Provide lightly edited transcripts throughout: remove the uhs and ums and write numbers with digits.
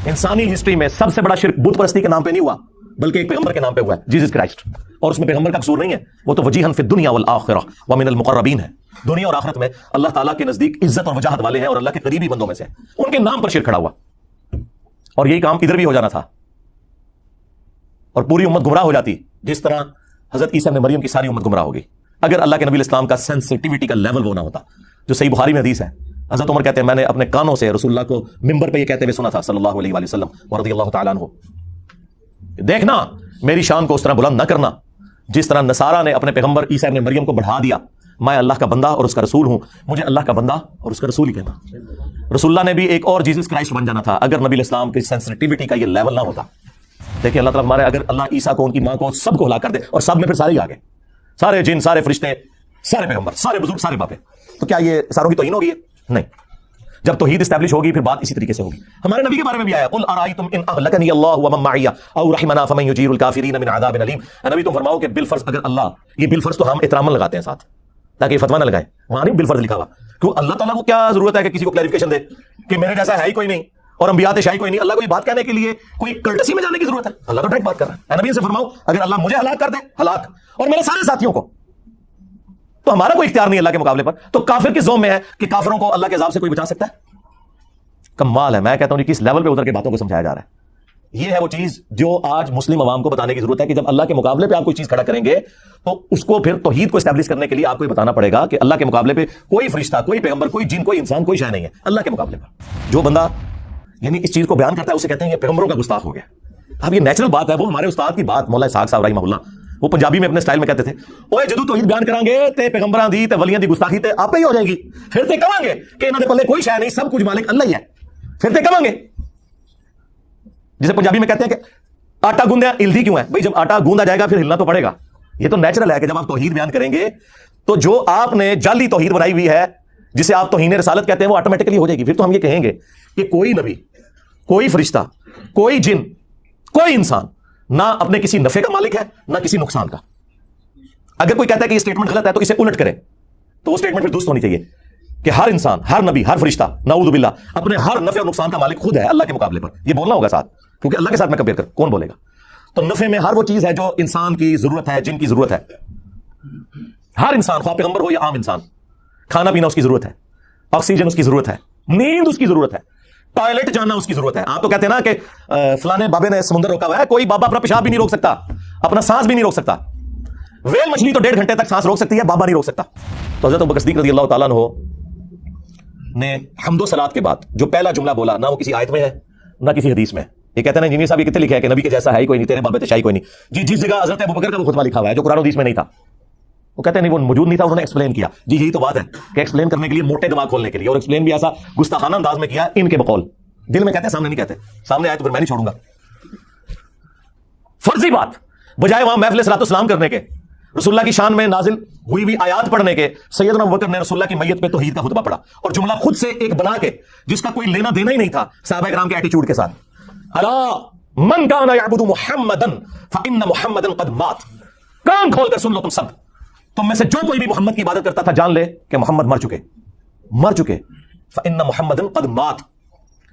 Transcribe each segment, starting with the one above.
انسانی ہسٹری میں سب سے بڑا شرک بت پرستی کے نام پہ نہیں ہوا بلکہ ایک پیغمبر کے نام پہ ہوا ہے، جیسس کرائسٹ، اور اس میں پیغمبر کا قصور نہیں ہے، وہ تو وجیہن فی الدنیا والآخرہ ومن المقربین ہے، دنیا اور آخرت میں اللہ تعالیٰ کے نزدیک عزت اور وجاہت والے ہیں اور اللہ کے قریبی بندوں میں سے ہیں، ان کے نام پر شرک کھڑا ہوا، اور یہی کام ادھر بھی ہو جانا تھا اور پوری امت گمراہ ہو جاتی، جس طرح حضرت عیسیٰ ابن مریم کی ساری امت گمراہ ہو گئی اگر اللہ کے نبی الاسلام کا سینسٹیوٹی کا لیول وہ نہ ہوتا، جو صحیح بخاری میں حدیث ہے، حضرت عمر کہتے ہیں میں نے اپنے کانوں سے رسول اللہ کو ممبر پہ یہ کہتے ہوئے سنا تھا صلی اللہ علیہ وآلہ وسلم ورضی اللہ تعالیٰ عنہ، دیکھنا میری شان کو اس طرح بلند نہ کرنا جس طرح نصارہ نے اپنے پیغمبر عیسیٰ ابن مریم کو بڑھا دیا، میں اللہ کا بندہ اور اس کا رسول ہوں، مجھے اللہ کا بندہ اور اس کا رسول ہی کہنا۔ رسول اللہ نے بھی ایک اور جیسس کرائسٹ بن جانا تھا اگر نبی الاسلام کی سینسٹیوٹی کا یہ لیول نہ ہوتا۔ دیکھیں اللہ تعالیٰ ہمارے اگر اللہ عیسیٰ کو، ان کی ماں کو، سب کو ہلاک کر دے اور سب میں پھر سارے ہی آ گئے، سارے جن، سارے فرشتے، سارے پیغمبر، سارے بزرگ، سارے باپے، تو کیا یہ ساروں کی توہین ہوگی؟ نہیں، جب توحید اسٹیبلش ہوگی پھر بات اسی طریقے سے ہوگی۔ ہمارے نبی کے بارے میں بھی آیا قل ارائیتم ان اہلکنی اللہ ومن معی او رحمنا فمن یجیر الکافرین من عذاب علیم، نبی تم فرماؤ کہ بالفرض اگر اللہ، یہ بالفرض تو ہم احتراما لگاتے ہیں ساتھ تاکہ فتویٰ نہ لگائے، وہاں نہیں بالفرض لکھا ہوا، کیوں اللہ تعالیٰ کو کیا ضرورت ہے کہ کسی کو کلیریفیکیشن دے کہ میرے جیسا ہے ہی کوئی نہیں اور انبیاء شاہی کوئی نہیں، اللہ کو یہ بات کہنے کے لیے کوئی کرٹسی میں جانے کی ضرورت ہے؟ اللہ تو ڈائریکٹ بات کر رہا ہے، نبی سے فرماؤ اگر اللہ مجھے ہلاک کر دے، ہلاک، اور میرے سارے ساتھیوں کو، تو ہمارا کوئی اختیار نہیں اللہ کے مقابلے پر، تو کافر کس زوم میں ہے کہ کافروں کو اللہ کے عذاب سے کوئی بچا سکتا ہے؟ کمال ہے، میں کہتا ہوں کس لیول پہ اتر کے باتوں کو سمجھایا جا رہا ہے۔ یہ ہے وہ چیز جو آج مسلم عوام کو بتانے کی ضرورت ہے کہ جب اللہ کے مقابلے پہ آپ کوئی چیز کھڑا کریں گے تو اس کو پھر توحید کو اسٹیبلش کرنے کے لیے آپ کو یہ بتانا پڑے گا کہ اللہ کے مقابلے پہ کوئی فرشتہ، کوئی پیغمبر، کوئی جن، کوئی انسان، کوئی شے نہیں ہے اللہ کے مقابلے پر۔ جو بندہ یعنی اس چیز کو بیان کرتا ہے اسے کہتے ہیں یہ پیغمبروں کا گستاخ ہو گیا۔ اب یہ نیچرل بات ہے، وہ ہمارے استاد کی بات مولا اسحاق صاحب رحمہ اللہ، وہ پنجابی میں اپنے سٹائل میں کہتے تھے اوے جدو توحید بیان کریں گے تے پیغمبراں دی تے ولیاں دی گستاخی تے آپ ہی ہو جائے گی، پھر تے کہیں گے کہ انہاں دے پلے کوئی شے نہیں، سب کچھ مالک اللہ ہی ہے، پھر تے کہیں گے جسے پنجابی میں کہتے ہیں کہ آٹا گوندیا ہلدی کیوں ہے؟ بھائی جب آٹا گوندا جائے گا پھر ہلنا تو پڑے گا، یہ تو نیچرل ہے کہ جب آپ توحید بیان کریں گے تو جو آپ نے جعلی توحید بنائی ہوئی ہے جسے آپ توہین رسالت کہتے ہیں وہ آٹومیٹکلی ہو جائے گی۔ پھر تو ہم یہ کہیں گے کہ کوئی نبی، کوئی فرشتہ، کوئی جن، کوئی انسان نہ اپنے کسی نفع کا مالک ہے نہ کسی نقصان کا۔ اگر کوئی کہتا ہے کہ یہ اسٹیٹمنٹ غلط ہے تو اسے الٹ کرے، تو وہ اسٹیٹمنٹ پھر درست ہونی چاہیے کہ ہر انسان، ہر نبی، ہر فرشتہ نعوذ باللہ اپنے ہر نفع اور نقصان کا مالک خود ہے اللہ کے مقابلے پر، یہ بولنا ہوگا ساتھ، کیونکہ اللہ کے ساتھ میں کمپیئر کر کون بولے گا؟ تو نفع میں ہر وہ چیز ہے جو انسان کی ضرورت ہے، جن کی ضرورت ہے، ہر انسان، خواہ پیغمبر ہو یا عام انسان، کھانا پینا اس کی ضرورت ہے، آکسیجن اس کی ضرورت ہے، نیند اس کی ضرورت ہے، ٹوائلٹ جانا اس کی ضرورت ہے۔ آپ تو کہتے ہیں نا کہ فلانے بابے نے سمندر روکا ہوا ہے، کوئی بابا اپنا پیشاب بھی نہیں روک سکتا، اپنا سانس بھی نہیں روک سکتا، ویل مچھلی تو 1.5 گھنٹے تک سانس روک سکتی ہے، بابا نہیں روک سکتا۔ تو حضرت ابوبکر صدیق رضی اللہ تعالیٰ عنہ نے حمد و صلات کے بعد جو پہلا جملہ بولا، نہ وہ کسی آیت میں ہے نہ کسی حدیث میں، یہ کہتے ہیں نا انجینئر صاحب یہ کتنے لکھا ہے کہ نبی کے جیسا ہے ہی کوئی نہیں، تیرے بابے شاہی کوئی نہیں، جی جس جگہ حضرت ابوبکر کا وہ خطبہ لکھا ہوا ہے جو قرآن و حدیث میں نہیں تھا، وہ کہتے ہیں نہیں وہ موجود نہیں تھا، انہوں نے ایکسپلین کیا۔ جی یہی تو بات ہے کہ ایکسپلین کرنے کے لیے، موٹے دماغ کھولنے کے لیے، اور ایکسپلین بھی ایسا گستاخانہ انداز میں کیا ان کے بقول، دل میں کہتے ہیں سامنے نہیں کہتے، سامنے آئے تو پھر میں نہیں چھوڑوں گا۔ فرضی بات بجائے وہاں محفل صلاۃ السلام کرنے کے، رسول اللہ کی شان میں نازل ہوئی ہوئی آیات پڑھنے کے، سیدنا ابوبکر نے رسول اللہ کی میت پہ توحید کا خطبہ پڑھا اور جملہ خود سے ایک بنا کے جس کا کوئی لینا دینا ہی نہیں تھا صحابہ کرام کے ایٹیچیوڈ کے ساتھ، الا من کان یعبد محمدا فان محمدا قد مات، کان کھول کر سن لو تم سب، تم میں سے جو کوئی بھی محمد کی عبادت کرتا تھا جان لے کہ محمد مر چکے، فان محمدا قد مات۔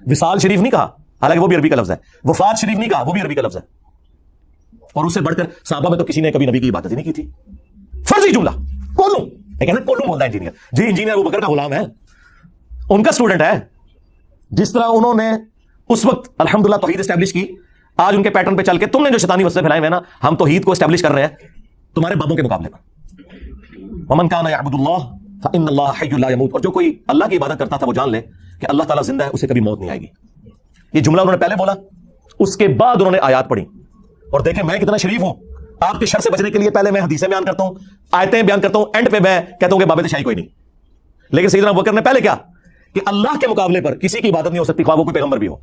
وصال شریف نہیں کہا، حالانکہ وہ بھی عربی کا لفظ ہے، وفات شریف نہیں کہا، وہ بھی عربی کا لفظ ہے، اور اس سے بڑھ کر صحابہ میں تو کسی نے کبھی نبی کی عبادت ہی نہیں کی تھی۔ فرضی جملہ کولوں، کولوں بولتا ہے انجینئر، جی انجینئر ابوبکر کا غلام ہے، ان کا اسٹوڈنٹ ہے، جس طرح انہوں نے اس وقت الحمدللہ توحید اسٹیبلش کی، آج ان کے پیٹرن پہ چل کے تم نے جو شیطانی وسوسے پھیلائے ہوئے نا، ہم توحید کو اسٹیبلش کر رہے ہیں تمہارے بابوں کے مقابلے پر۔ ومن کان یعبد اللہ فان اللہ حی لا یموت، اور جو کوئی اللہ کی عبادت کرتا تھا وہ جان لے کہ اللہ تعالیٰ زندہ ہے، اسے کبھی موت نہیں آئے گی۔ یہ جملہ انہوں نے پہلے بولا، اس کے بعد انہوں نے آیات پڑھی، اور دیکھیں میں کتنا شریف ہوں، آپ کے شر سے بچنے کے لیے پہلے میں حدیثیں بیان کرتا ہوں، آیتیں بیان کرتا ہوں، اینڈ پہ میں کہتا ہوں کہ بابے شاہی کوئی نہیں، لیکن سیدنا ابوبکر نے پہلے کیا کہ اللہ کے مقابلے پر کسی کی عبادت نہیں ہو سکتی، خواہ وہ کوئی پیغمبر بھی ہو،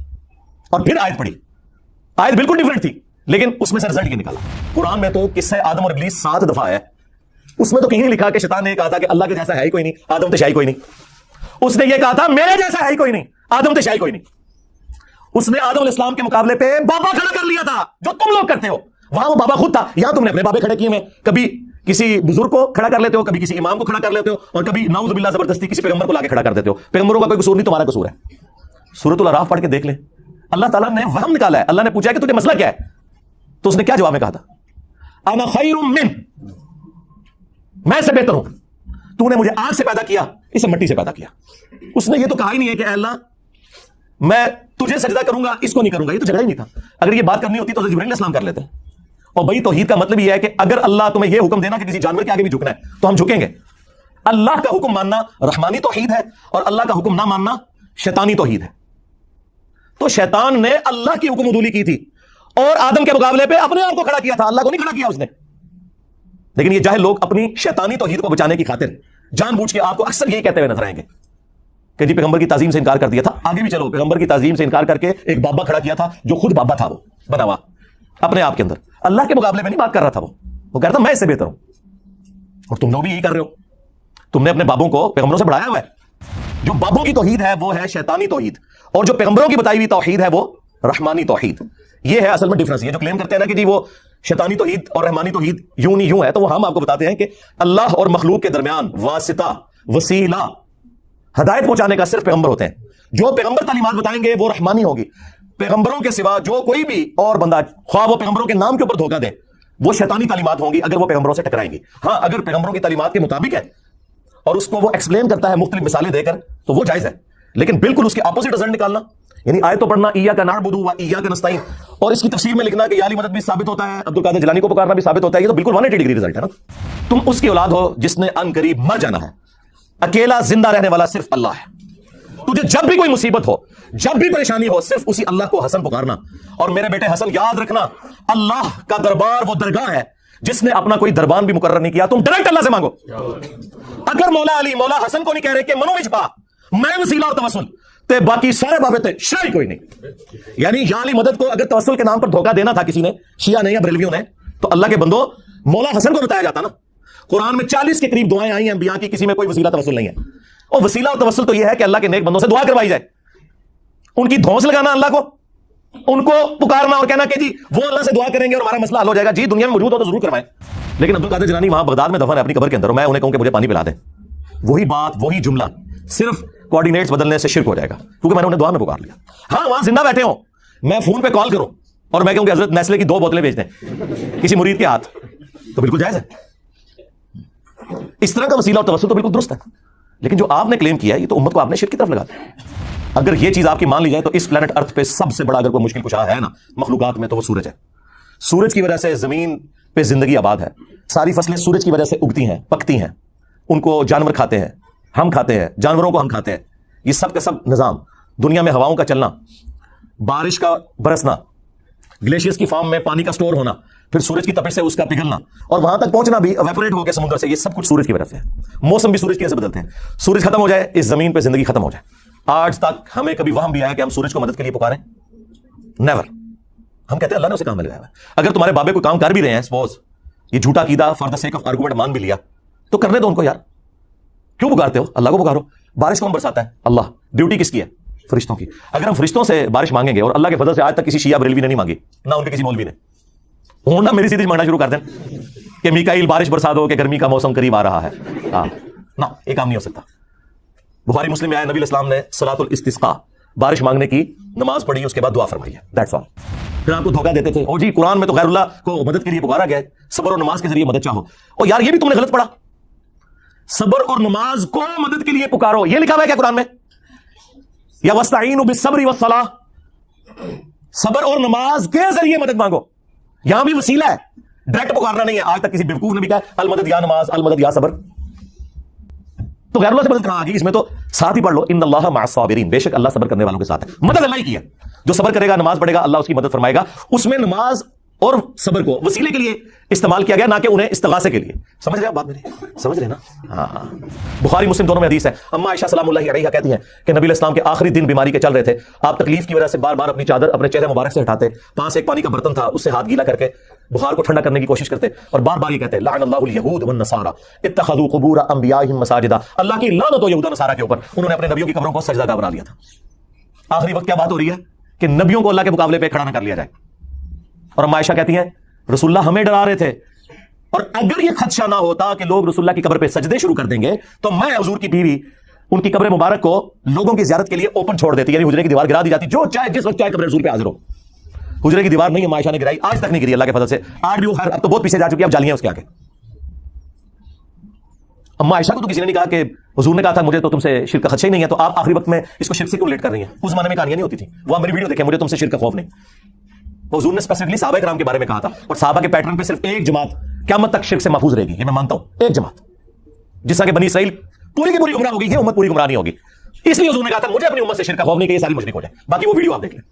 اور پھر آیت پڑھی، آیت بالکل ڈیفرنٹ تھی، لیکن اس میں سے رزلٹ یہ نکالا۔ قرآن میں تو قصہ آدم اور ابلیس 7 دفعہ ہے، اس میں تو کہیں لکھا کہ شیطان نے کہا تھا کہ اللہ کے جیسا ہے ہی کوئی نہیں، آدم تو شاہی کوئی نہیں، اس نے یہ کہا تھا میرے جیسا ہے ہی کوئی نہیں، آدم تو شاہی کوئی نہیں، اس نے آدم علیہ السلام کے مقابلے پہ بابا کھڑا کر لیا تھا جو تم لوگ کرتے ہو، وہاں وہ بابا خود تھا، یہاں تم نے اپنے بابے کھڑے کیے ہیں، کبھی کسی بزرگ کو کھڑا کر لیتے ہو، کبھی کسی امام کو کھڑا کر لیتے ہو، اور کبھی نعوذ باللہ زبردستی کسی پیغمبر کو لا کے کھڑا کر دیتے ہو۔ پیغمبروں کا کوئی قصور نہیں، تمہارا قصور ہے۔ سورۃ الاعراف پڑھ کے دیکھ لیں، اللہ تعالیٰ نے وہم نکالا ہے. اللہ نے پوچھا کہ تجھے مسئلہ کیا ہے, تو اس نے کیا جواب میں کہا تھا؟ انا خیر من, میں سے بہتر ہوں. تو نے مجھے آگ سے پیدا کیا, اسے مٹی سے پیدا کیا. اس نے یہ تو کہا ہی نہیں ہے کہ اے اللہ میں تجھے سجدہ کروں گا, اس کو نہیں کروں گا. یہ تو جھگڑا ہی نہیں تھا. اگر یہ بات کرنی ہوتی تو جبرائیل علیہ السلام کر لیتے ہیں. اور بھائی توحید کا مطلب یہ ہے کہ اگر اللہ تمہیں یہ حکم دینا کہ کسی جانور کے آگے بھی جھکنا ہے تو ہم جھکیں گے. اللہ کا حکم ماننا رحمانی توحید ہے, اور اللہ کا حکم نہ ماننا شیطانی توحید ہے. تو شیطان نے اللہ کی حکم عدولی کی تھی اور آدم کے مقابلے پہ اپنے آپ کو کھڑا کیا تھا, اللہ کو نہیں کھڑا کیا اس نے. لیکن یہ جاہل لوگ اپنی شیطانی توحید کو بچانے کی خاطر جان بوجھ کے آپ کو اکثر یہی کہتے ہوئے نظر آئیں گے کہ جی پیغمبر کی تعظیم سے انکار کر دیا تھا. آگے بھی چلو, پیغمبر کی تعظیم سے انکار کر کے ایک بابا کھڑا کیا تھا جو خود بابا تھا, وہ بنا ہوا اپنے آپ کے اندر. اللہ کے مقابلے میں نہیں بات کر رہا تھا, وہ کہہ رہا تھا میں اس سے بہتر ہوں. اور تم لوگ بھی یہی کر رہے ہو. تم نے اپنے بابوں کو پیغمبروں سے بڑھایا ہوا ہے. جو بابوں کی توحید ہے وہ ہے شیطانی توحید, اور جو پیغمبروں کی بتائی ہوئی توحید ہے وہ رحمانی توحید. یہ ہے اصل میں ڈفرنس. یہ جو کلیم کرتے ہیں نا کہ جی وہ شیطانی توحید اور رحمانی توحید یوں نہیں یوں ہے, تو وہ ہم آپ کو بتاتے ہیں کہ اللہ اور مخلوق کے درمیان واسطہ, وسیلہ, ہدایت پہنچانے کا صرف پیغمبر ہوتے ہیں. جو پیغمبر تعلیمات بتائیں گے وہ رحمانی ہوگی. پیغمبروں کے سوا جو کوئی بھی اور بندہ, خواہ وہ پیغمبروں کے نام کے اوپر دھوکہ دے, وہ شیطانی تعلیمات ہوں گی اگر وہ پیغمبروں سے ٹکرائیں گی. ہاں اگر پیغمبروں کی تعلیمات کے مطابق ہے اور اس کو وہ ایکسپلین کرتا ہے مختلف مثالیں دے کر تو وہ جائز ہے. لیکن بالکل اس کے اپوزٹ رزلٹ نکالنا, یعنی آیت تو پڑھنا ایاک نعبد و ایاک نستعین, اور اس کی تفسیر میں لکھنا کہ یا علی مدد بھی ثابت ہوتا ہے, عبد القادر جیلانی کو پکارنا بھی ثابت ہوتا ہے, یہ تو بالکل 180 ڈگری رزلٹ ہے نا. تم اس کی اولاد ہو جس نے ان قریب مر جانا ہے. اکیلا زندہ رہنے والا صرف اللہ ہے. تجھے جب بھی کوئی مصیبت ہو, جب بھی پریشانی ہو, صرف اسی اللہ کو حسن پکارنا. اور میرے بیٹے حسن یاد رکھنا, اللہ کا دربار وہ درگاہ ہے جس نے اپنا کوئی دربان بھی مقرر نہیں کیا. تم ڈائریکٹ اللہ سے مانگو. اگر مولا علی مولا حسن کو نہیں کہہ رہے کہ منو وچ پا میں وسیلہ اور توسل تے باقی سارے بابے تے شرعی کوئی نہیں. یعنی یا علی مدد کو اگر توسل کے نام پر دھوکہ دینا تھا کسی نے, شیعہ نے یا بریلویوں نے, تو اللہ کے بندو مولا حسن کو بتایا جاتا نا. قرآن میں 40 کے قریب دعائیں آئی ہیں انبیاء کی, کسی میں کوئی وسیلہ توسل نہیں ہے. اور وسیلہ اور توسل تو یہ ہے کہ اللہ کے نیک بندوں سے دعا کروائی جائے, ان کی دھونس لگانا اللہ کو, ان کو پکارنا اور کہنا کہ جی وہ اللہ سے دعا کریں گے اور ہمارا مسئلہ حل ہو جائے گا. جی دنیا میں موجود ہو تو ضرور کروائیں. لیکن عبد القادر جیلانی وہاں بغداد میں دفن ہے اپنی قبر کے اندر, اور میں انہیں کہوں کہ مجھے پانی پلا دیں, وہی بات وہی جملہ صرف کوآرڈینیٹس بدلنے سے شرک ہو جائے گا, کیونکہ میں نے انہیں دعا میں پکار لیا. ہاں وہاں زندہ بیٹھے ہوں, میں فون پہ کال کروں اور میں کہوں کہ حضرت نیسلے کی 2 بوتلیں بھیج دیں کسی مرید کے ہاتھ, تو بالکل جائز ہے. اس طرح کا وسیلہ اور توسل تو بالکل درست ہے. لیکن جو آپ نے کلیم کیا ہے یہ تو امت کو آپ نے شرک کی طرف لگا دیا. اگر یہ چیز آپ کی مان لی جائے تو اس پلانٹ ارتھ پہ سب سے بڑا اگر کوئی مشکل کشا ہے نا مخلوقات میں تو وہ سورج ہے. سورج کی وجہ سے زمین پہ زندگی آباد ہے. ساری فصلیں سورج کی وجہ سے اگتی ہیں, پکتی ہیں, ان کو جانور کھاتے ہیں, ہم کھاتے ہیں, جانوروں کو ہم کھاتے ہیں. یہ سب کا سب نظام, دنیا میں ہواؤں کا چلنا, بارش کا برسنا, گلیشیئرز کی فارم میں پانی کا سٹور ہونا, پھر سورج کی تپش سے اس کا پگھلنا اور وہاں تک پہنچنا بھی ایویپوریٹ ہو کے سمندر سے, یہ سب کچھ سورج کی وجہ سے ہے. موسم بھی سورج کی وجہ سے بدلتے ہیں. سورج ختم ہو جائے اس زمین پہ زندگی ختم ہو جائے. آج تک ہمیں کبھی وہم بھی آیا کہ ہم سورج کو مدد کے لیے پکاریں؟ نیور. ہم کہتے ہیں اللہ نے اسے کام میں لگایا ہے. اگر تمہارے بابے کوئی کام کر بھی رہے ہیں, سپوز یہ جھوٹا عقیدہ for the sake of argument مان بھی لیا, تو کرنے دو ان کو یار. کیوں پکارتے ہو؟ اللہ کو پکارو. بارش کون برساتا ہے؟ اللہ. ڈیوٹی کس کی ہے؟ فرشتوں کی. اگر ہم فرشتوں سے بارش مانگیں گے, اور اللہ کے فضل سے آج تک کسی شیعہ بریلوی نے نہیں مانگی, نہ ان کے کسی مولوی نے, وہ نہ میری سیدھی مانگنا شروع کر دیں کہ میکائیل بارش برسا دو کہ گرمی کا موسم قریب آ رہا ہے. نہ, یہ کام نہیں ہو سکتا. بخاری مسلم میں آیا نبی الاسلام نے صلاۃ الاستسقاء, بارش مانگنے کی نماز پڑھی, اس کے بعد دعا فرمائی ہے. That's all. پھر آپ کو دھوکہ دیتے تھے, او جی قرآن میں تو غیر اللہ کو مدد کے لیے پکارا گیا ہے, صبر اور نماز کے ذریعے مدد چاہو. اور یار یہ بھی تم نے غلط پڑھا, صبر اور نماز کو مدد کے لیے پکارو, یہ لکھا ہوا ہے کیا قرآن میں؟ یا وَاسْتَعِینُوا بِالصَّبْرِ وَالصَّلَاةِ, صبر اور نماز کے ذریعے مدد مانگو. یہاں بھی وسیلہ ہے, ڈائریکٹ پکارنا نہیں ہے. آج تک کسی بیوقوف نے بھی کہا المدد یا نماز, المدد یا صبر, تو غیر اللہ سے مدد کہاں آ گئی؟ اس میں تو ساتھ ہی پڑھ لو ان اللہ مع الصابرین, بے شک اللہ صبر کرنے والوں کے ساتھ ہے. مدد اللہ ہی کی ہے. جو صبر کرے گا, نماز پڑھے گا, اللہ اس کی مدد فرمائے گا. اس میں نماز اور صبر کو وسیلے کے لیے استعمال کیا گیا, نہ کہ انہیں استغاثے کے لیے. سمجھ رہے آپ بات میری؟ سمجھ رہے نا؟ ہاں. بخاری مسلم دونوں میں حدیث ہے. اما عائشہ سلام اللہ علیہا کہتی ہیں کہ نبی الاسلام کے آخری دن بیماری کے چل رہے تھے, آپ تکلیف کی وجہ سے بار بار اپنی چادر اپنے چہرے مبارک سے ہٹاتے, پاس ایک پانی کا برتن تھا, اس سے ہاتھ گیلا کر کے بخار کو ٹھنڈا کرنے کی کوشش کرتے, اور بار بار یہ کہتے لعن اللہ الیہود والنصارى اتخذوا قبور انبیائہم مساجدا, اللہ کی لعنت ہو یہود و نصارہ کے اوپر, انہوں نے اپنے نبیوں کی قبروں کو سجدہ گاہ بنا لیا تھا. آخری وقت کیا بات ہو رہی ہے کہ نبیوں کو اللہ کے مقابلے پہ کھڑا نہ کر لیا جائے. اور اما عائشہ کہتی ہیں رسول اللہ ہمیں ڈرا رہے تھے, اور اگر یہ خدشہ نہ ہوتا کہ لوگ رسول اللہ کی قبر پہ سجدے شروع کر دیں گے تو میں حضور کی بیوی ان کی قبر مبارک کو لوگوں کی زیارت کے لیے اوپن چھوڑ دیتی, یعنی حجرے کی دیوار گرا دی جاتی, جو چاہے جس وقت چاہے قبر رسول پہ حاضر ہو. حجرے کی دیوار نہیں ہے عائشہ نے گرائی, آج تک نہیں گری اللہ کے فضل سے. آج بھی وہ اب تو بہت پیچھے جا چکی ہے, اب جالیاں اس کے آگے. اما عائشہ کو تو کسی نے نہیں کہا کہ حضور نے کہا تھا مجھے تو تم سے شرک کا خدشہ ہی نہیں ہے, تو آپ آخری وقت میں اس کو شرک سے کیوں ریلیٹ کر رہی ہیں؟ اس زمانے میں کہانیاں نہیں ہوتی تھی. وہ میری ویڈیو دیکھیں, مجھے تم سے شرک کا خوف نہیں. حضور نے اسپیسیفکلی صحابہ کرام کے بارے میں کہا تھا, اور صحابہ کے پیٹرن پہ صرف ایک جماعت قیامت تک شرک سے محفوظ رہے گی, یہ میں مانتا ہوں, ایک جماعت. جس طرح کہ بنی اسرائیل پوری کی پوری گمراہ ہوگی, یہ امت پوری گمراہ نہیں ہوگی. اس لیے حضور نے کہا تھا مجھے اپنی امت سے شرک کا خوف نہیں کہ یہ ساری مشرک ہو جائے. باقی وہ ویڈیو آپ دیکھ لیں.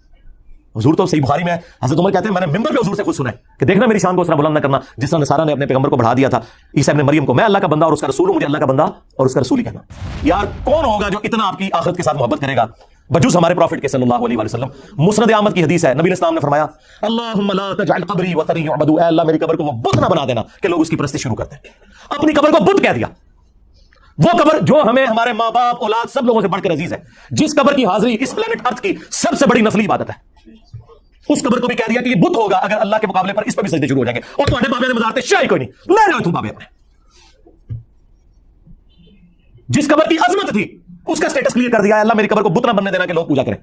حضور تو صحیح بخاری میں حضرت عمر کہتے ہیں میں نے منبر پہ حضور سے خود سنا ہے کہ دیکھنا میری شان کو اس طرح بلند نہ کرنا جس طرح نصارہ نے اپنے پیغمبر کو بڑھا دیا تھا, عیسیٰ ابن مریم کو. میں اللہ کا بندہ اور اس کا رسول ہوں, مجھے اللہ کا بندہ اور اس کا رسول ہی کہنا. یار کون ہوگا جو اتنا آپ کی آخرت کے ساتھ محبت کرے گا بجوز ہمارے پروفٹ کے صلی اللہ علیہ وسلم. مسند احمد کی حدیث ہے, نبی علیہ السلام نے فرمایا اللہم لا تجعل قبری وطنی یعبد, اے اللہ میری قبر کو وہ بت نہ بنا دینا کہ لوگ اس کی پرستی شروع کرتے ہیں. اپنی قبر کو بت کہہ دیا. وہ قبر جو ہمیں ہمارے ماں باپ اولاد سب لوگوں سے بڑھ کر عزیز ہے, جس قبر کی حاضری اس پلانٹ ارتھ کی سب سے بڑی نسلی عبادت ہے, اس قبر کو بھی کہہ دیا کہ یہ بت ہوگا اگر اللہ کے مقابلے پر اس پر بھی سجدے شروع ہو جائیں گے. اور تمہارے بابے نے مزار شاہی کوئی نہیں, لے رہے ہو تم بابے اپنے. جس قبر کی عظمت تھی اس کا سٹیٹس کلیئر کر دیا, اللہ میری قبر کو بت نہ بننے دینا کہ لوگ پوجا کریں.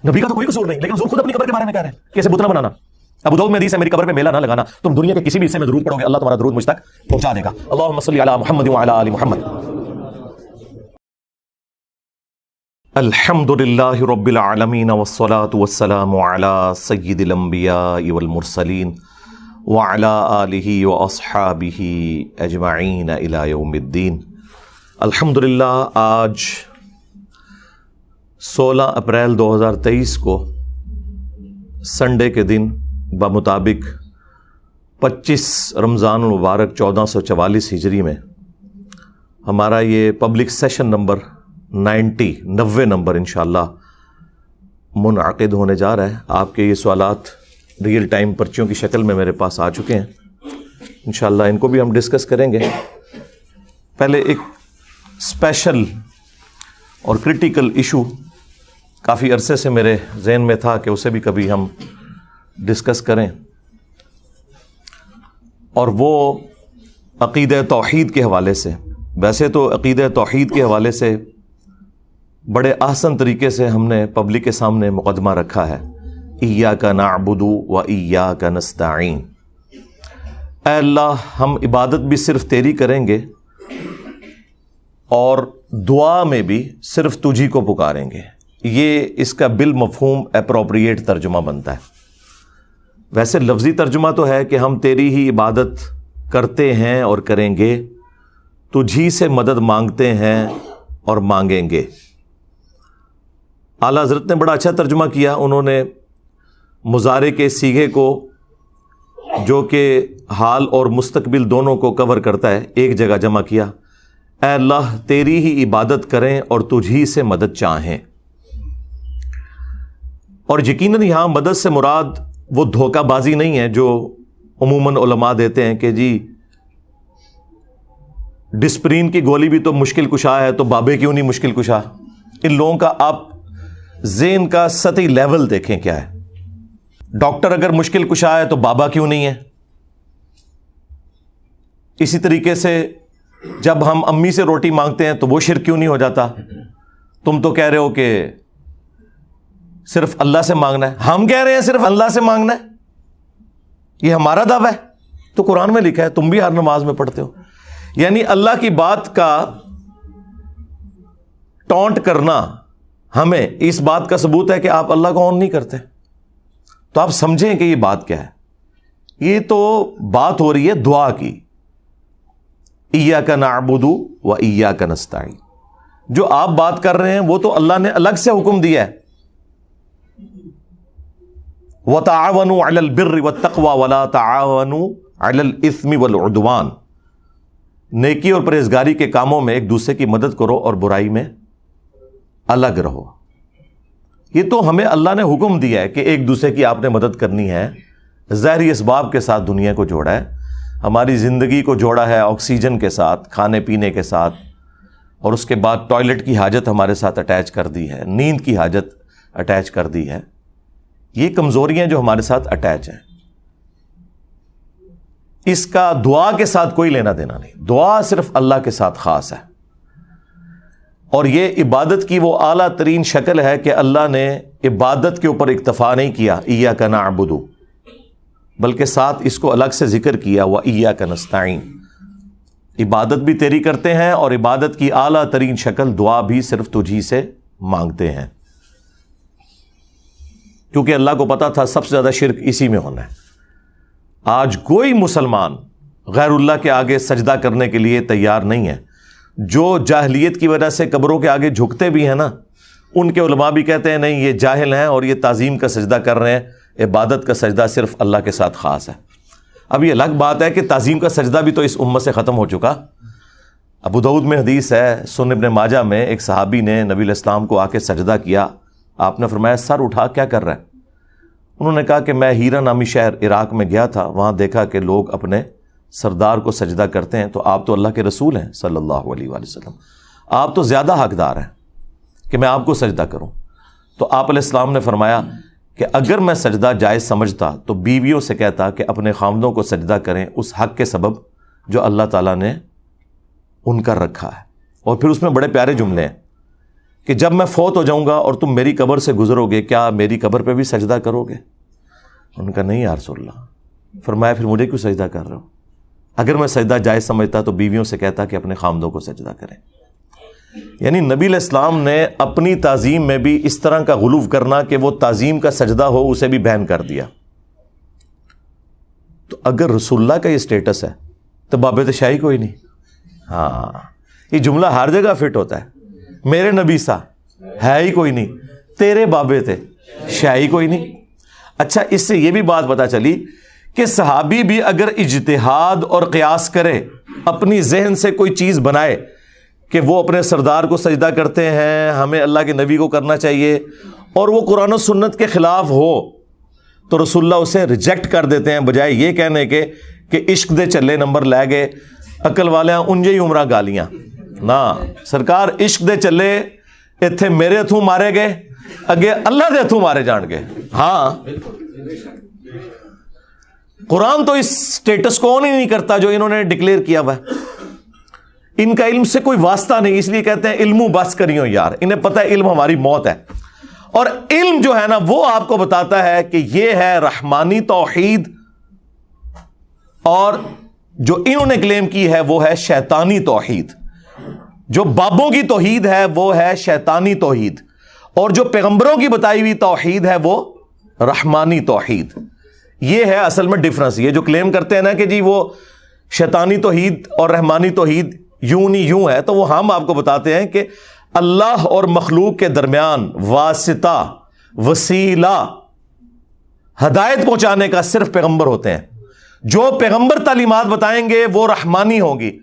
نبی کا تو کوئی قصور نہیں, لیکن حضور خود اپنی قبر کے بارے میں کہہ رہے ہیں کہ اسے بت نہ بنانا. ابو داؤد میں حدیث ہے میری قبر پہ میلہ نہ لگانا, تم دنیا کے کسی بھی حصے میں درود پڑھو گے اللہ تمہارا درود مجھ تک پہنچا دے گا. اللہم صلی علی محمد وعلی آل محمد. الحمد للہ رب العالمین والصلاة والسلام علی سید الانبیاء والمرسلین وعلی آلہ واصحابہ اجمعین الی یوم الدین. الحمدللہ آج 16 اپریل 2023 کو سنڈے کے دن بمطابق 25 رمضان المبارک 1444 ہجری میں ہمارا یہ پبلک سیشن نمبر 90 نمبر انشاءاللہ منعقد ہونے جا رہا ہے. آپ کے یہ سوالات ریئل ٹائم پرچیوں کی شکل میں میرے پاس آ چکے ہیں, انشاءاللہ ان کو بھی ہم ڈسکس کریں گے. پہلے ایک اسپیشل اور کرٹیکل ایشو کافی عرصے سے میرے ذہن میں تھا کہ اسے بھی کبھی ہم ڈسکس کریں, اور وہ عقیدہ توحید کے حوالے سے. ویسے تو عقیدہ توحید کے حوالے سے بڑے احسن طریقے سے ہم نے پبلک کے سامنے مقدمہ رکھا ہے, ایاک نعبد و ایاک نستعین. اے اللہ ہم عبادت بھی صرف تیری کریں گے اور دعا میں بھی صرف تجھی کو پکاریں گے. یہ اس کا بالمفہوم اپروپریٹ ترجمہ بنتا ہے. ویسے لفظی ترجمہ تو ہے کہ ہم تیری ہی عبادت کرتے ہیں اور کریں گے, تجھی سے مدد مانگتے ہیں اور مانگیں گے. اعلیٰ حضرت نے بڑا اچھا ترجمہ کیا. انہوں نے مضارع کے صیغے کو جو کہ حال اور مستقبل دونوں کو کور کرتا ہے ایک جگہ جمع کیا. اے اللہ تیری ہی عبادت کریں اور تجھی سے مدد چاہیں. اور یقیناً یہاں مدد سے مراد وہ دھوکہ بازی نہیں ہے جو عموماً علماء دیتے ہیں کہ جی ڈسپرین کی گولی بھی تو مشکل کشا ہے تو بابے کیوں نہیں مشکل کشا. ان لوگوں کا آپ ذہن کا سطحی لیول دیکھیں کیا ہے. ڈاکٹر اگر مشکل کشا ہے تو بابا کیوں نہیں ہے. اسی طریقے سے جب ہم امی سے روٹی مانگتے ہیں تو وہ شرک کیوں نہیں ہو جاتا. تم تو کہہ رہے ہو کہ صرف اللہ سے مانگنا ہے, ہم کہہ رہے ہیں صرف اللہ سے مانگنا ہے, یہ ہمارا دعویٰ ہے. تو قرآن میں لکھا ہے, تم بھی ہر نماز میں پڑھتے ہو. یعنی اللہ کی بات کا ٹونٹ کرنا ہمیں اس بات کا ثبوت ہے کہ آپ اللہ کو آن نہیں کرتے. تو آپ سمجھیں کہ یہ بات کیا ہے. یہ تو بات ہو رہی ہے دعا کی, ایاک نعبد و ایاک نستعین. جو آپ بات کر رہے ہیں وہ تو اللہ نے الگ سے حکم دیا ہے, وَتَعَاوَنُوا عَلَى الْبِرِّ وَالتَّقْوَى وَلَا تَعَاوَنُوا عَلَى الْإِثْمِ وَالْعُدْوَانِ. نیکی اور پرہیزگاری کے کاموں میں ایک دوسرے کی مدد کرو اور برائی میں الگ رہو. یہ تو ہمیں اللہ نے حکم دیا ہے کہ ایک دوسرے کی آپ نے مدد کرنی ہے. ظاہری اسباب کے ساتھ دنیا کو جوڑا ہے, ہماری زندگی کو جوڑا ہے آکسیجن کے ساتھ, کھانے پینے کے ساتھ, اور اس کے بعد ٹوائلٹ کی حاجت ہمارے ساتھ اٹیچ کر دی ہے, نیند کی حاجت اٹیچ کر دی ہے. یہ کمزوریاں جو ہمارے ساتھ اٹیچ ہیں, اس کا دعا کے ساتھ کوئی لینا دینا نہیں. دعا صرف اللہ کے ساتھ خاص ہے. اور یہ عبادت کی وہ اعلیٰ ترین شکل ہے کہ اللہ نے عبادت کے اوپر اکتفا نہیں کیا ایاک نعبد، بلکہ ساتھ اس کو الگ سے ذکر کیا وایاک نستعین، عبادت بھی تیری کرتے ہیں اور عبادت کی اعلیٰ ترین شکل دعا بھی صرف تجھی سے مانگتے ہیں، کیونکہ اللہ کو پتا تھا سب سے زیادہ شرک اسی میں ہونا ہے۔ آج کوئی مسلمان غیر اللہ کے آگے سجدہ کرنے کے لیے تیار نہیں ہے۔ جو جاہلیت کی وجہ سے قبروں کے آگے جھکتے بھی ہیں نا، ان کے علماء بھی کہتے ہیں نہیں یہ جاہل ہیں اور یہ تعظیم کا سجدہ کر رہے ہیں، عبادت کا سجدہ صرف اللہ کے ساتھ خاص ہے۔ اب یہ الگ بات ہے کہ تعظیم کا سجدہ بھی تو اس امت سے ختم ہو چکا۔ ابو داؤد میں حدیث ہے، سنن ابن ماجہ میں، ایک صحابی نے نبی علیہ السلام کو آ کے سجدہ کیا، آپ نے فرمایا سر اٹھا کیا کر رہا ہے؟ انہوں نے کہا کہ میں ہیرا نامی شہر عراق میں گیا تھا، وہاں دیکھا کہ لوگ اپنے سردار کو سجدہ کرتے ہیں، تو آپ تو اللہ کے رسول ہیں صلی اللہ علیہ وآلہ وسلم، آپ تو زیادہ حقدار ہیں کہ میں آپ کو سجدہ کروں۔ تو آپ علیہ السلام نے فرمایا کہ اگر میں سجدہ جائز سمجھتا تو بیویوں سے کہتا کہ اپنے خامدوں کو سجدہ کریں اس حق کے سبب جو اللہ تعالیٰ نے ان کا رکھا ہے۔ اور پھر اس میں بڑے پیارے جملے ہیں کہ جب میں فوت ہو جاؤں گا اور تم میری قبر سے گزرو گے، کیا میری قبر پہ بھی سجدہ کرو گے؟ ان کا نہیں یا رسول اللہ۔ فرمایا پھر مجھے کیوں سجدہ کر رہے ہو؟ اگر میں سجدہ جائز سمجھتا تو بیویوں سے کہتا کہ اپنے خامدوں کو سجدہ کریں۔ یعنی نبی علیہ السلام نے اپنی تعظیم میں بھی اس طرح کا غلو کرنا کہ وہ تعظیم کا سجدہ ہو اسے بھی بین کر دیا۔ تو اگر رسول اللہ کا یہ سٹیٹس ہے تو باب شاہی کوئی نہیں۔ ہاں یہ جملہ ہر جگہ فٹ ہوتا ہے، میرے نبی سا ہے ہی کوئی نہیں، تیرے بابے تھے شاہی کوئی نہیں۔ اچھا اس سے یہ بھی بات پتہ چلی کہ صحابی بھی اگر اجتہاد اور قیاس کرے، اپنی ذہن سے کوئی چیز بنائے کہ وہ اپنے سردار کو سجدہ کرتے ہیں، ہمیں اللہ کے نبی کو کرنا چاہیے، اور وہ قرآن و سنت کے خلاف ہو تو رسول اللہ اسے ریجیکٹ کر دیتے ہیں، بجائے یہ کہنے کے کہ عشق دے چلے نمبر لے گئے عقل والے انجے ہی عمرہ گالیاں نہ، سرکار عشق دے چلے اتھے میرے ہتھوں مارے گئے، اگے اللہ دے ہتھوں مارے جان گے۔ ہاں قرآن تو اس سٹیٹس کو آن ہی نہیں کرتا جو انہوں نے ڈکلیئر کیا ہوا ہے۔ ان کا علم سے کوئی واسطہ نہیں، اس لیے کہتے ہیں علمو بس کریو یار، انہیں پتہ ہے علم ہماری موت ہے۔ اور علم جو ہے نا وہ آپ کو بتاتا ہے کہ یہ ہے رحمانی توحید، اور جو انہوں نے کلیم کی ہے وہ ہے شیطانی توحید۔ جو بابوں کی توحید ہے وہ ہے شیطانی توحید، اور جو پیغمبروں کی بتائی ہوئی توحید ہے وہ رحمانی توحید۔ یہ ہے اصل میں ڈفرنس۔ یہ جو کلیم کرتے ہیں نا کہ جی وہ شیطانی توحید اور رحمانی توحید یوں نہیں یوں ہے، تو وہ ہم آپ کو بتاتے ہیں کہ اللہ اور مخلوق کے درمیان واسطہ، وسیلہ، ہدایت پہنچانے کا صرف پیغمبر ہوتے ہیں۔ جو پیغمبر تعلیمات بتائیں گے وہ رحمانی ہوگی۔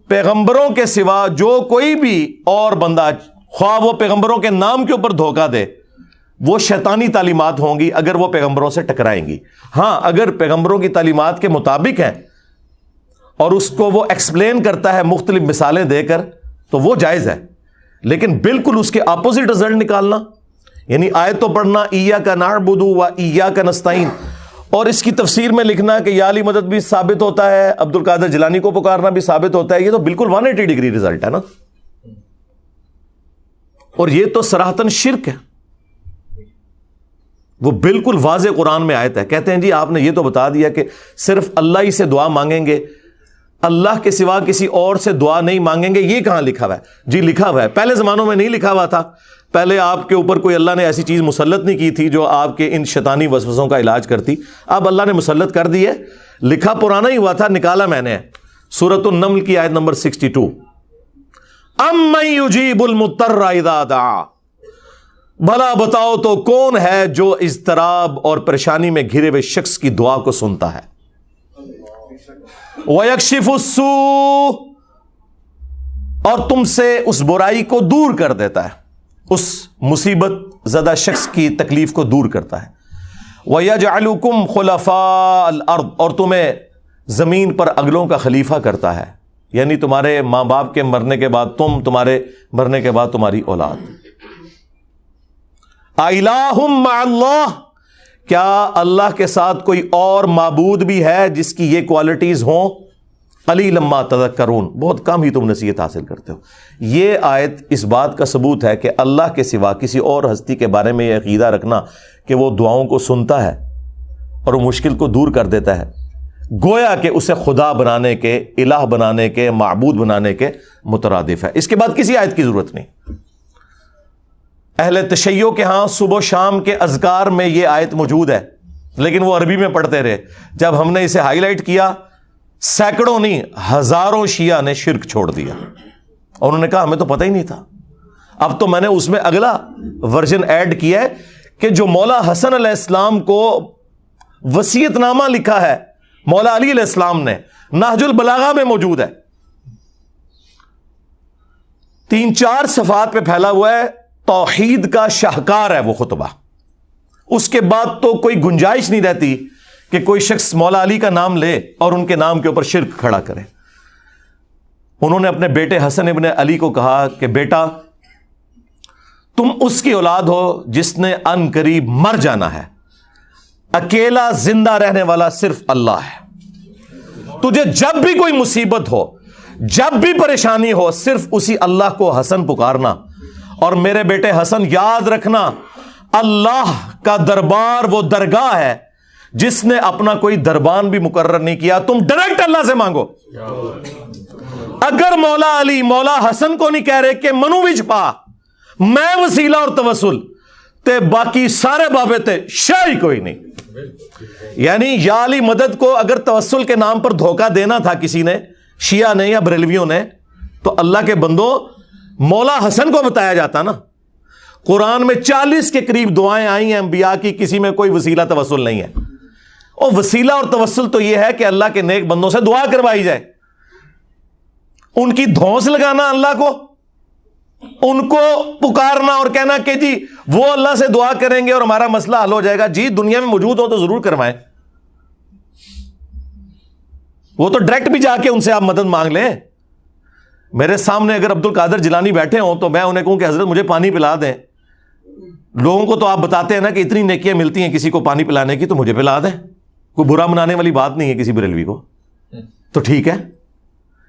پیغمبروں کے سوا جو کوئی بھی اور بندہ، خواہ وہ پیغمبروں کے نام کے اوپر دھوکہ دے، وہ شیطانی تعلیمات ہوں گی اگر وہ پیغمبروں سے ٹکرائیں گی۔ ہاں اگر پیغمبروں کی تعلیمات کے مطابق ہیں اور اس کو وہ ایکسپلین کرتا ہے مختلف مثالیں دے کر تو وہ جائز ہے، لیکن بالکل اس کے اپوزٹ رزلٹ نکالنا، یعنی آیت تو پڑھنا ایاک نعبد و ایاک نستعین، اور اس کی تفسیر میں لکھنا کہ یا علی مدد بھی ثابت ہوتا ہے، عبد القادر جیلانی کو پکارنا بھی ثابت ہوتا ہے، یہ تو بالکل 180 ڈگری رزلٹ ہے نا، اور یہ تو صراحتاً شرک ہے۔ وہ بالکل واضح قرآن میں آیت ہے، کہتے ہیں جی آپ نے یہ تو بتا دیا کہ صرف اللہ ہی سے دعا مانگیں گے، اللہ کے سوا کسی اور سے دعا نہیں مانگیں گے، یہ کہاں لکھا ہوا ہے؟ جی لکھا ہوا ہے، پہلے زمانوں میں نہیں لکھا ہوا تھا، پہلے آپ کے اوپر کوئی اللہ نے ایسی چیز مسلط نہیں کی تھی جو آپ کے ان شیطانی وسوسوں کا علاج کرتی، اب اللہ نے مسلط کر دی ہے، لکھا پرانا ہی ہوا تھا، نکالا میں نے۔ سورۃ النمل کی آیت نمبر 62، امن یجیب المضطر اذا دعا، بھلا بتاؤ تو کون ہے جو اضطراب اور پریشانی میں گھرے ہوئے شخص کی دعا کو سنتا ہے، وَيَكْشِفُ السُّوءَ، اور تم سے اس برائی کو دور کر دیتا ہے، اس مصیبت زدہ شخص کی تکلیف کو دور کرتا ہے، وَيَجْعَلُكُمْ خُلَفَاءَ الْأَرْضِ، اور تمہیں زمین پر اگلوں کا خلیفہ کرتا ہے، یعنی تمہارے ماں باپ کے مرنے کے بعد تم، تمہارے مرنے کے بعد تمہاری اولاد۔ اِلَٰهٌ مَّعَ اللَّهِ، کیا اللہ کے ساتھ کوئی اور معبود بھی ہے جس کی یہ کوالٹیز ہوں؟ قلیلا ما تذکرون، بہت کم ہی تم نصیحت حاصل کرتے ہو۔ یہ آیت اس بات کا ثبوت ہے کہ اللہ کے سوا کسی اور ہستی کے بارے میں یہ عقیدہ رکھنا کہ وہ دعاؤں کو سنتا ہے اور وہ مشکل کو دور کر دیتا ہے، گویا کہ اسے خدا بنانے کے، الہ بنانے کے، معبود بنانے کے مترادف ہے۔ اس کے بعد کسی آیت کی ضرورت نہیں۔ اہل تشیع کے ہاں صبح و شام کے اذکار میں یہ آیت موجود ہے، لیکن وہ عربی میں پڑھتے رہے۔ جب ہم نے اسے ہائی لائٹ کیا، سینکڑوں نہیں ہزاروں شیعہ نے شرک چھوڑ دیا، اور انہوں نے کہا ہمیں تو پتہ ہی نہیں تھا۔ اب تو میں نے اس میں اگلا ورژن ایڈ کیا ہے کہ جو مولا حسن علیہ السلام کو وصیت نامہ لکھا ہے مولا علی علیہ السلام نے، نہج البلاغہ میں موجود ہے، 3-4 صفحات پہ پھیلا ہوا ہے، توحید کا شاہکار ہے وہ خطبہ۔ اس کے بعد تو کوئی گنجائش نہیں رہتی کہ کوئی شخص مولا علی کا نام لے اور ان کے نام کے اوپر شرک کھڑا کرے۔ انہوں نے اپنے بیٹے حسن ابن علی کو کہا کہ بیٹا تم اس کی اولاد ہو جس نے ان قریب مر جانا ہے، اکیلا زندہ رہنے والا صرف اللہ ہے، تجھے جب بھی کوئی مصیبت ہو، جب بھی پریشانی ہو، صرف اسی اللہ کو حسن پکارنا، اور میرے بیٹے حسن یاد رکھنا اللہ کا دربار وہ درگاہ ہے جس نے اپنا کوئی دربان بھی مقرر نہیں کیا، تم ڈائریکٹ اللہ سے مانگو۔ اگر مولا علی مولا حسن کو نہیں کہہ رہے کہ منو وچ پا میں وسیلہ اور توسل تے باقی سارے بابے تے شاہی کوئی نہیں، یعنی یا علی مدد کو اگر توسل کے نام پر دھوکہ دینا تھا کسی نے، شیعہ نے یا بریلویوں نے، تو اللہ کے بندوں مولا حسن کو بتایا جاتا نا۔ قرآن میں 40 کے قریب دعائیں آئی ہیں انبیاء کی، کسی میں کوئی وسیلہ توسل نہیں ہے۔ اور وسیلہ اور توسل تو یہ ہے کہ اللہ کے نیک بندوں سے دعا کروائی جائے، ان کی دھونس لگانا اللہ کو، ان کو پکارنا اور کہنا کہ جی وہ اللہ سے دعا کریں گے اور ہمارا مسئلہ حل ہو جائے گا، جی دنیا میں موجود ہو تو ضرور کروائیں، وہ تو ڈائریکٹ بھی جا کے ان سے آپ مدد مانگ لیں۔ میرے سامنے اگر عبد القادر جیلانی بیٹھے ہوں تو میں انہیں کہوں کہ حضرت مجھے پانی پلا دیں، لوگوں کو تو آپ بتاتے ہیں نا کہ اتنی نیکیاں ملتی ہیں کسی کو پانی پلانے کی، تو مجھے پلا دیں، کوئی برا منانے والی بات نہیں ہے کسی بریلوی کو، تو ٹھیک ہے۔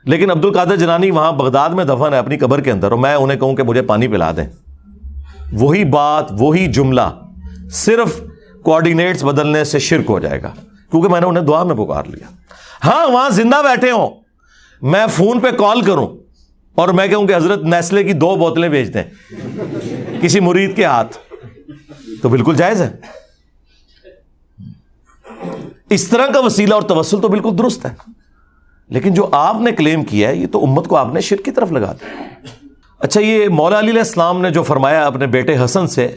لیکن عبد القادر جیلانی وہاں بغداد میں دفن ہے اپنی قبر کے اندر، اور میں انہیں کہوں کہ مجھے پانی پلا دیں، وہی بات وہی جملہ صرف کوآرڈینیٹس بدلنے سے شرک ہو جائے گا، کیونکہ میں نے انہیں دعا میں پکار لیا۔ ہاں وہاں زندہ بیٹھے ہوں، میں فون پہ کال کروں اور میں کہوں کہ حضرت نیسلے کی 2 بوتلیں بھیج دیں کسی مرید کے ہاتھ، تو بالکل جائز ہے۔ اس طرح کا وسیلہ اور توسل تو بالکل درست ہے، لیکن جو آپ نے کلیم کیا ہے یہ تو امت کو آپ نے شرک کی طرف لگا دیا۔ اچھا، یہ مولا علی علیہ السلام نے جو فرمایا اپنے بیٹے حسن سے،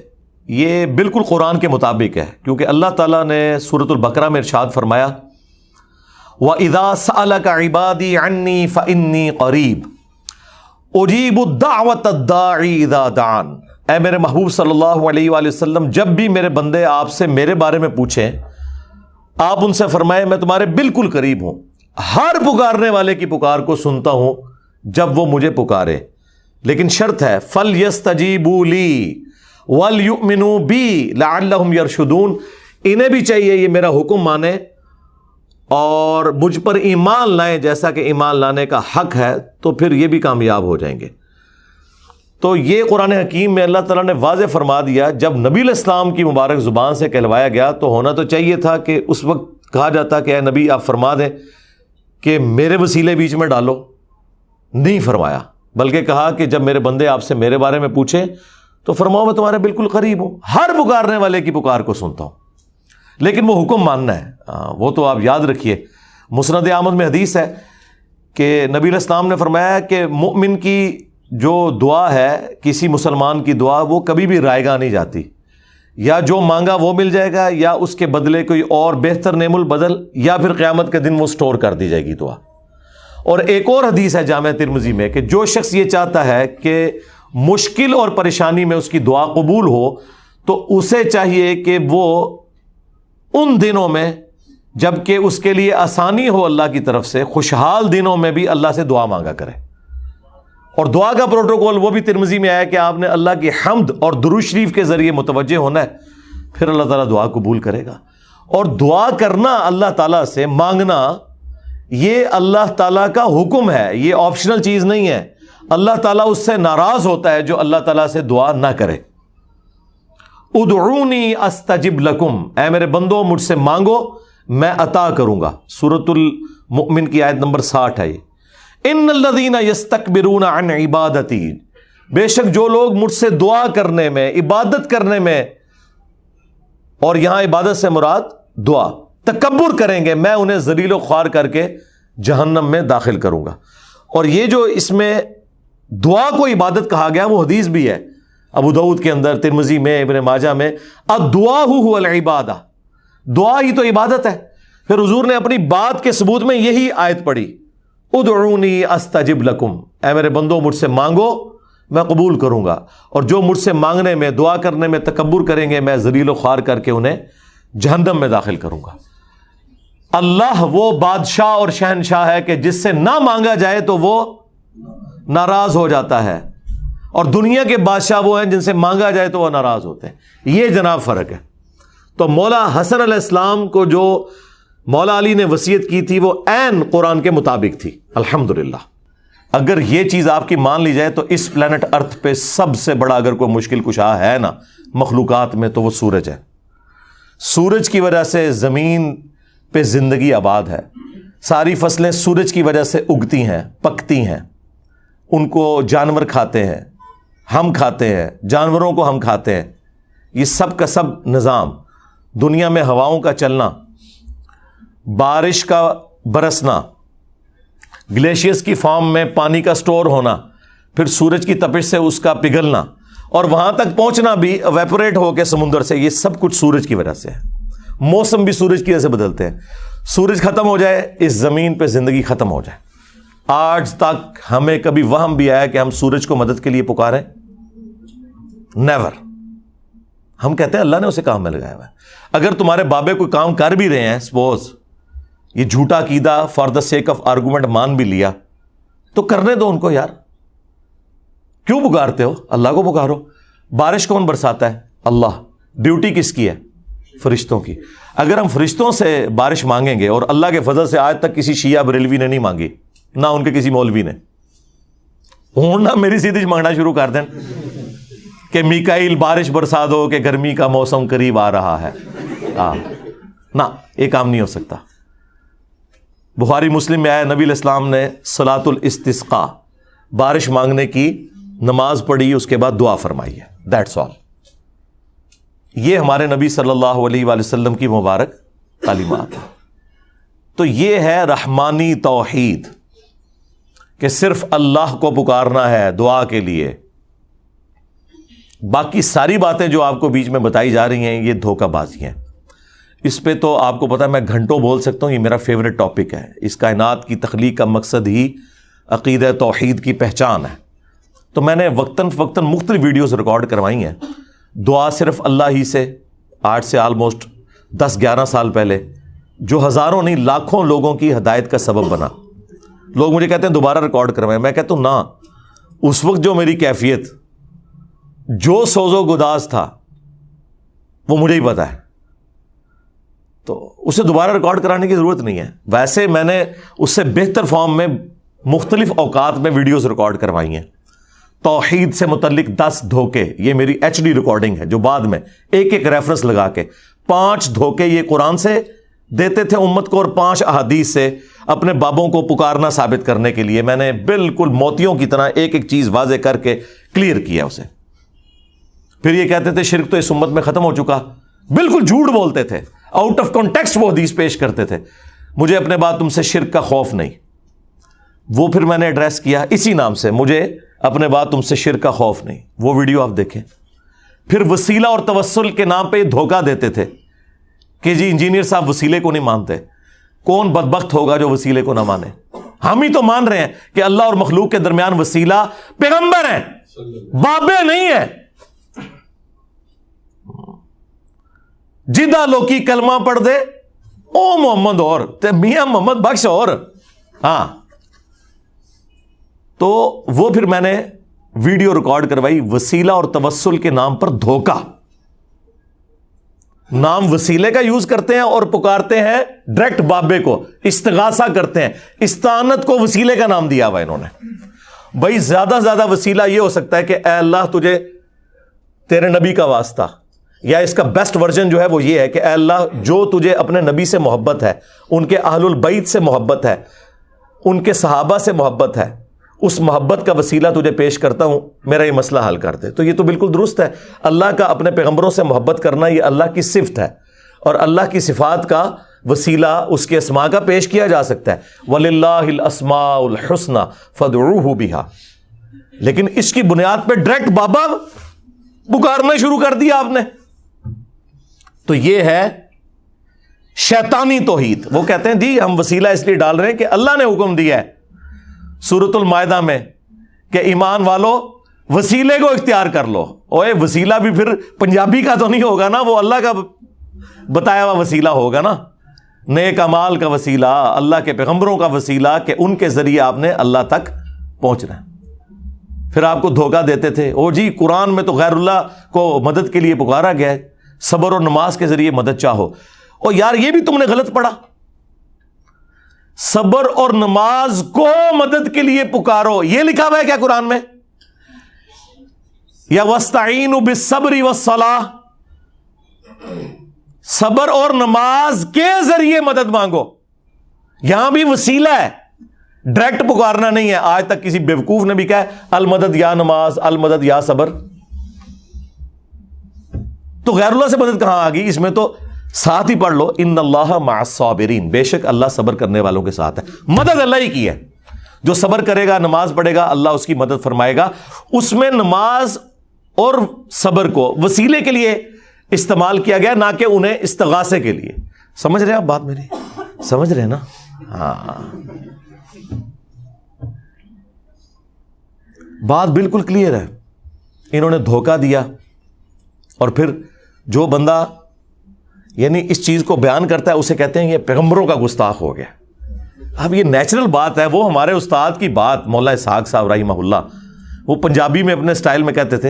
یہ بالکل قرآن کے مطابق ہے، کیونکہ اللہ تعالیٰ نے سورۃ البقرہ میں ارشاد فرمایا وَإِذَا سَأَلَكَ عِبَادِي عَنِّي فَإِنِّي قَرِيبٌ اُجِيبُ الدَّعْوَةَ الدَّاعِي اِذَا دَعَانِ۔ اے میرے محبوب صلی اللہ علیہ وآلہ وسلم، جب بھی میرے بندے آپ سے میرے بارے میں پوچھیں، آپ ان سے فرمائیں میں تمہارے بالکل قریب ہوں، ہر پکارنے والے کی پکار کو سنتا ہوں جب وہ مجھے پکارے، لیکن شرط ہے فَلْيَسْتَجِيبُوا لِي وَلْيُؤْمِنُوا بِي لَعَلَّهُمْ يَرْشُدُونَ، انہیں بھی چاہیے یہ میرا حکم مانے اور مجھ پر ایمان لائیں جیسا کہ ایمان لانے کا حق ہے، تو پھر یہ بھی کامیاب ہو جائیں گے۔ تو یہ قرآن حکیم میں اللہ تعالیٰ نے واضح فرما دیا، جب نبی علیہ السلام کی مبارک زبان سے کہلوایا گیا تو ہونا تو چاہیے تھا کہ اس وقت کہا جاتا کہ اے نبی آپ فرما دیں کہ میرے وسیلے بیچ میں ڈالو، نہیں فرمایا، بلکہ کہا کہ جب میرے بندے آپ سے میرے بارے میں پوچھیں تو فرماؤ میں تمہارے بالکل قریب ہوں، ہر پکارنے والے کی پکار کو سنتا ہوں، لیکن وہ حکم ماننا ہے۔ وہ تو آپ یاد رکھیے، مسند احمد میں حدیث ہے کہ نبی علیہ السلام نے فرمایا کہ مومن کی جو دعا ہے، کسی مسلمان کی دعا، وہ کبھی بھی رائے گاہ نہیں جاتی، یا جو مانگا وہ مل جائے گا، یا اس کے بدلے کوئی اور بہتر نعم البدل، یا پھر قیامت کے دن وہ سٹور کر دی جائے گی دعا۔ اور ایک اور حدیث ہے جامع ترمذی میں کہ جو شخص یہ چاہتا ہے کہ مشکل اور پریشانی میں اس کی دعا قبول ہو، تو اسے چاہیے کہ وہ ان دنوں میں جب کہ اس کے لیے آسانی ہو اللہ کی طرف سے، خوشحال دنوں میں بھی اللہ سے دعا مانگا کرے۔ اور دعا کا پروٹوکول وہ بھی ترمذی میں آیا کہ آپ نے اللہ کی حمد اور درود شریف کے ذریعے متوجہ ہونا ہے، پھر اللہ تعالیٰ دعا قبول کرے گا۔ اور دعا کرنا اللہ تعالیٰ سے، مانگنا، یہ اللہ تعالیٰ کا حکم ہے، یہ آپشنل چیز نہیں ہے. اللہ تعالیٰ اس سے ناراض ہوتا ہے جو اللہ تعالیٰ سے دعا نہ کرے. ادعونی استجب لکم، اے میرے بندو مجھ سے مانگو میں عطا کروں گا. سورۃ المؤمن کی آیت نمبر 60 ہے یہ. ان الذین یستکبرون عن عبادتی، بے شک جو لوگ مجھ سے دعا کرنے میں، عبادت کرنے میں، اور یہاں عبادت سے مراد دعا، تکبر کریں گے، میں انہیں ذلیل و خوار کر کے جہنم میں داخل کروں گا. اور یہ جو اس میں دعا کو عبادت کہا گیا وہ حدیث بھی ہے ابو داؤد کے اندر، ترمذی میں، ابن ماجہ میں، الدعاء هو العبادہ، دعا ہی تو عبادت ہے. پھر حضور نے اپنی بات کے ثبوت میں یہی آیت پڑھی، ادعونی استجب لکم، اے میرے بندو مجھ سے مانگو میں قبول کروں گا، اور جو مجھ سے مانگنے میں، دعا کرنے میں تکبر کریں گے میں ذلیل و خوار کر کے انہیں جہنم میں داخل کروں گا. اللہ وہ بادشاہ اور شہنشاہ ہے کہ جس سے نہ مانگا جائے تو وہ ناراض ہو جاتا ہے، اور دنیا کے بادشاہ وہ ہیں جن سے مانگا جائے تو وہ ناراض ہوتے ہیں. یہ جناب فرق ہے. تو مولا حسن علیہ السلام کو جو مولا علی نے وصیت کی تھی وہ عین قرآن کے مطابق تھی. الحمدللہ اگر یہ چیز آپ کی مان لی جائے تو اس پلانٹ ارتھ پہ سب سے بڑا اگر کوئی مشکل کشا ہے نا مخلوقات میں تو وہ سورج ہے. سورج کی وجہ سے زمین پہ زندگی آباد ہے. ساری فصلیں سورج کی وجہ سے اگتی ہیں، پکتی ہیں، ان کو جانور کھاتے ہیں، ہم کھاتے ہیں، جانوروں کو ہم کھاتے ہیں. یہ سب کا سب نظام، دنیا میں ہواؤں کا چلنا، بارش کا برسنا، گلیشیئرز کی فارم میں پانی کا سٹور ہونا، پھر سورج کی تپش سے اس کا پگھلنا اور وہاں تک پہنچنا بھی ایویپوریٹ ہو کے سمندر سے، یہ سب کچھ سورج کی وجہ سے ہے. موسم بھی سورج کی وجہ سے بدلتے ہیں. سورج ختم ہو جائے اس زمین پہ زندگی ختم ہو جائے. آج تک ہمیں کبھی وہم بھی آیا کہ ہم سورج کو مدد کے لیے پکاریں؟ نیور. ہم کہتے ہیں اللہ نے اسے کام میں لگایا ہوا ہے. اگر تمہارے بابے کوئی کام کر بھی رہے ہیں، سپوز یہ جھوٹا عقیدہ for the sake of argument مان بھی لیا، تو کرنے دو ان کو یار. کیوں پکارتے ہو؟ اللہ کو پکارو. بارش کون برساتا ہے؟ اللہ. ڈیوٹی کس کی ہے؟ فرشتوں کی. اگر ہم فرشتوں سے بارش مانگیں گے، اور اللہ کے فضل سے آج تک کسی شیعہ بریلوی نے نہیں مانگی، نہ ان کے کسی مولوی نے، ہوں نہ میری سیدھی مانگنا شروع کر دیں کہ میکائیل بارش برسا دو کہ گرمی کا موسم قریب آ رہا ہے. نہ، یہ کام نہیں ہو سکتا. بخاری مسلم میں آیا نبی علیہ السلام نے صلاۃ الاستسقاء، بارش مانگنے کی نماز پڑھی، اس کے بعد دعا فرمائی ہے. That's all. یہ ہمارے نبی صلی اللہ علیہ وآلہ وسلم کی مبارک تعلیمات ہیں. تو یہ ہے رحمانی توحید کہ صرف اللہ کو پکارنا ہے دعا کے لیے. باقی ساری باتیں جو آپ کو بیچ میں بتائی جا رہی ہیں یہ دھوکہ بازی ہیں. اس پہ تو آپ کو پتا ہے میں گھنٹوں بول سکتا ہوں. یہ میرا فیوریٹ ٹاپک ہے. اس کائنات کی تخلیق کا مقصد ہی عقیدہ توحید کی پہچان ہے. تو میں نے وقتاً فوقتاً مختلف ویڈیوز ریکارڈ کروائی ہیں. دعا صرف اللہ ہی سے، آج سے آلموسٹ 10-11 سال پہلے، جو ہزاروں نہیں لاکھوں لوگوں کی ہدایت کا سبب بنا. لوگ مجھے کہتے ہیں دوبارہ ریکارڈ کروائیں. میں کہتا ہوں نہ، اس وقت جو میری کیفیت، جو سوز و گداز تھا وہ مجھے ہی پتا ہے، تو اسے دوبارہ ریکارڈ کرانے کی ضرورت نہیں ہے. ویسے میں نے اس سے بہتر فارم میں مختلف اوقات میں ویڈیوز ریکارڈ کروائی ہیں. توحید سے متعلق 10 دھوکے، یہ میری HD ریکارڈنگ ہے جو بعد میں ایک ایک ریفرنس لگا کے 5 دھوکے یہ قرآن سے دیتے تھے امت کو، اور 5 احادیث سے اپنے بابوں کو پکارنا ثابت کرنے کے لیے میں نے بالکل موتیوں کی طرح ایک ایک چیز واضح کر کے کلیئر کیا اسے. پھر یہ کہتے تھے شرک تو اس امت میں ختم ہو چکا. بالکل جھوٹ بولتے تھے، آؤٹ آف کانٹیکسٹ وہ حدیث پیش کرتے تھے. مجھے اپنے بعد تم سے شرک کا خوف نہیں. وہ پھر میں نے ایڈریس کیا اسی نام سے، مجھے اپنے بعد تم سے شرک کا خوف نہیں. وہ ویڈیو آپ دیکھیں. پھر وسیلہ اور توسل کے نام پہ دھوکہ دیتے تھے کہ جی انجینئر صاحب وسیلے کو نہیں مانتے. کون بدبخت ہوگا جو وسیلے کو نہ مانے؟ ہم ہی تو مان رہے ہیں کہ اللہ اور مخلوق کے درمیان وسیلہ پیغمبر ہیں، بابے نہیں ہیں. جدہ لوکی کلمہ پڑھ دے او محمد اور تے میاں محمد بخش اور. ہاں، تو وہ پھر میں نے ویڈیو ریکارڈ کروائی، وسیلہ اور توسل کے نام پر دھوکہ. نام وسیلے کا یوز کرتے ہیں اور پکارتے ہیں ڈائریکٹ بابے کو، استغاثہ کرتے ہیں، استعانت کو وسیلے کا نام دیا ہوا انہوں نے. بھائی زیادہ سے زیادہ وسیلہ یہ ہو سکتا ہے کہ اے اللہ تجھے تیرے نبی کا واسطہ، یا اس کا بیسٹ ورژن جو ہے وہ یہ ہے کہ اے اللہ جو تجھے اپنے نبی سے محبت ہے، ان کے اہل البیت سے محبت ہے، ان کے صحابہ سے محبت ہے، اس محبت کا وسیلہ تجھے پیش کرتا ہوں، میرا یہ مسئلہ حل کر دے. تو یہ تو بالکل درست ہے. اللہ کا اپنے پیغمبروں سے محبت کرنا یہ اللہ کی صفت ہے، اور اللہ کی صفات کا وسیلہ اس کے اسماء کا پیش کیا جا سکتا ہے. وَلِلَّهِ الْأَسْمَاءُ الْحُسْنَى فَادْعُوهُ بِهَا. لیکن اس کی بنیاد پہ ڈائریکٹ بابا پکارنا شروع کر دیا آپ نے. تو یہ ہے شیطانی توحید. وہ کہتے ہیں جی ہم وسیلہ اس لیے ڈال رہے ہیں کہ اللہ نے حکم دیا ہے سورۃ المائدہ میں کہ ایمان والو وسیلے کو اختیار کر لو. اوے وسیلہ بھی پھر پنجابی کا تو نہیں ہوگا نا، وہ اللہ کا بتایا ہوا وسیلہ ہوگا نا. نیک اعمال کا وسیلہ، اللہ کے پیغمبروں کا وسیلہ کہ ان کے ذریعے آپ نے اللہ تک پہنچنا ہے. پھر آپ کو دھوکہ دیتے تھے، او جی قرآن میں تو غیر اللہ کو مدد کے لیے پکارا گیا ہے، صبر اور نماز کے ذریعے مدد چاہو. او یار یہ بھی تم نے غلط پڑھا. صبر اور نماز کو مدد کے لیے پکارو یہ لکھا ہوا ہے کیا قرآن میں؟ یا وَاسْتَعِينُوا بِالصَّبْرِ وَالصَّلَاةِ، صبر اور نماز کے ذریعے مدد مانگو. یہاں بھی وسیلہ ہے، ڈائریکٹ پکارنا نہیں ہے. آج تک کسی بیوقوف نے بھی کہا ہے المدد یا نماز، المدد یا صبر. تو غیر اللہ سے مدد کہاں آ گئی؟ اس میں تو ساتھ ہی پڑھ لو ان اللہ مع الصابرین، بے شک اللہ صبر کرنے والوں کے ساتھ ہے. مدد اللہ ہی کی ہے. جو صبر کرے گا، نماز پڑھے گا، اللہ اس کی مدد فرمائے گا. اس میں نماز اور صبر کو وسیلے کے لیے استعمال کیا گیا، نہ کہ انہیں استغاثے کے لیے. سمجھ رہے ہیں آپ بات میری؟ سمجھ رہے ہیں نا؟ ہاں بات بالکل کلیئر ہے. انہوں نے دھوکہ دیا، اور پھر جو بندہ یعنی اس چیز کو بیان کرتا ہے اسے کہتے ہیں یہ پیغمبروں کا گستاخ ہو گیا. اب یہ نیچرل بات ہے. وہ ہمارے استاد کی بات مولا اسحاق صاحب رحمہ اللہ، وہ پنجابی میں اپنے سٹائل میں کہتے تھے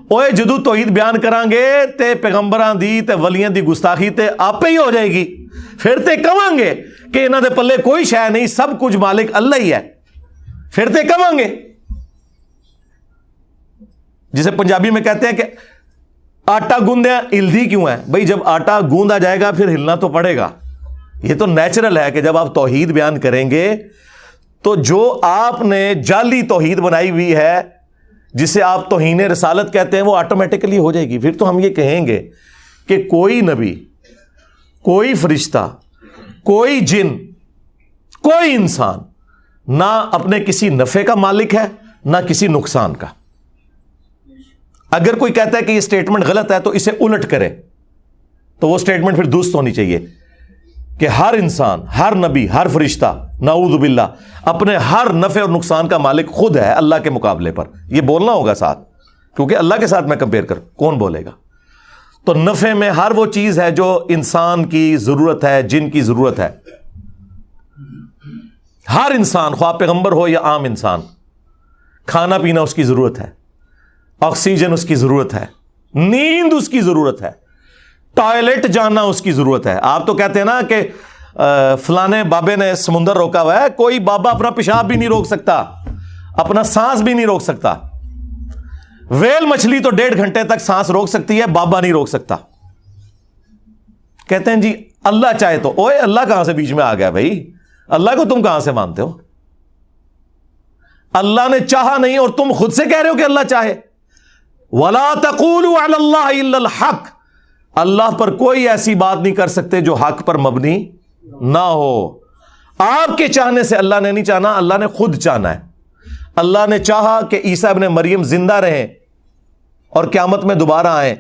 اوے جدو توحید بیان کران گے تے پیغمبراں دی تے ولیاں دی گستاخی تے آپ ہی ہو جائے گی. پھر تے کہاں گے کہ انہاں دے پلے کوئی شے نہیں، سب کچھ مالک اللہ ہی ہے. پھر تے کہاں گے جسے پنجابی میں کہتے ہیں کہ آٹا گوندیا ہلدی کیوں ہے؟ بھائی جب آٹا گوندا جائے گا پھر ہلنا تو پڑے گا. یہ تو نیچرل ہے کہ جب آپ توحید بیان کریں گے تو جو آپ نے جعلی توحید بنائی ہوئی ہے جسے آپ توہین رسالت کہتے ہیں وہ آٹومیٹکلی ہو جائے گی. پھر تو ہم یہ کہیں گے کہ کوئی نبی، کوئی فرشتہ، کوئی جن، کوئی انسان نہ اپنے کسی نفع کا مالک ہے نہ کسی نقصان کا. اگر کوئی کہتا ہے کہ یہ سٹیٹمنٹ غلط ہے تو اسے الٹ کرے، تو وہ سٹیٹمنٹ پھر درست ہونی چاہیے کہ ہر انسان، ہر نبی، ہر فرشتہ نعوذ باللہ اپنے ہر نفع اور نقصان کا مالک خود ہے اللہ کے مقابلے پر. یہ بولنا ہوگا ساتھ، کیونکہ اللہ کے ساتھ میں کمپیئر کروں کون بولے گا. تو نفع میں ہر وہ چیز ہے جو انسان کی ضرورت ہے، جن کی ضرورت ہے. ہر انسان خواہ پیغمبر ہو یا عام انسان، کھانا پینا اس کی ضرورت ہے، آکسیجن اس کی ضرورت ہے، نیند اس کی ضرورت ہے، ٹوائلٹ جانا اس کی ضرورت ہے. آپ تو کہتے ہیں نا کہ فلانے بابے نے سمندر روکا ہوا ہے. کوئی بابا اپنا پیشاب بھی نہیں روک سکتا، اپنا سانس بھی نہیں روک سکتا. ویل مچھلی تو 1.5 گھنٹے تک سانس روک سکتی ہے، بابا نہیں روک سکتا. کہتے ہیں جی اللہ چاہے تو. اوے اللہ کہاں سے بیچ میں آ گیا بھائی؟ اللہ کو تم کہاں سے مانتے ہو؟ اللہ نے چاہا نہیں اور تم خود سے کہہ رہے ہو کہ اللہ چاہے. وَلَا تَقُولُوا عَلَى اللَّهِ إِلَّا الْحَقِّ، اللہ پر کوئی ایسی بات نہیں کر سکتے جو حق پر مبنی نہ ہو. آپ کے چاہنے سے اللہ نے نہیں چاہنا، اللہ نے خود چاہنا ہے. اللہ نے چاہا کہ عیسیٰ ابن مریم زندہ رہیں اور قیامت میں دوبارہ آئیں،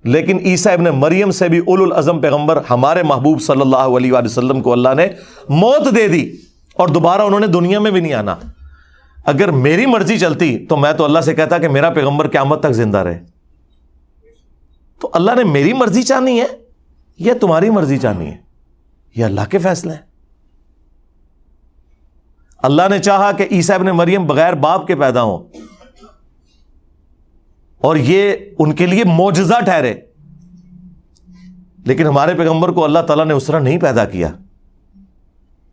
لیکن عیسیٰ ابن مریم سے بھی اولو العزم پیغمبر ہمارے محبوب صلی اللہ علیہ وآلہ وسلم کو اللہ نے موت دے دی اور دوبارہ انہوں نے دنیا میں بھی نہیں آنا. اگر میری مرضی چلتی تو میں تو اللہ سے کہتا کہ میرا پیغمبر قیامت تک زندہ رہے. تو اللہ نے میری مرضی چاہنی ہے یا تمہاری مرضی چاہنی ہے؟ یہ اللہ کے فیصلے ہیں. اللہ نے چاہا کہ عیسیٰ ابن مریم بغیر باپ کے پیدا ہوں اور یہ ان کے لیے معجزہ ٹھہرے. لیکن ہمارے پیغمبر کو اللہ تعالیٰ نے اس طرح نہیں پیدا کیا،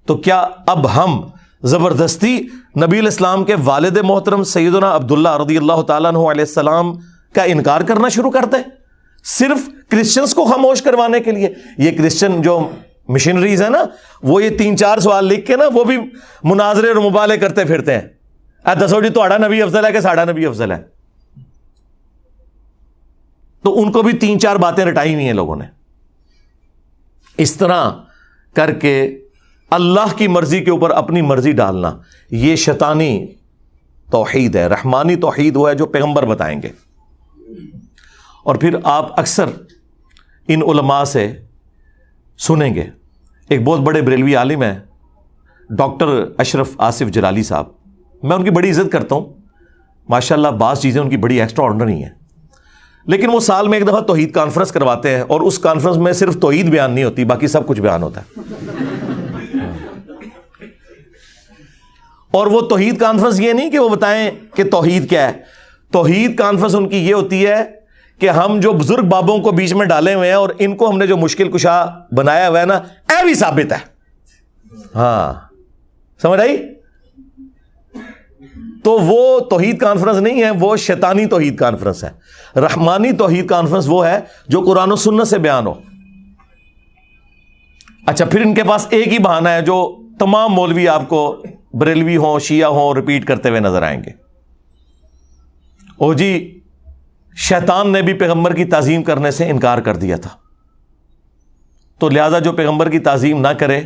تو کیا اب ہم زبردستی نبی علیہ السلام کے والد محترم سیدنا عبداللہ رضی اللہ تعالیٰ عنہ علیہ السلام کا انکار کرنا شروع کر دیں صرف کرسچنز کو خاموش کروانے کے لیے؟ یہ کرسچن جو مشنریز ہیں نا، وہ یہ 3-4 سوال لکھ کے نا وہ بھی مناظرے اور مبالغے کرتے پھرتے ہیں، دسو جی تہاڈا نبی افضل ہے کہ ساڈا نبی افضل ہے؟ تو ان کو بھی 3-4 باتیں رٹائی ہوئی ہیں لوگوں نے۔ اس طرح کر کے اللہ کی مرضی کے اوپر اپنی مرضی ڈالنا، یہ شیطانی توحید ہے۔ رحمانی توحید وہ ہے جو پیغمبر بتائیں گے۔ اور پھر آپ اکثر ان علماء سے سنیں گے، ایک بہت بڑے بریلوی عالم ہیں ڈاکٹر اشرف آصف جلالی صاحب، میں ان کی بڑی عزت کرتا ہوں، ماشاءاللہ بعض چیزیں ان کی بڑی ایکسٹرا آرڈنری ہیں، لیکن وہ سال میں ایک دفعہ توحید کانفرنس کرواتے ہیں، اور اس کانفرنس میں صرف توحید بیان نہیں ہوتی، باقی سب کچھ بیان ہوتا ہے۔ اور وہ توحید کانفرنس یہ نہیں کہ وہ بتائیں کہ توحید کیا ہے، توحید کانفرنس ان کی یہ ہوتی ہے کہ ہم جو بزرگ بابوں کو بیچ میں ڈالے ہوئے ہیں اور ان کو ہم نے جو مشکل کشا بنایا ہوا ہے نا، اے بھی ثابت ہے۔ ہاں سمجھ آئی؟ تو وہ توحید کانفرنس نہیں ہے، وہ شیطانی توحید کانفرنس ہے۔ رحمانی توحید کانفرنس وہ ہے جو قرآن و سنت سے بیان ہو۔ اچھا، پھر ان کے پاس ایک ہی بہانہ ہے جو تمام مولوی آپ کو بریلوی ہوں شیعہ ہوں ریپیٹ کرتے ہوئے نظر آئیں گے، او جی شیطان نے بھی پیغمبر کی تعظیم کرنے سے انکار کر دیا تھا، تو لہذا جو پیغمبر کی تعظیم نہ کرے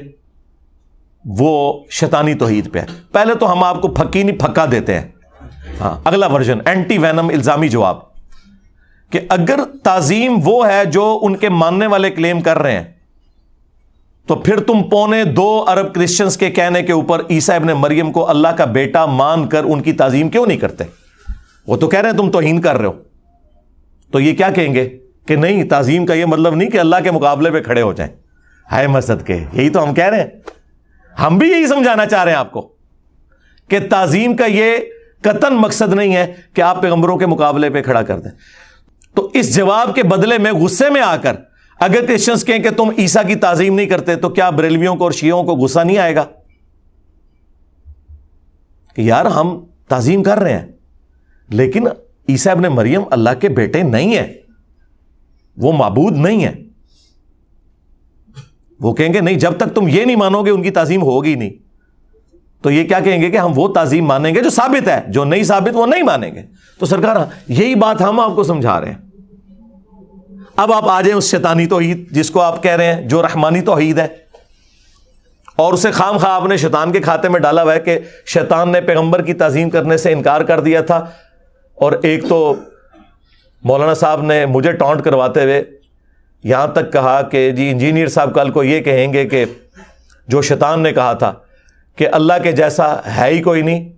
وہ شیطانی توحید پہ ہے۔ پہلے تو ہم آپ کو پھکی نہیں پھکا دیتے ہیں، ہاں اگلا ورژن اینٹی وینم الزامی جواب، کہ اگر تعظیم وہ ہے جو ان کے ماننے والے کلیم کر رہے ہیں تو پھر تم 2.25 ارب کرسچنز کے کہنے کے اوپر عیسیٰ ابن مریم کو اللہ کا بیٹا مان کر ان کی تعظیم کیوں نہیں کرتے؟ وہ تو کہہ رہے ہیں تم توہین کر رہے ہو، تو یہ کیا کہیں گے کہ نہیں، تعظیم کا یہ مطلب نہیں کہ اللہ کے مقابلے پہ کھڑے ہو جائیں۔ ہائے مسجد کے، یہی تو ہم کہہ رہے ہیں، ہم بھی یہی سمجھانا چاہ رہے ہیں آپ کو کہ تعظیم کا یہ قطعاً مقصد نہیں ہے کہ آپ پیغمبروں کے مقابلے پہ کھڑا کر دیں۔ تو اس جواب کے بدلے میں غصے میں آ کر اگر کرسچنز کہیں کہ تم عیسیٰ کی تعظیم نہیں کرتے، تو کیا بریلویوں کو اور شیعوں کو غصہ نہیں آئے گا کہ یار ہم تعظیم کر رہے ہیں لیکن عیسیٰ ابن مریم اللہ کے بیٹے نہیں ہیں، وہ معبود نہیں ہیں؟ وہ کہیں گے نہیں، جب تک تم یہ نہیں مانو گے ان کی تعظیم ہوگی نہیں۔ تو یہ کیا کہیں گے کہ ہم وہ تعظیم مانیں گے جو ثابت ہے، جو نہیں ثابت وہ نہیں مانیں گے۔ تو سرکار یہی بات ہم آپ کو سمجھا رہے ہیں۔ اب آپ آ جائیں اس شیطانی توحید جس کو آپ کہہ رہے ہیں جو رحمانی توحید ہے، اور اسے خام خواہ آپ نے شیطان کے کھاتے میں ڈالا ہوا ہے کہ شیطان نے پیغمبر کی تعظیم کرنے سے انکار کر دیا تھا۔ اور ایک تو مولانا صاحب نے مجھے ٹانٹ کرواتے ہوئے یہاں تک کہا کہ جی انجینئر صاحب کل کو یہ کہیں گے کہ جو شیطان نے کہا تھا کہ اللہ کے جیسا ہے ہی کوئی نہیں،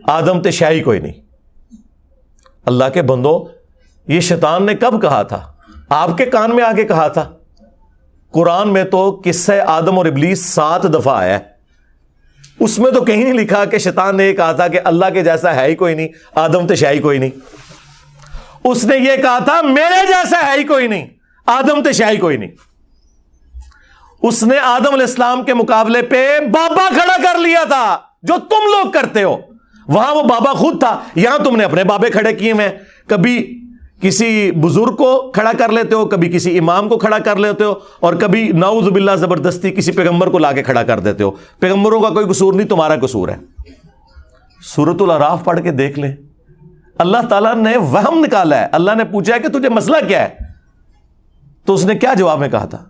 آدم تے شاہی کوئی نہیں۔ اللہ کے بندو، یہ شیطان نے کب کہا تھا؟ آپ کے کان میں آگے کہا تھا۔ قرآن میں تو قصہ آدم اور ابلیس 7 دفعہ آیا ہے، اس میں تو کہیں نہیں لکھا کہ شیطان نے یہ کہا تھا کہ اللہ کے جیسا ہے ہی کوئی نہیں، آدم تے شاہی کوئی نہیں۔ اس نے یہ کہا تھا میرے جیسا ہے ہی کوئی نہیں، آدم تے شاہی کوئی نہیں۔ اس نے آدم علیہ السلام کے مقابلے پہ بابا کھڑا کر لیا تھا جو تم لوگ کرتے ہو، وہاں وہ بابا خود تھا، یہاں تم نے اپنے بابے کھڑے کیے ہیں۔ کبھی کسی بزرگ کو کھڑا کر لیتے ہو، کبھی کسی امام کو کھڑا کر لیتے ہو، اور کبھی نعوذ باللہ زبردستی کسی پیغمبر کو لا کے کھڑا کر دیتے ہو۔ پیغمبروں کا کوئی قصور نہیں، تمہارا قصور ہے۔ سورۃ الاعراف پڑھ کے دیکھ لیں، اللہ تعالیٰ نے وہم نکالا ہے۔ اللہ نے پوچھا ہے کہ تجھے مسئلہ کیا ہے، تو اس نے کیا جواب میں کہا تھا؟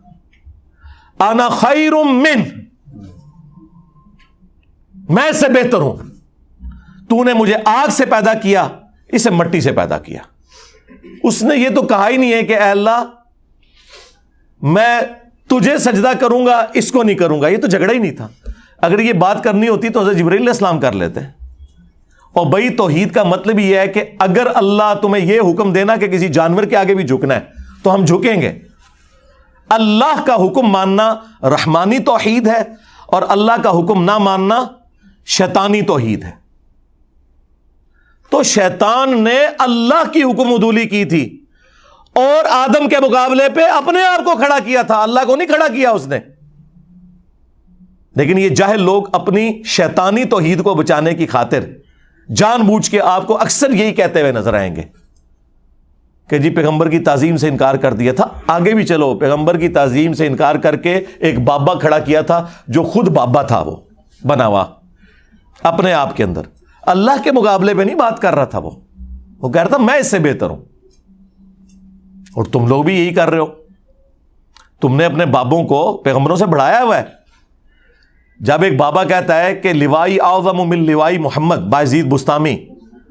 انا خیر من، میں اس سے بہتر ہوں، تو نے مجھے آگ سے پیدا کیا، اسے مٹی سے پیدا کیا۔ اس نے یہ تو کہا ہی نہیں ہے کہ اے اللہ میں تجھے سجدہ کروں گا، اس کو نہیں کروں گا۔ یہ تو جھگڑا ہی نہیں تھا۔ اگر یہ بات کرنی ہوتی تو حضرت جبرائیل علیہ السلام کر لیتے۔ اور بھائی توحید کا مطلب یہ ہے کہ اگر اللہ تمہیں یہ حکم دینا کہ کسی جانور کے آگے بھی جھکنا ہے تو ہم جھکیں گے۔ اللہ کا حکم ماننا رحمانی توحید ہے، اور اللہ کا حکم نہ ماننا شیطانی توحید ہے۔ تو شیطان نے اللہ کی حکم عدولی کی تھی، اور آدم کے مقابلے پہ اپنے آپ کو کھڑا کیا تھا، اللہ کو نہیں کھڑا کیا اس نے. لیکن یہ جاہل لوگ اپنی شیطانی توحید کو بچانے کی خاطر جان بوجھ کے آپ کو اکثر یہی کہتے ہوئے نظر آئیں گے کہ جی پیغمبر کی تعظیم سے انکار کر دیا تھا. آگے بھی چلو، پیغمبر کی تعظیم سے انکار کر کے ایک بابا کھڑا کیا تھا جو خود بابا تھا، وہ بنا ہوا اپنے آپ کے اندر، اللہ کے مقابلے پہ نہیں بات کر رہا تھا. وہ کہہ رہا تھا میں اس سے بہتر ہوں. اور تم لوگ بھی یہی کر رہے ہو. تم نے اپنے بابوں کو پیغمبروں سے بڑھایا ہوا ہے. جب ایک بابا کہتا ہے کہ لوائی اعظم من لوائی محمد بایزید بستامی،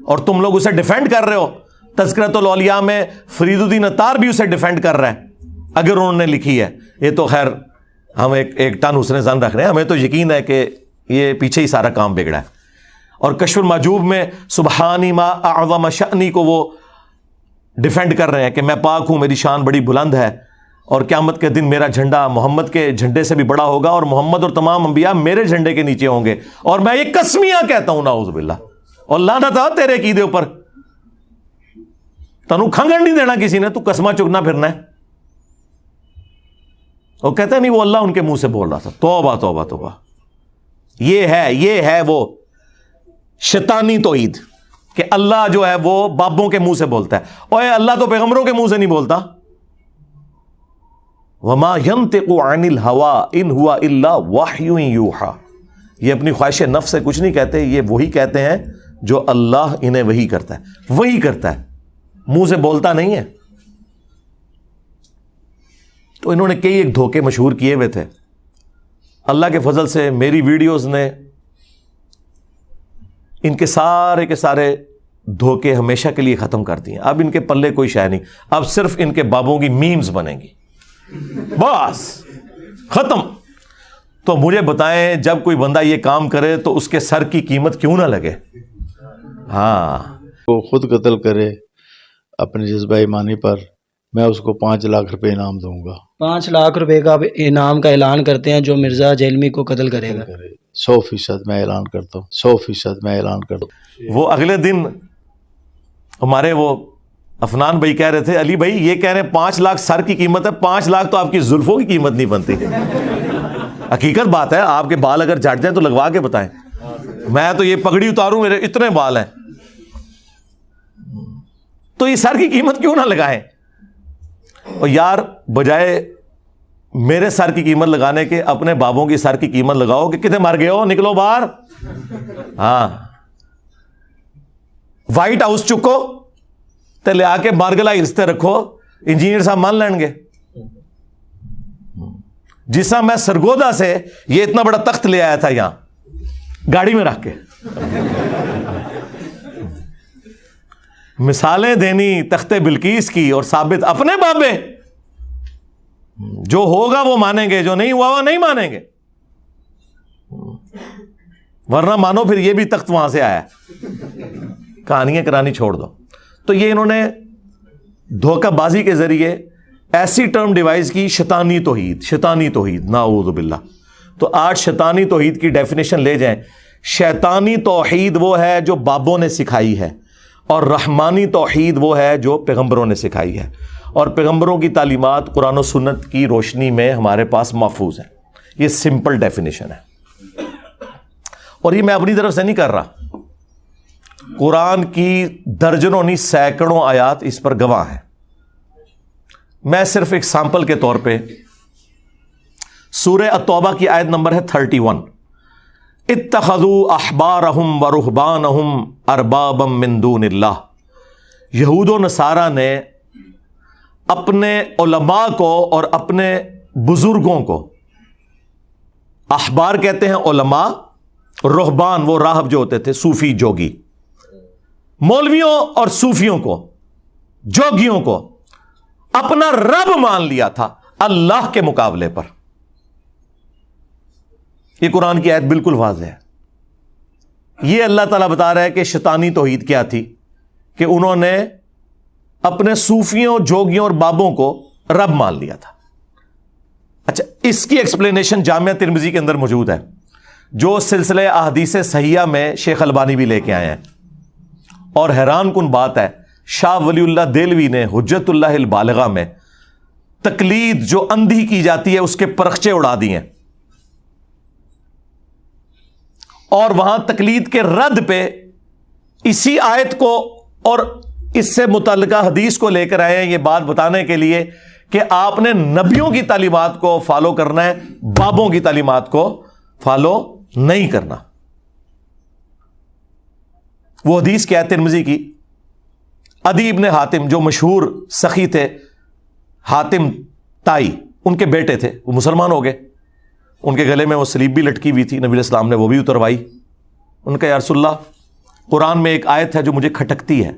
اور تم لوگ اسے ڈیفینڈ کر رہے ہو، تذکرۃ الاولیاء میں فرید الدین عطار بھی اسے ڈیفینڈ کر رہا ہے اگر انہوں نے لکھی ہے. یہ تو خیر ہم ایک ٹن حسن ظن رکھ رہے ہیں، ہمیں تو یقین ہے کہ یہ پیچھے ہی سارا کام بگڑا ہے. اور کشف المحجوب میں سبحانی ما اعظم شأنی کو وہ ڈیفینڈ کر رہے ہیں کہ میں پاک ہوں، میری شان بڑی بلند ہے، اور قیامت کے دن میرا جھنڈا محمد کے جھنڈے سے بھی بڑا ہوگا، اور محمد اور تمام انبیاء میرے جھنڈے کے نیچے ہوں گے. اور میں یہ قسمیاں کہتا ہوں، نعوذ باللہ. اور لعنت ہے تیرے عقیدے اوپر، تنو کھنگڑ نہیں دینا کسی نے، تو قسمہ چگنا پھرنا ہے. وہ کہتے ہیں نہیں وہ اللہ ان کے منہ سے بول رہا تھا. توبہ توبہ توبہ. یہ ہے وہ شیطانی توحید کہ اللہ جو ہے وہ بابوں کے منہ سے بولتا ہے. اوے اللہ تو پیغمبروں کے منہ سے نہیں بولتا. وما ينطق عن الهوى ان هو الا وحی یوحى. یہ اپنی خواہش نفس سے کچھ نہیں کہتے، یہ وہی کہتے ہیں جو اللہ انہیں وہی کرتا ہے، وہی کرتا ہے، منہ سے بولتا نہیں ہے. تو انہوں نے کئی ایک دھوکے مشہور کیے ہوئے تھے. اللہ کے فضل سے میری ویڈیوز نے ان کے سارے دھوکے ہمیشہ کے لیے ختم کر دیے. اب ان کے پلے کوئی شے نہیں، اب صرف ان کے بابوں کی میمز بنیں گی، بس ختم. تو مجھے بتائیں جب کوئی بندہ یہ کام کرے تو اس کے سر کی قیمت کیوں نہ لگے؟ ہاں وہ خود قتل کرے اپنے جذبہ ایمانی پر، میں اس کو 5 لاکھ روپے انعام دوں گا. 5 لاکھ روپے کا انعام کا اعلان کرتے ہیں جو مرزا جیلمی کو قتل کرے گا. 100% میں اعلان کرتا ہوں، 100% میں اعلان کرتا ہوں. وہ اگلے دن ہمارے وہ افنان بھائی کہہ رہے تھے علی بھائی یہ کہہ رہے ہیں 5 لاکھ سر کی قیمت ہے، 5 لاکھ تو آپ کی زلفوں کی قیمت نہیں بنتی. حقیقت بات ہے، آپ کے بال اگر جھڑ جائیں تو لگوا کے بتائیں. میں تو یہ پگڑی اتاروں میرے اتنے بال ہیں، تو یہ سر کی قیمت کیوں نہ لگائیں؟ اور یار بجائے میرے سر کی قیمت لگانے کے اپنے بابوں کی سر کی قیمت لگاؤ کہ کتنے مر گئے ہو، نکلو باہر. ہاں وائٹ ہاؤس چکو تے لے آ کے مارگلا رشتے رکھو، انجینئر صاحب مان لیں گے. جس طرح میں سرگودا سے یہ اتنا بڑا تخت لے آیا تھا یہاں گاڑی میں رکھ کے، مثالیں دینی تخت بلقیس کی اور ثابت اپنے بابے. جو ہوگا وہ مانیں گے، جو نہیں ہوا وہ نہیں مانیں گے، ورنہ مانو پھر یہ بھی تخت وہاں سے آیا. کہانیاں کرانی چھوڑ دو. تو یہ انہوں نے دھوکہ بازی کے ذریعے ایسی ٹرم ڈیوائز کی شیطانی توحید، شیطانی توحید، نعوذ باللہ. تو آج شیطانی توحید کی ڈیفینیشن لے جائیں. شیطانی توحید وہ ہے جو بابوں نے سکھائی ہے، اور رحمانی توحید وہ ہے جو پیغمبروں نے سکھائی ہے. اور پیغمبروں کی تعلیمات قرآن و سنت کی روشنی میں ہمارے پاس محفوظ ہیں. یہ سمپل ڈیفینیشن ہے، اور یہ میں اپنی طرف سے نہیں کر رہا. قرآن کی درجنوں نہیں سینکڑوں آیات اس پر گواہ ہیں. میں صرف ایک سیمپل کے طور پہ سورہ التوبہ کی آیت نمبر ہے 31. اتخذوا احبارہم ورہبانہم اربابا من دون اللہ. یہود و نصارہ نے اپنے علماء کو اور اپنے بزرگوں کو، احبار کہتے ہیں علماء، رہبان وہ راہب جو ہوتے تھے، صوفی جوگی، مولویوں اور صوفیوں کو، جوگیوں کو اپنا رب مان لیا تھا اللہ کے مقابلے پر. یہ قرآن کی آیت بالکل واضح ہے. یہ اللہ تعالیٰ بتا رہا ہے کہ شیطانی توحید کیا تھی کہ انہوں نے اپنے صوفیوں، جوگیوں اور بابوں کو رب مان لیا تھا. اچھا، اس کی ایکسپلینیشن جامعہ ترمذی کے اندر موجود ہے، جو سلسلہ احادیث صحیحہ میں شیخ البانی بھی لے کے آئے ہیں. اور حیران کن بات ہے، شاہ ولی اللہ دہلوی نے حجت اللہ البالغہ میں تقلید جو اندھی کی جاتی ہے اس کے پرخچے اڑا دیے ہیں، اور وہاں تقلید کے رد پہ اسی آیت کو اور اس سے متعلقہ حدیث کو لے کر آئے ہیں، یہ بات بتانے کے لیے کہ آپ نے نبیوں کی تعلیمات کو فالو کرنا ہے، بابوں کی تعلیمات کو فالو نہیں کرنا۔ وہ حدیث کیا ہے ترمذی کی، عدی ابن حاتم جو مشہور سخی تھے، حاتم تائی ان کے بیٹے تھے، وہ مسلمان ہو گئے، ان کے گلے میں وہ سلیب بھی لٹکی ہوئی تھی، نبی علیہ السلام نے وہ بھی اتروائی۔ ان کا یا رسول اللہ قرآن میں ایک آیت ہے جو مجھے کھٹکتی ہے۔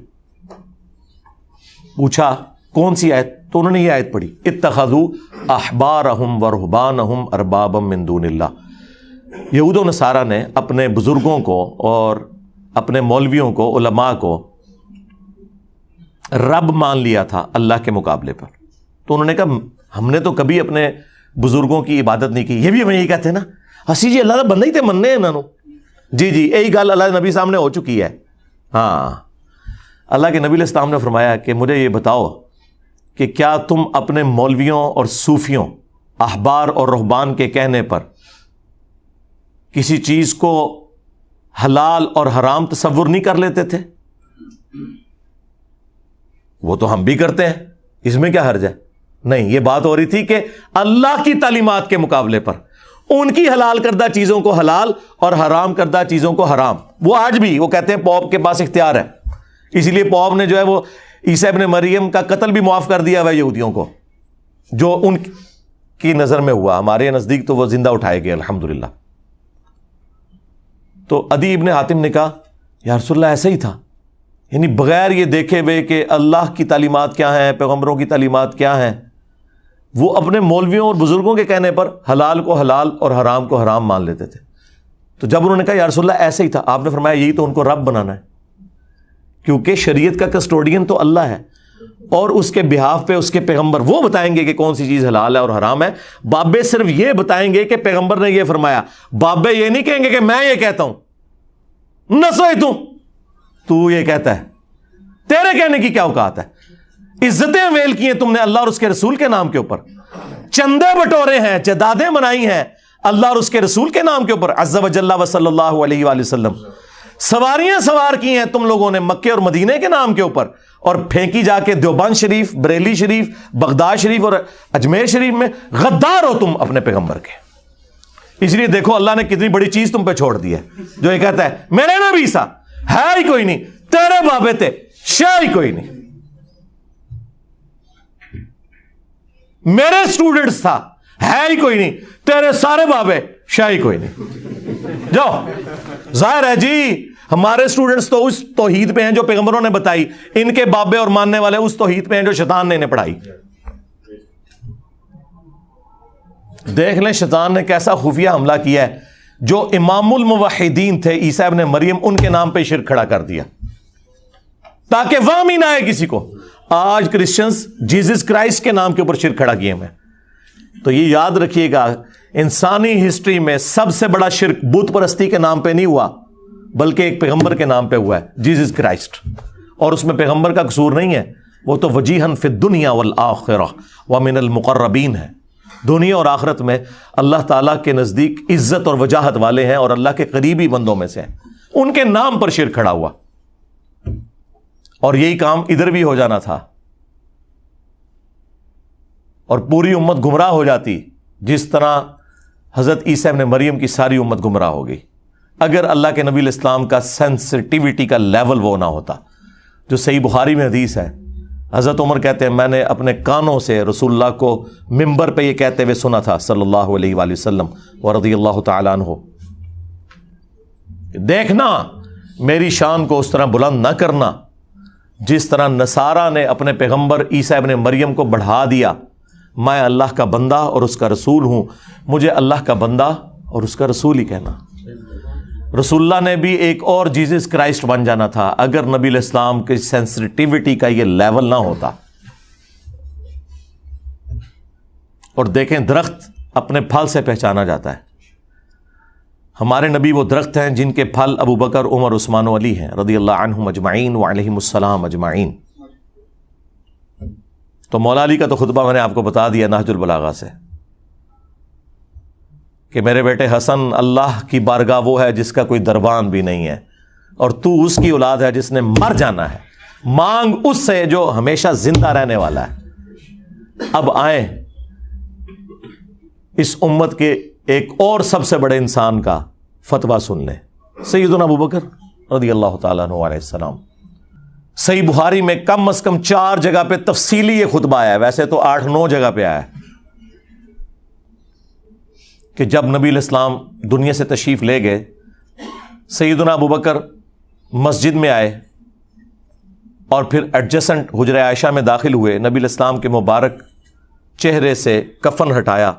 پوچھا کون سی آیت؟ تو انہوں نے یہ آیت پڑھی، اتخذوا احبارہم ورہبانہم اربابا من دون اللہ۔ یہود و نصارہ نے اپنے بزرگوں کو اور اپنے مولویوں کو، علماء کو رب مان لیا تھا اللہ کے مقابلے پر۔ تو انہوں نے کہا ہم نے تو کبھی اپنے بزرگوں کی عبادت نہیں کی۔ یہ بھی ہمیں یہی کہتے ہیں نا، ہسی جی اللہ کا بندہ ہی تے مننے انہوں، جی یہی گل اللہ نبی سامنے ہو چکی ہے۔ ہاں، اللہ کے نبی علیہ السلام نے فرمایا کہ مجھے یہ بتاؤ کہ کیا تم اپنے مولویوں اور صوفیوں، احبار اور رہبان کے کہنے پر کسی چیز کو حلال اور حرام تصور نہیں کر لیتے تھے؟ وہ تو ہم بھی کرتے ہیں، اس میں کیا حرج ہے؟ نہیں، یہ بات ہو رہی تھی کہ اللہ کی تعلیمات کے مقابلے پر ان کی حلال کردہ چیزوں کو حلال اور حرام کردہ چیزوں کو حرام۔ وہ آج بھی وہ کہتے ہیں پوپ کے پاس اختیار ہے، اس لیے پوپ نے جو ہے وہ عیسیٰ ابن مریم کا قتل بھی معاف کر دیا ہوا یہودیوں کو، جو ان کی نظر میں ہوا۔ ہمارے نزدیک تو وہ زندہ اٹھائے گئے الحمدللہ۔ تو عدی ابن حاتم نے کہا یا رسول اللہ ایسا ہی تھا، یعنی بغیر یہ دیکھے ہوئے کہ اللہ کی تعلیمات کیا ہیں، پیغمبروں کی تعلیمات کیا ہیں، وہ اپنے مولویوں اور بزرگوں کے کہنے پر حلال کو حلال اور حرام کو حرام مان لیتے تھے۔ تو جب انہوں نے کہا یا رسول اللہ ایسے ہی تھا، آپ نے فرمایا یہی تو ان کو رب بنانا ہے، کیونکہ شریعت کا کسٹوڈین تو اللہ ہے، اور اس کے بہاف پہ اس کے پیغمبر وہ بتائیں گے کہ کون سی چیز حلال ہے اور حرام ہے۔ بابے صرف یہ بتائیں گے کہ پیغمبر نے یہ فرمایا، بابے یہ نہیں کہیں گے کہ میں یہ کہتا ہوں، نسویت تو یہ کہتا ہے، تیرے کہنے کی کیا اوقات ہے؟ عزتیں ویل کی ہیں تم نے اللہ اور اس کے رسول کے نام کے اوپر، چندے بٹورے ہیں، جدادیں بنائی ہیں اللہ اور اس کے رسول کے نام کے اوپر عز و جل و صلی اللہ علیہ وآلہ وسلم، سواریاں سوار کی ہیں تم لوگوں نے مکے اور مدینے کے نام کے اوپر، اور پھینکی جا کے دیوبند شریف، بریلی شریف، بغداد شریف اور اجمیر شریف میں۔ غدار ہو تم اپنے پیغمبر کے۔ اس لیے دیکھو اللہ نے کتنی بڑی چیز تم پہ چھوڑ دی ہے، جو یہ کہتا ہے میرے نبی سا ہے ہی کوئی نہیں، تیرے بابے تھے شاہ ہی کوئی نہیں، میرے سٹوڈنٹس تھا ہے ہی کوئی نہیں، تیرے سارے بابے شاہ ہی کوئی نہیں۔ جاؤ، ظاہر ہے جی ہمارے سٹوڈنٹس تو اس توحید پہ ہیں جو پیغمبروں نے بتائی، ان کے بابے اور ماننے والے اس توحید پہ ہیں جو شیطان نے انہیں پڑھائی۔ دیکھ لیں شیطان نے کیسا خفیہ حملہ کیا ہے، جو امام الموحدین تھے عیسیٰ ابن مریم، ان کے نام پہ شرک کھڑا کر دیا تاکہ وہم ہی نہ آئے کسی کو۔ آج کرسچنز جیزس کرائسٹ کے نام کے اوپر شرک کھڑا کیے ہوئے ہیں۔ تو یہ یاد رکھیے گا، انسانی ہسٹری میں سب سے بڑا شرک بت پرستی کے نام پہ نہیں ہوا، بلکہ ایک پیغمبر کے نام پہ ہوا ہے، جیزس کرائسٹ، اور اس میں پیغمبر کا قصور نہیں ہے، وہ تو وجیہن فی الدنیا والآخرہ ومن المقربین ہے۔ دنیا اور آخرت میں اللہ تعالیٰ کے نزدیک عزت اور وجاہت والے ہیں اور اللہ کے قریبی بندوں میں سے ہیں، ان کے نام پر شرک کھڑا ہوا۔ اور یہی کام ادھر بھی ہو جانا تھا اور پوری امت گمراہ ہو جاتی، جس طرح حضرت عیسیٰ ابن مریم کی ساری امت گمراہ ہو گئی، اگر اللہ کے نبی علیہ السلام کا سینسٹیوٹی کا لیول وہ نہ ہوتا۔ جو صحیح بخاری میں حدیث ہے، حضرت عمر کہتے ہیں میں نے اپنے کانوں سے رسول اللہ کو ممبر پہ یہ کہتے ہوئے سنا تھا صلی اللہ علیہ وآلہ وسلم ورضی اللہ تعالیٰ عنہ، دیکھنا میری شان کو اس طرح بلند نہ کرنا جس طرح نصارہ نے اپنے پیغمبر عیسیٰ ابن مریم کو بڑھا دیا۔ میں اللہ کا بندہ اور اس کا رسول ہوں، مجھے اللہ کا بندہ اور اس کا رسول ہی کہنا۔ رسول اللہ نے بھی ایک اور جیزس کرائسٹ بن جانا تھا اگر نبی علیہ السلام کی سینسٹیوٹی کا یہ لیول نہ ہوتا۔ اور دیکھیں درخت اپنے پھل سے پہچانا جاتا ہے، ہمارے نبی وہ درخت ہیں جن کے پھل ابو بکر، عمر، عثمان و علی ہیں رضی اللہ عنہم اجمعین وعلیہم السلام اجمعین۔ تو مولا علی کا تو خطبہ میں نے آپ کو بتا دیا نہج البلاغہ سے کہ میرے بیٹے حسن، اللہ کی بارگاہ وہ ہے جس کا کوئی دربان بھی نہیں ہے، اور تو اس کی اولاد ہے جس نے مر جانا ہے، مانگ اس سے جو ہمیشہ زندہ رہنے والا ہے۔ اب آئیں اس امت کے ایک اور سب سے بڑے انسان کا فتویٰ سن لیں، سیدنا ابوبکر رضی اللہ تعالیٰ عنہ علیہ السلام۔ صحیح بخاری میں کم از کم 4 جگہ پہ تفصیلی یہ خطبہ آیا ہے، ویسے تو 8-9 جگہ پہ آیا ہے، کہ جب نبی علیہ السلام دنیا سے تشریف لے گئے، سیدنا ابوبکر مسجد میں آئے اور پھر ایڈجسنٹ حجرہ عائشہ میں داخل ہوئے، نبی علیہ السلام کے مبارک چہرے سے کفن ہٹایا،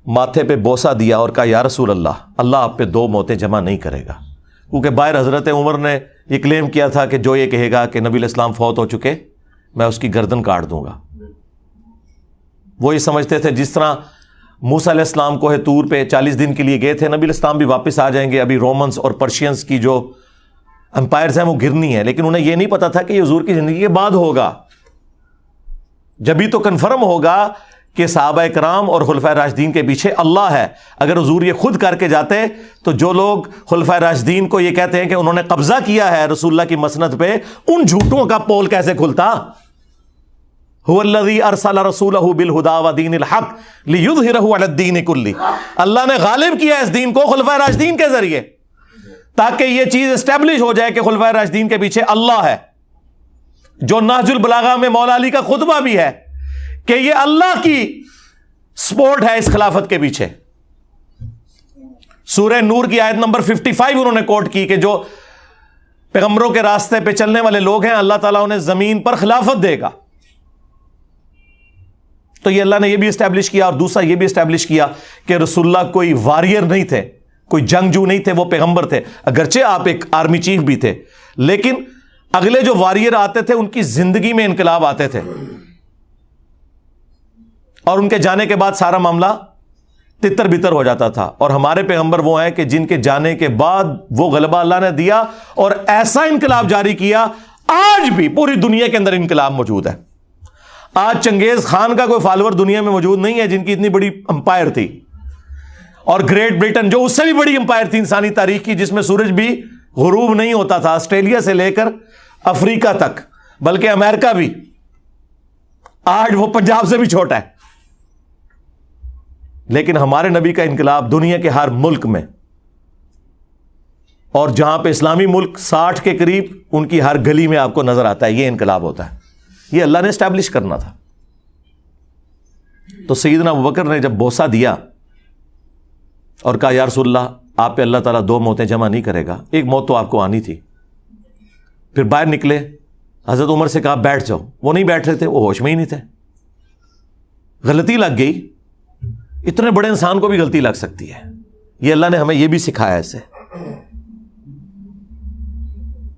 ماتھے پہ بوسہ دیا اور کہا یا رسول اللہ، اللہ آپ پہ 2 موتیں جمع نہیں کرے گا، کیونکہ باہر حضرت عمر نے یہ کلیم کیا تھا کہ جو یہ کہے گا کہ نبی علیہ السلام فوت ہو چکے، میں اس کی گردن کاٹ دوں گا۔ وہ یہ سمجھتے تھے جس طرح موسیٰ علیہ السلام کوہ طور پہ 40 دن کے لیے گئے تھے، نبی علیہ السلام بھی واپس آ جائیں گے، ابھی رومنز اور پرشینز کی جو امپائرز ہیں وہ گرنی ہے، لیکن انہیں یہ نہیں پتا تھا کہ یہ حضور کی زندگی کے بعد ہوگا، جبھی تو کنفرم ہوگا کہ صحابہ کرام اور خلفائے راشدین کے پیچھے اللہ ہے۔ اگر حضور یہ خود کر کے جاتے تو جو لوگ خلفائے راشدین کو یہ کہتے ہیں کہ انہوں نے قبضہ کیا ہے رسول اللہ کی مسند پہ، ان جھوٹوں کا پول کیسے کھلتا؟ هو الذی ارسل رسولہ بالہدی ودین الحق لیظہرہ علی الدین کلہ، اللہ نے غالب کیا اس دین کو خلفائے راشدین کے ذریعے تاکہ یہ چیز اسٹیبلش ہو جائے کہ خلفائے راشدین کے پیچھے اللہ ہے۔ جو نہج البلاغہ میں مولا علی کا خطبہ بھی ہے کہ یہ اللہ کی سپورٹ ہے اس خلافت کے پیچھے۔ سورہ نور کی آیت نمبر 55 انہوں نے کوٹ کی کہ جو پیغمبروں کے راستے پہ چلنے والے لوگ ہیں اللہ تعالیٰ انہیں زمین پر خلافت دے گا۔ تو یہ اللہ نے یہ بھی اسٹیبلش کیا، اور دوسرا یہ بھی اسٹیبلش کیا کہ رسول اللہ کوئی واریر نہیں تھے، کوئی جنگجو نہیں تھے، وہ پیغمبر تھے، اگرچہ آپ ایک آرمی چیف بھی تھے، لیکن اگلے جو واریر آتے تھے ان کی زندگی میں انقلاب آتے تھے، اور ان کے جانے کے بعد سارا معاملہ تتر بتر ہو جاتا تھا۔ اور ہمارے پیغمبر وہ ہیں کہ جن کے جانے کے بعد وہ غلبہ اللہ نے دیا اور ایسا انقلاب جاری کیا، آج بھی پوری دنیا کے اندر انقلاب موجود ہے۔ آج چنگیز خان کا کوئی فالوور دنیا میں موجود نہیں ہے جن کی اتنی بڑی امپائر تھی، اور گریٹ برٹن جو اس سے بھی بڑی امپائر تھی انسانی تاریخ کی، جس میں سورج بھی غروب نہیں ہوتا تھا، آسٹریلیا سے لے کر افریقہ تک، بلکہ امریکہ بھی، آج وہ پنجاب سے بھی چھوٹا ہے۔ لیکن ہمارے نبی کا انقلاب دنیا کے ہر ملک میں، اور جہاں پہ اسلامی ملک 60 کے قریب، ان کی ہر گلی میں آپ کو نظر آتا ہے یہ انقلاب ہوتا ہے۔ یہ اللہ نے اسٹیبلش کرنا تھا۔ تو سیدنا ابوبکر نے جب بوسہ دیا اور کہا یا رسول اللہ، آپ پہ اللہ تعالیٰ 2 موتیں جمع نہیں کرے گا، ایک موت تو آپ کو آنی تھی۔ پھر باہر نکلے، حضرت عمر سے کہا بیٹھ جاؤ، وہ نہیں بیٹھ رہے تھے، وہ ہوش میں ہی نہیں تھے۔ غلطی لگ گئی، اتنے بڑے انسان کو بھی غلطی لگ سکتی ہے، یہ اللہ نے ہمیں یہ بھی سکھایا ہے اسے۔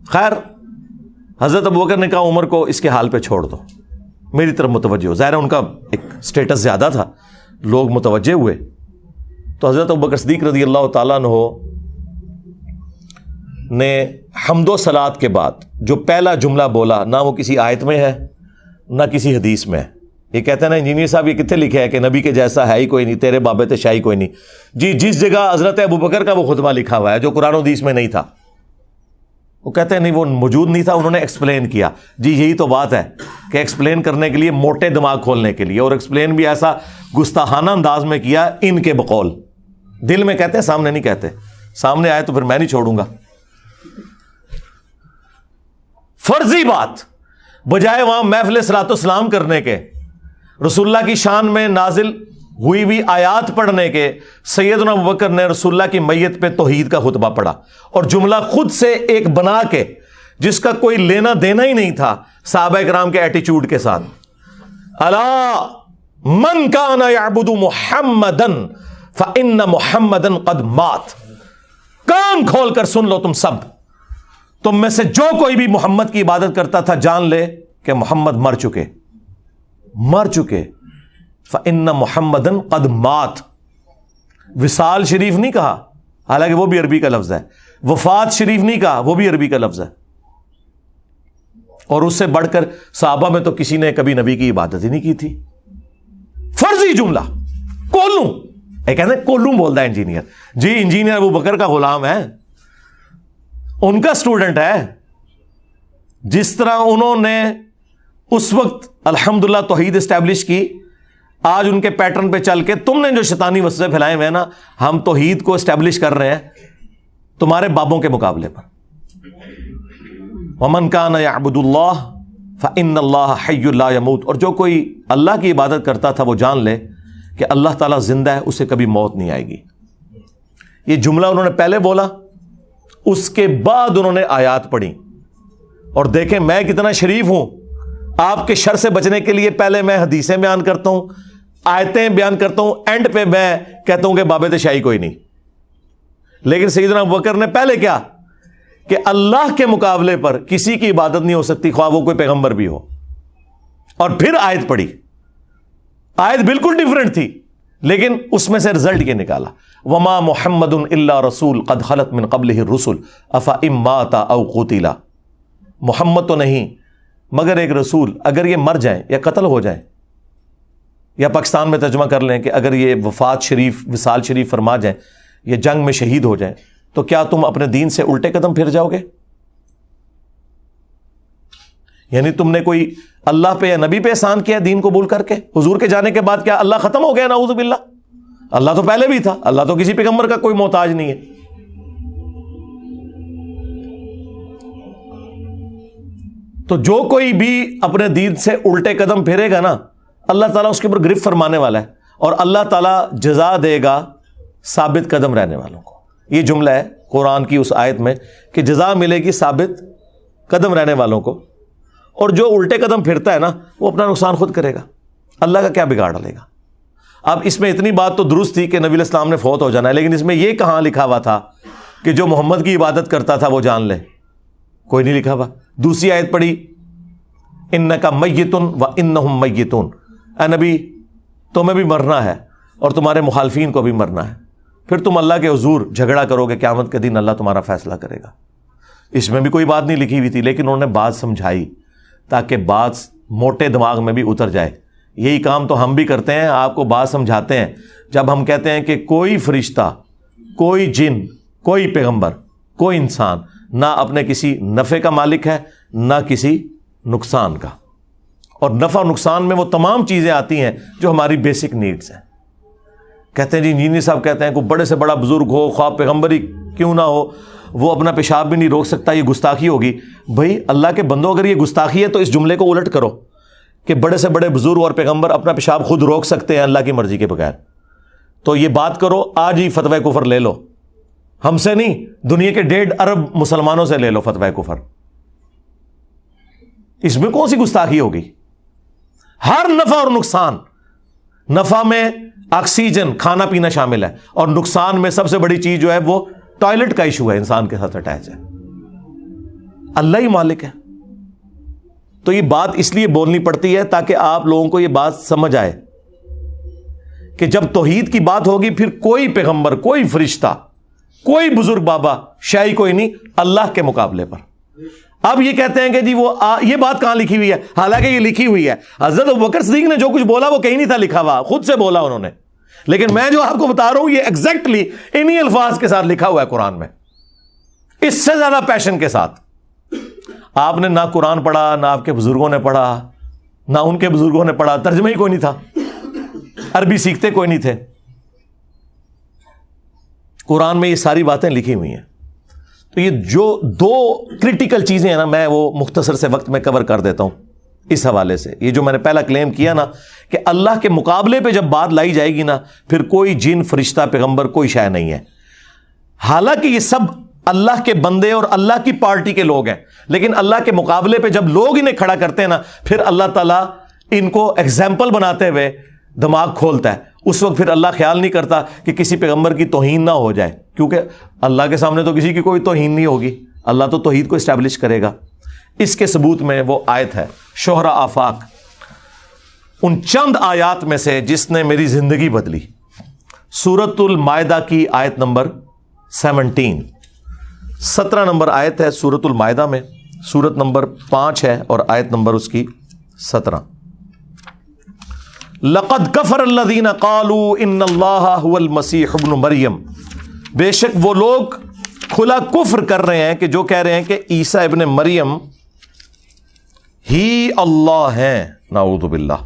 خیر، حضرت ابوبکر نے کہا عمر کو اس کے حال پہ چھوڑ دو، میری طرف متوجہ ہو۔ ظاہر ہے ان کا ایک سٹیٹس زیادہ تھا، لوگ متوجہ ہوئے۔ تو حضرت ابوبکر صدیق رضی اللہ تعالیٰ عنہ نے حمد و صلات کے بعد جو پہلا جملہ بولا، نہ وہ کسی آیت میں ہے نہ کسی حدیث میں ہے۔ یہ کہتے ہیں نا انجینئر صاحب یہ کتنے لکھے ہے کہ نبی کے جیسا ہے ہی کوئی نہیں، تیرے بابت شاہی کوئی نہیں۔ جی جس جگہ حضرت ابوبکر کا وہ خطبہ لکھا ہوا ہے جو قرآن و حدیث میں نہیں تھا، وہ کہتے ہیں نہیں وہ موجود نہیں تھا، انہوں نے ایکسپلین کیا۔ جی یہی تو بات ہے کہ ایکسپلین کرنے کے لیے، موٹے دماغ کھولنے کے لیے، اور ایکسپلین بھی ایسا گستاخانہ انداز میں کیا ان کے بقول، دل میں کہتے ہیں سامنے نہیں کہتے، سامنے آئے تو پھر میں نہیں چھوڑوں گا۔ فرضی بات بجائے وہاں محفل صلاۃ والسلام کرنے کے، رسول اللہ کی شان میں نازل ہوئی ہوئی آیات پڑھنے کے، سیدنا ابوبکر نے رسول اللہ کی میت پہ توحید کا خطبہ پڑھا، اور جملہ خود سے ایک بنا کے جس کا کوئی لینا دینا ہی نہیں تھا صحابہ کرام کے ایٹیچیوڈ کے ساتھ۔ الا من کان یعبد محمدا فان محمدا قد مات، کان کھول کر سن لو تم سب، تم میں سے جو کوئی بھی محمد کی عبادت کرتا تھا جان لے کہ محمد مر چکے، مر چکے۔ فَإِنَّ مُحَمَّدًا قَدْ مَاتَ، وصال شریف نہیں کہا، حالانکہ وہ بھی عربی کا لفظ ہے، وفات شریف نہیں کہا، وہ بھی عربی کا لفظ ہے۔ اور اس سے بڑھ کر صحابہ میں تو کسی نے کبھی نبی کی عبادت ہی نہیں کی تھی. فرضی جملہ. کولوں کہتے ہیں کولوں بولتا ہے انجینئر. جی انجینئر ابو بکر کا غلام ہے, ان کا اسٹوڈنٹ ہے. جس طرح انہوں نے اس وقت الحمدللہ توحید اسٹیبلش کی, آج ان کے پیٹرن پہ چل کے تم نے جو شیطانی وسوسے پھیلائے ہوئے ہیں نا, ہم توحید کو اسٹیبلش کر رہے ہیں تمہارے بابوں کے مقابلے پر. وَمَنْ كَانَ يَعْبُدُ اللَّهَ فَإِنَّ اللَّهَ حَيٌّ لَا يَمُوتُ. اور جو کوئی اللہ کی عبادت کرتا تھا وہ جان لے کہ اللہ تعالیٰ زندہ ہے, اسے کبھی موت نہیں آئے گی. یہ جملہ انہوں نے پہلے بولا, اس کے بعد انہوں نے آیات پڑھی. اور دیکھیں میں کتنا شریف ہوں, آپ کے شر سے بچنے کے لیے پہلے میں حدیثیں بیان کرتا ہوں, آیتیں بیان کرتا ہوں, اینڈ پہ میں کہتا ہوں کہ بابت شاہی کوئی نہیں. لیکن سیدنا ابوبکر نے پہلے کیا کہ اللہ کے مقابلے پر کسی کی عبادت نہیں ہو سکتی, خواہ وہ کوئی پیغمبر بھی ہو. اور پھر آیت پڑھی. آیت بالکل ڈیفرنٹ تھی, لیکن اس میں سے رزلٹ یہ نکالا, وما محمد الا رسول قد خلت من قبلہ الرسل افئن مات او قتل. محمد تو نہیں مگر ایک رسول, اگر یہ مر جائیں یا قتل ہو جائیں, یا پاکستان میں ترجمہ کر لیں کہ اگر یہ وفات شریف وصال شریف فرما جائیں یا جنگ میں شہید ہو جائیں, تو کیا تم اپنے دین سے الٹے قدم پھر جاؤ گے؟ یعنی تم نے کوئی اللہ پہ یا نبی پہ احسان کیا دین قبول کر کے؟ حضور کے جانے کے بعد کیا اللہ ختم ہو گیا؟ نعوذ باللہ. اللہ تو پہلے بھی تھا, اللہ تو کسی پیغمبر کا کوئی محتاج نہیں ہے. تو جو کوئی بھی اپنے دین سے الٹے قدم پھیرے گا نا, اللہ تعالیٰ اس کے اوپر گرفت فرمانے والا ہے, اور اللہ تعالیٰ جزا دے گا ثابت قدم رہنے والوں کو. یہ جملہ ہے قرآن کی اس آیت میں کہ جزا ملے گی ثابت قدم رہنے والوں کو, اور جو الٹے قدم پھرتا ہے نا وہ اپنا نقصان خود کرے گا, اللہ کا کیا بگاڑ ڈالے گا. اب اس میں اتنی بات تو درست تھی کہ نبی علیہ السلام نے فوت ہو جانا ہے, لیکن اس میں یہ کہاں لکھا ہوا تھا کہ جو محمد کی عبادت کرتا تھا وہ جان لے؟ کوئی نہیں لکھا ہوا. دوسری آیت پڑھی, انک میت و انہم میتون. اے نبی تمہیں بھی مرنا ہے اور تمہارے مخالفین کو بھی مرنا ہے, پھر تم اللہ کے حضور جھگڑا کرو گے, قیامت کے دن اللہ تمہارا فیصلہ کرے گا. اس میں بھی کوئی بات نہیں لکھی ہوئی تھی, لیکن انہوں نے بات سمجھائی تاکہ بات موٹے دماغ میں بھی اتر جائے. یہی کام تو ہم بھی کرتے ہیں, آپ کو بات سمجھاتے ہیں. جب ہم کہتے ہیں کہ کوئی فرشتہ, کوئی جن, کوئی پیغمبر, کوئی انسان نہ اپنے کسی نفع کا مالک ہے نہ کسی نقصان کا, اور نفع و نقصان میں وہ تمام چیزیں آتی ہیں جو ہماری بیسک نیڈز ہیں. کہتے ہیں جی انجینئر صاحب کہتے ہیں کوئی بڑے سے بڑا بزرگ ہو, خواہ پیغمبر ہی کیوں نہ ہو, وہ اپنا پیشاب بھی نہیں روک سکتا, یہ گستاخی ہوگی. بھائی اللہ کے بندوں, اگر یہ گستاخی ہے تو اس جملے کو الٹ کرو کہ بڑے سے بڑے بزرگ اور پیغمبر اپنا پیشاب خود روک سکتے ہیں اللہ کی مرضی کے بغیر. تو یہ بات کرو, آج ہی فتوی کفر لے لو, ہم سے نہیں, دنیا کے 1.5 ارب مسلمانوں سے لے لو فتوی کفر. اس میں کون سی گستاخی ہوگی؟ ہر نفع اور نقصان, نفع میں آکسیجن کھانا پینا شامل ہے, اور نقصان میں سب سے بڑی چیز جو ہے وہ ٹوائلٹ کا ایشو ہے, انسان کے ساتھ اٹیچ ہے. اللہ ہی مالک ہے. تو یہ بات اس لیے بولنی پڑتی ہے تاکہ آپ لوگوں کو یہ بات سمجھ آئے کہ جب توحید کی بات ہوگی پھر کوئی پیغمبر, کوئی فرشتہ, کوئی بزرگ بابا, شاہی کوئی نہیں اللہ کے مقابلے پر. اب یہ کہتے ہیں کہ جی وہ یہ بات کہاں لکھی ہوئی ہے؟ حالانکہ یہ لکھی ہوئی ہے. حضرت ابوبکر صدیق نے جو کچھ بولا وہ کہیں نہیں تھا لکھا ہوا, خود سے بولا انہوں نے. لیکن میں جو آپ کو بتا رہا ہوں یہ ایگزیکٹلی انہی الفاظ کے ساتھ لکھا ہوا ہے قرآن میں, اس سے زیادہ پیشن کے ساتھ. آپ نے نہ قرآن پڑھا, نہ آپ کے بزرگوں نے پڑھا, نہ ان کے بزرگوں نے پڑھا, ترجمہ ہی کوئی نہیں تھا, عربی سیکھتے کوئی نہیں تھے. قرآن میں یہ ساری باتیں لکھی ہوئی ہیں. تو یہ جو 2 کرٹیکل چیزیں ہیں نا, میں وہ مختصر سے وقت میں کور کر دیتا ہوں اس حوالے سے. یہ جو میں نے پہلا کلیم کیا نا کہ اللہ کے مقابلے پہ جب بات لائی جائے گی نا, پھر کوئی جن, فرشتہ, پیغمبر, کوئی شے نہیں ہے. حالانکہ یہ سب اللہ کے بندے اور اللہ کی پارٹی کے لوگ ہیں, لیکن اللہ کے مقابلے پہ جب لوگ انہیں کھڑا کرتے ہیں نا, پھر اللہ تعالیٰ ان کو ایگزامپل بناتے ہوئے دماغ کھولتا ہے. اس وقت پھر اللہ خیال نہیں کرتا کہ کسی پیغمبر کی توہین نہ ہو جائے, کیونکہ اللہ کے سامنے تو کسی کی کوئی توہین نہیں ہوگی, اللہ تو توحید کو اسٹیبلش کرے گا. اس کے ثبوت میں وہ آیت ہے شہرا آفاق, ان چند آیات میں سے جس نے میری زندگی بدلی. سورۃ المائدہ کی آیت نمبر 17 نمبر آیت ہے سورۃ المائدہ میں, سورت نمبر 5 ہے اور آیت نمبر اس کی 17. لقد کفر الذین قالوا ان اللہ هو المسیح ابن مریم، بے شک وہ لوگ کھلا کفر کر رہے ہیں کہ جو کہہ رہے ہیں کہ عیسیٰ ابن مریم ہی اللہ ہیں. نعوذ باللہ.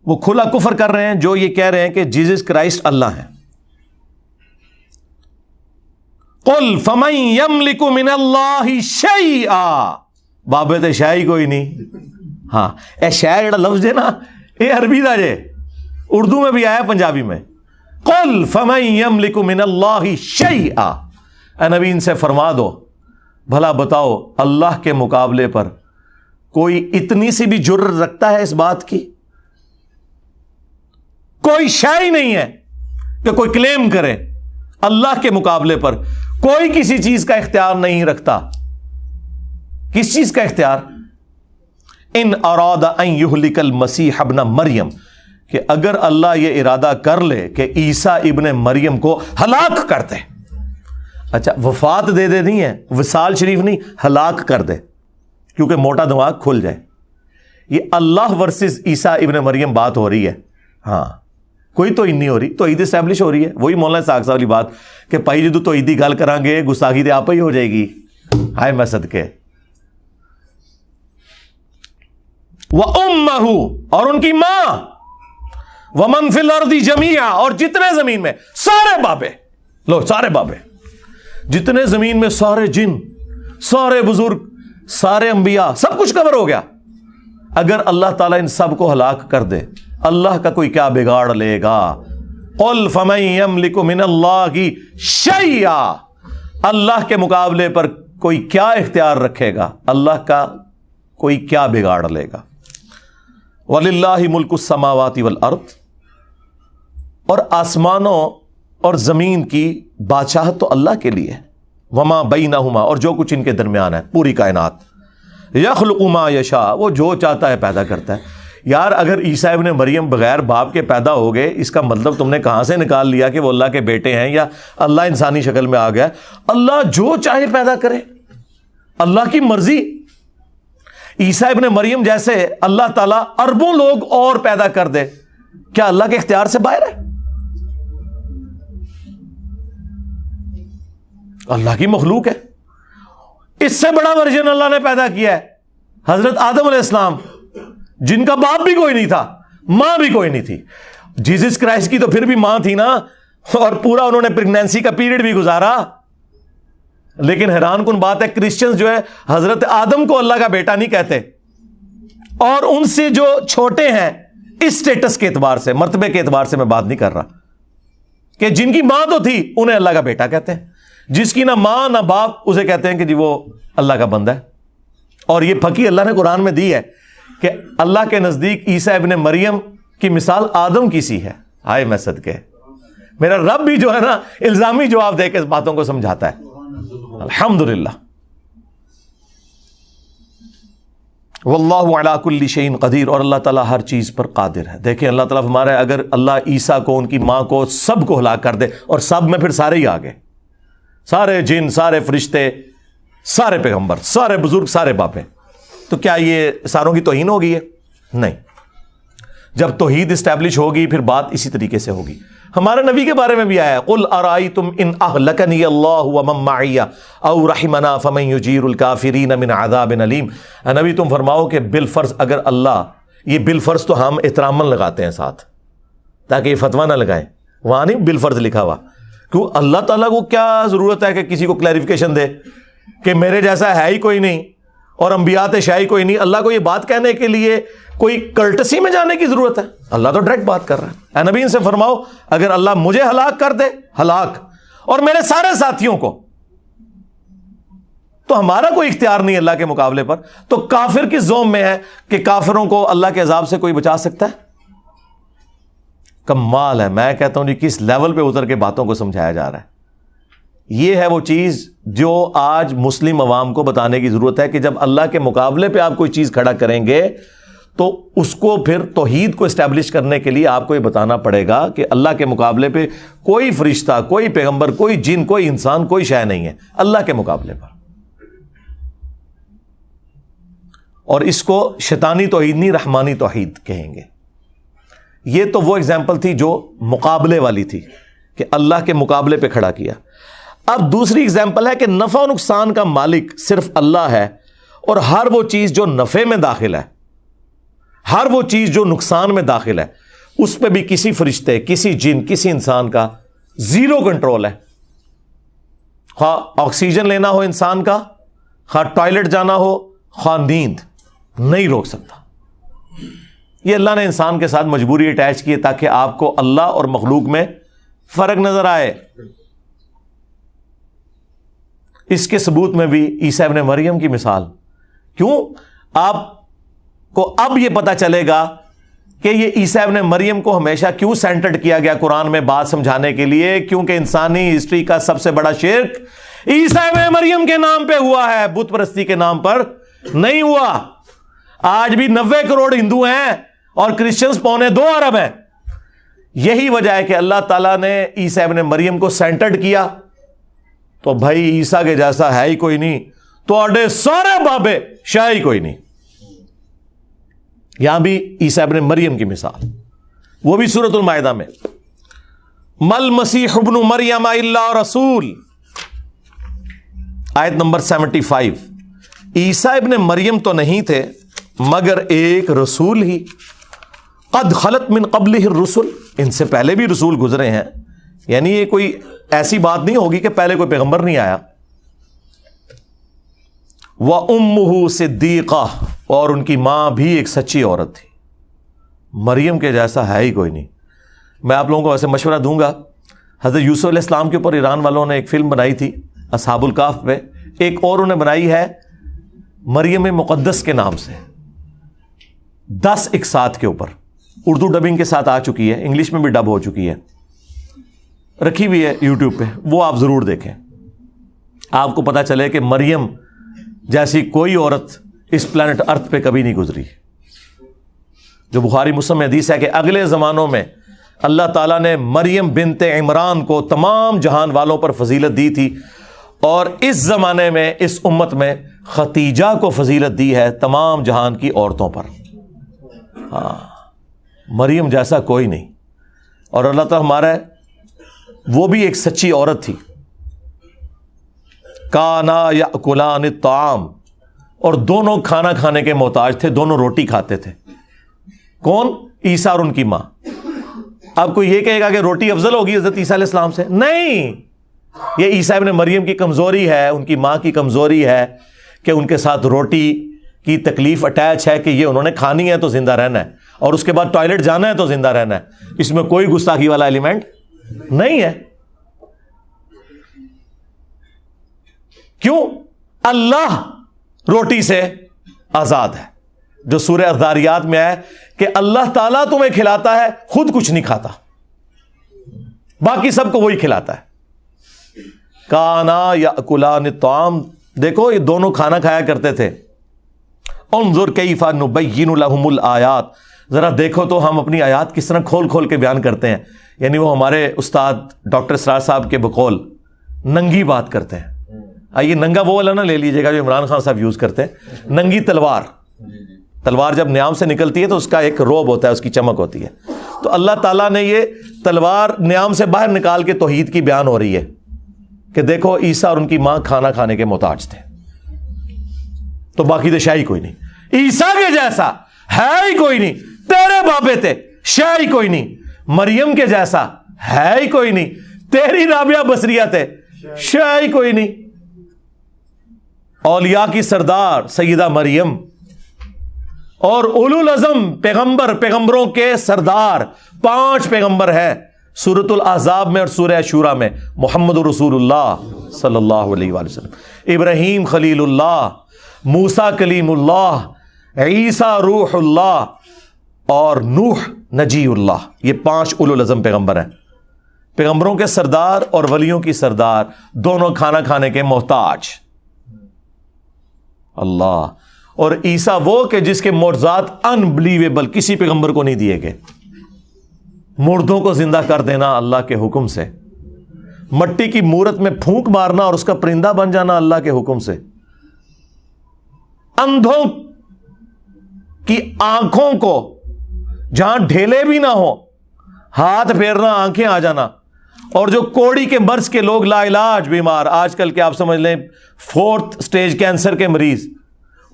وہ کھلا کفر کر رہے ہیں جو یہ کہہ رہے ہیں کہ جیزس کرائسٹ اللہ ہیں. قل فمن یملک من اللہ شیئا، بابے تے شاہی کوئی نہیں. ہاں اے شاہ جڑا لفظ ہے نا یہ عربی دا جے، اردو میں بھی آیا پنجابی میں. قل فمن یملک من اللہ شیئا، اے نبی ان سے فرما دو بھلا بتاؤ اللہ کے مقابلے پر کوئی اتنی سی بھی جرت رکھتا ہے اس بات کی؟ کوئی شے ہی نہیں ہے کہ کوئی کلیم کرے اللہ کے مقابلے پر. کوئی کسی چیز کا اختیار نہیں رکھتا. کس چیز کا اختیار؟ ان اراد ان یہلک المسیح ابن مریم، کہ اگر اللہ یہ ارادہ کر لے کہ عیسیٰ ابن مریم کو ہلاک کر دے. اچھا وفات دے نہیں ہے، وصال شریف نہیں، ہلاک کر دے، کیونکہ موٹا دماغ کھل جائے. یہ اللہ ورسز عیسیٰ ابن مریم بات ہو رہی ہے. ہاں کوئی توہین نہیں ہو رہی، توحید اسٹیبلش ہو رہی ہے. وہی مولانا ساکھ صاحب والی بات کہ بھائی جدو توحید دی گل کران گے گستاخی تے آپ ہی ہو جائے گی. ہائے میں صدقے. وَأُمَّهُ، اور ان کی ماں، وَمَن فِي الْأَرْضِ جَمِيعًا، اور جتنے زمین میں سارے بابے، لو سارے بابے، جتنے زمین میں سارے جن، سارے بزرگ، سارے انبیاء، سب کچھ کور ہو گیا. اگر اللہ تعالیٰ ان سب کو ہلاک کر دے اللہ کا کوئی کیا بگاڑ لے گا؟ قل فمن یملک من اللہ شیئا، اللہ کے مقابلے پر کوئی کیا اختیار رکھے گا؟ اللہ کا کوئی کیا بگاڑ لے گا؟ وَلِلَّهِ مُلْكُ السَّمَاوَاتِ وَالْأَرْضِ، اور آسمانوں اور زمین کی بادشاہت تو اللہ کے لیے. وَمَا بَيْنَهُمَا، اور جو کچھ ان کے درمیان ہے، پوری کائنات. يَخْلُقُ مَا يَشَاءُ، وہ جو چاہتا ہے پیدا کرتا ہے. یار اگر عیسیٰ ابن مریم بغیر باپ کے پیدا ہو گئے، اس کا مطلب تم نے کہاں سے نکال لیا کہ وہ اللہ کے بیٹے ہیں یا اللہ انسانی شکل میں آ گیا؟ اللہ جو چاہے پیدا کرے، اللہ کی مرضی. عیسیٰ ابن مریم جیسے اللہ تعالیٰ اربوں لوگ اور پیدا کر دے، کیا اللہ کے اختیار سے باہر ہے؟ اللہ کی مخلوق ہے. اس سے بڑا ورژن اللہ نے پیدا کیا ہے، حضرت آدم علیہ السلام، جن کا باپ بھی کوئی نہیں تھا، ماں بھی کوئی نہیں تھی. جیزس کرائسٹ کی تو پھر بھی ماں تھی نا، اور پورا انہوں نے پریگنینسی کا پیریڈ بھی گزارا. لیکن حیران کن بات ہے کرسچنز جو ہے حضرت آدم کو اللہ کا بیٹا نہیں کہتے، اور ان سے جو چھوٹے ہیں اس سٹیٹس کے اعتبار سے، مرتبے کے اعتبار سے میں بات نہیں کر رہا، کہ جن کی ماں تو تھی انہیں اللہ کا بیٹا کہتے ہیں، جس کی نہ ماں نہ باپ اسے کہتے ہیں کہ جی وہ اللہ کا بندہ ہے. اور یہ پھکی اللہ نے قرآن میں دی ہے کہ اللہ کے نزدیک عیسیٰ ابن مریم کی مثال آدم کی سی ہے. ہائے میں صدقے، میرا رب بھی جو ہے نا الزامی جواب دے کے اس باتوں کو سمجھاتا ہے. الحمدللہ. واللہ علی کل شیء قدیر، اور اللہ تعالیٰ ہر چیز پر قادر ہے. دیکھیں اللہ تعالیٰ ہمارا اگر اللہ عیسیٰ کو، ان کی ماں کو، سب کو ہلاک کر دے، اور سب میں پھر سارے ہی آگے، سارے جن، سارے فرشتے، سارے پیغمبر، سارے بزرگ، سارے باپے، تو کیا یہ ساروں کی توہین ہوگی ہے؟ نہیں. جب توحید اسٹیبلش ہوگی پھر بات اسی طریقے سے ہوگی. ہمارے نبی کے بارے میں بھی آیا ہے، قل ارائیتم ان اہلکنی اللہ ومن معی او رحمنا فمن یجیر الکافرین من عذاب علیم. نبی تم فرماؤ کہ بالفرض اگر اللہ، یہ بالفرض تو ہم احتراماً لگاتے ہیں ساتھ تاکہ یہ فتویٰ نہ لگائیں، وہاں نہیں بالفرض لکھا ہوا. کیوں اللہ تعالیٰ کو کیا ضرورت ہے کہ کسی کو کلیریفیکیشن دے کہ میرے جیسا ہے ہی کوئی نہیں اور انبیاء شاہی کوئی نہیں؟ اللہ کو یہ بات کہنے کے لیے کوئی کلٹسی میں جانے کی ضرورت ہے؟ اللہ تو ڈائریکٹ بات کر رہا ہے. اے نبی ان سے فرماؤ اگر اللہ مجھے ہلاک کر دے، ہلاک، اور میرے سارے ساتھیوں کو، تو ہمارا کوئی اختیار نہیں اللہ کے مقابلے پر. تو کافر کس زوم میں ہے کہ کافروں کو اللہ کے عذاب سے کوئی بچا سکتا ہے؟ کمال ہے. میں کہتا ہوں جی کس لیول پہ اتر کے باتوں کو سمجھایا جا رہا ہے. یہ ہے وہ چیز جو آج مسلم عوام کو بتانے کی ضرورت ہے کہ جب اللہ کے مقابلے پہ آپ کوئی چیز کھڑا کریں گے تو اس کو پھر توحید کو اسٹیبلش کرنے کے لیے آپ کو یہ بتانا پڑے گا کہ اللہ کے مقابلے پہ کوئی فرشتہ، کوئی پیغمبر، کوئی جن، کوئی انسان، کوئی شے نہیں ہے اللہ کے مقابلے پر. اور اس کو شیطانی توحید نہیں، رحمانی توحید کہیں گے. یہ تو وہ اگزامپل تھی جو مقابلے والی تھی کہ اللہ کے مقابلے پہ کھڑا کیا. اب دوسری اگزامپل ہے کہ نفع و نقصان کا مالک صرف اللہ ہے، اور ہر وہ چیز جو نفع میں داخل ہے، ہر وہ چیز جو نقصان میں داخل ہے، اس پہ بھی کسی فرشتے، کسی جن، کسی انسان کا زیرو کنٹرول ہے. خواہ آکسیجن لینا ہو انسان کا، خواہ ٹوائلٹ جانا ہو، خواہ نیند، نہیں روک سکتا. یہ اللہ نے انسان کے ساتھ مجبوری اٹیچ کی ہے تاکہ آپ کو اللہ اور مخلوق میں فرق نظر آئے. اس کے ثبوت میں بھی عیسیٰ ابن مریم کی مثال. کیوں؟ آپ کو اب یہ پتا چلے گا کہ یہ عیسیٰ ابن مریم کو ہمیشہ کیوں سینٹرڈ کیا گیا قرآن میں بات سمجھانے کے لیے. کیونکہ انسانی ہسٹری کا سب سے بڑا شرک عیسیٰ ابن مریم کے نام پہ ہوا ہے، بت پرستی کے نام پر نہیں ہوا. آج بھی 90 کروڑ ہندو ہیں اور کرسچنز 2.25 ارب ہیں. یہی وجہ ہے کہ اللہ تعالیٰ نے عیسیٰ ابن مریم کو سینٹرڈ کیا. تو بھائی عیسیٰ کے جیسا ہے ہی کوئی نہیں، تو آڈے سارے بابے شاہ ہی کوئی نہیں. یہاں بھی عیسیٰ ابن مریم کی مثال، وہ بھی سورۃ المائدہ میں، مل مسیح ابن مریم الا رسول، آیت نمبر 75. عیسیٰ ابن مریم تو نہیں تھے مگر ایک رسول ہی، قد خلت من قبلہ الرسل، ان سے پہلے بھی رسول گزرے ہیں. یعنی یہ کوئی ایسی بات نہیں ہوگی کہ پہلے کوئی پیغمبر نہیں آیا. وَأُمُّهُ صِدِّيقَةٌ، اور ان کی ماں بھی ایک سچی عورت تھی. مریم کے جیسا ہے ہی کوئی نہیں. میں آپ لوگوں کو ویسے مشورہ دوں گا، حضرت یوسف علیہ السلام کے اوپر ایران والوں نے ایک فلم بنائی تھی اصحاب الکہف پہ، ایک اور انہوں نے بنائی ہے مریم مقدس کے نام سے، 10 اقساط کے اوپر. اردو ڈبنگ کے ساتھ آ چکی ہے، انگلش میں بھی ڈب ہو چکی ہے، رکھی ہوئی ہے یوٹیوب پہ، وہ آپ ضرور دیکھیں. آپ کو پتا چلے کہ مریم جیسی کوئی عورت اس پلانٹ ارتھ پہ کبھی نہیں گزری. جو بخاری مسلم میں حدیث ہے کہ اگلے زمانوں میں اللہ تعالیٰ نے مریم بنت عمران کو تمام جہان والوں پر فضیلت دی تھی، اور اس زمانے میں اس امت میں ختیجہ کو فضیلت دی ہے تمام جہان کی عورتوں پر. ہاں، مریم جیسا کوئی نہیں. اور اللہ تعالیٰ ہمارا وہ بھی ایک سچی عورت تھی. کانا یاکلان الطعام، اور دونوں کھانا کھانے کے محتاج تھے، دونوں روٹی کھاتے تھے. کون؟ عیسیٰ اور ان کی ماں. اب کوئی یہ کہے گا کہ روٹی افضل ہوگی حضرت عیسیٰ علیہ السلام سے؟ نہیں، یہ عیسیٰ ابن مریم کی کمزوری ہے، ان کی ماں کی کمزوری ہے کہ ان کے ساتھ روٹی کی تکلیف اٹیچ ہے کہ یہ انہوں نے کھانی ہے تو زندہ رہنا ہے، اور اس کے بعد ٹوائلٹ جانا ہے تو زندہ رہنا ہے. اس میں کوئی گستاخی والا ایلیمنٹ نہیں ہے. کیوں؟ اللہ روٹی سے آزاد ہے. جو سورہ الذاریات میں ہے کہ اللہ تعالیٰ تمہیں کھلاتا ہے، خود کچھ نہیں کھاتا، باقی سب کو وہی کھلاتا ہے. کانا یاکلان الطعام، دیکھو یہ دونوں کھانا کھایا کرتے تھے. انظر کیف نبین لہم الآیات، ذرا دیکھو تو ہم اپنی آیات کس طرح کھول کھول کے بیان کرتے ہیں. یعنی وہ ہمارے استاد ڈاکٹر اسرار صاحب کے بقول ننگی بات کرتے ہیں. آئیے ننگا وہ والا نہ لے لیجیے گا جو عمران خان صاحب یوز کرتے ہیں. ننگی تلوار، تلوار جب نیام سے نکلتی ہے تو اس کا ایک روب ہوتا ہے، اس کی چمک ہوتی ہے. تو اللہ تعالیٰ نے یہ تلوار نیام سے باہر نکال کے توحید کی بیان ہو رہی ہے کہ دیکھو عیسیٰ اور ان کی ماں کھانا کھانے کے محتاج تھے، تو باقی تو شاہی کوئی نہیں. عیسیٰ کے جیسا ہے ہی کوئی نہیں، تیرے بابے تھے شاہی کوئی نہیں. مریم کے جیسا ہے ہی کوئی نہیں، تیری رابعہ بصریہ تھے شاہی کوئی نہیں. اولیاء کی سردار سیدہ مریم اور اولو العزم پیغمبروں کے سردار 5 پیغمبر ہیں سورۃ الاحزاب میں اور سورہ شورى میں. محمد رسول اللہ صلی اللہ علیہ وآلہ وسلم، ابراہیم خلیل اللہ، موسیٰ کلیم اللہ، عیسیٰ روح اللہ، اور نوح نجی اللہ. یہ 5 اولو العزم پیغمبر ہیں. پیغمبروں کے سردار اور ولیوں کی سردار، دونوں کھانا کھانے کے محتاج. اللہ. اور عیسیٰ وہ کہ جس کے معجزات انبلیویبل کسی پیغمبر کو نہیں دیے گئے. مردوں کو زندہ کر دینا اللہ کے حکم سے, مٹی کی مورت میں پھونک مارنا اور اس کا پرندہ بن جانا اللہ کے حکم سے, اندھوں کی آنکھوں کو جہاں ڈھیلے بھی نہ ہو ہاتھ پھیرنا, آنکھیں آ جانا, اور جو کوڑی کے مرض کے لوگ لا علاج بیمار, آج کل کے آپ سمجھ لیں 4th سٹیج کینسر کے مریض,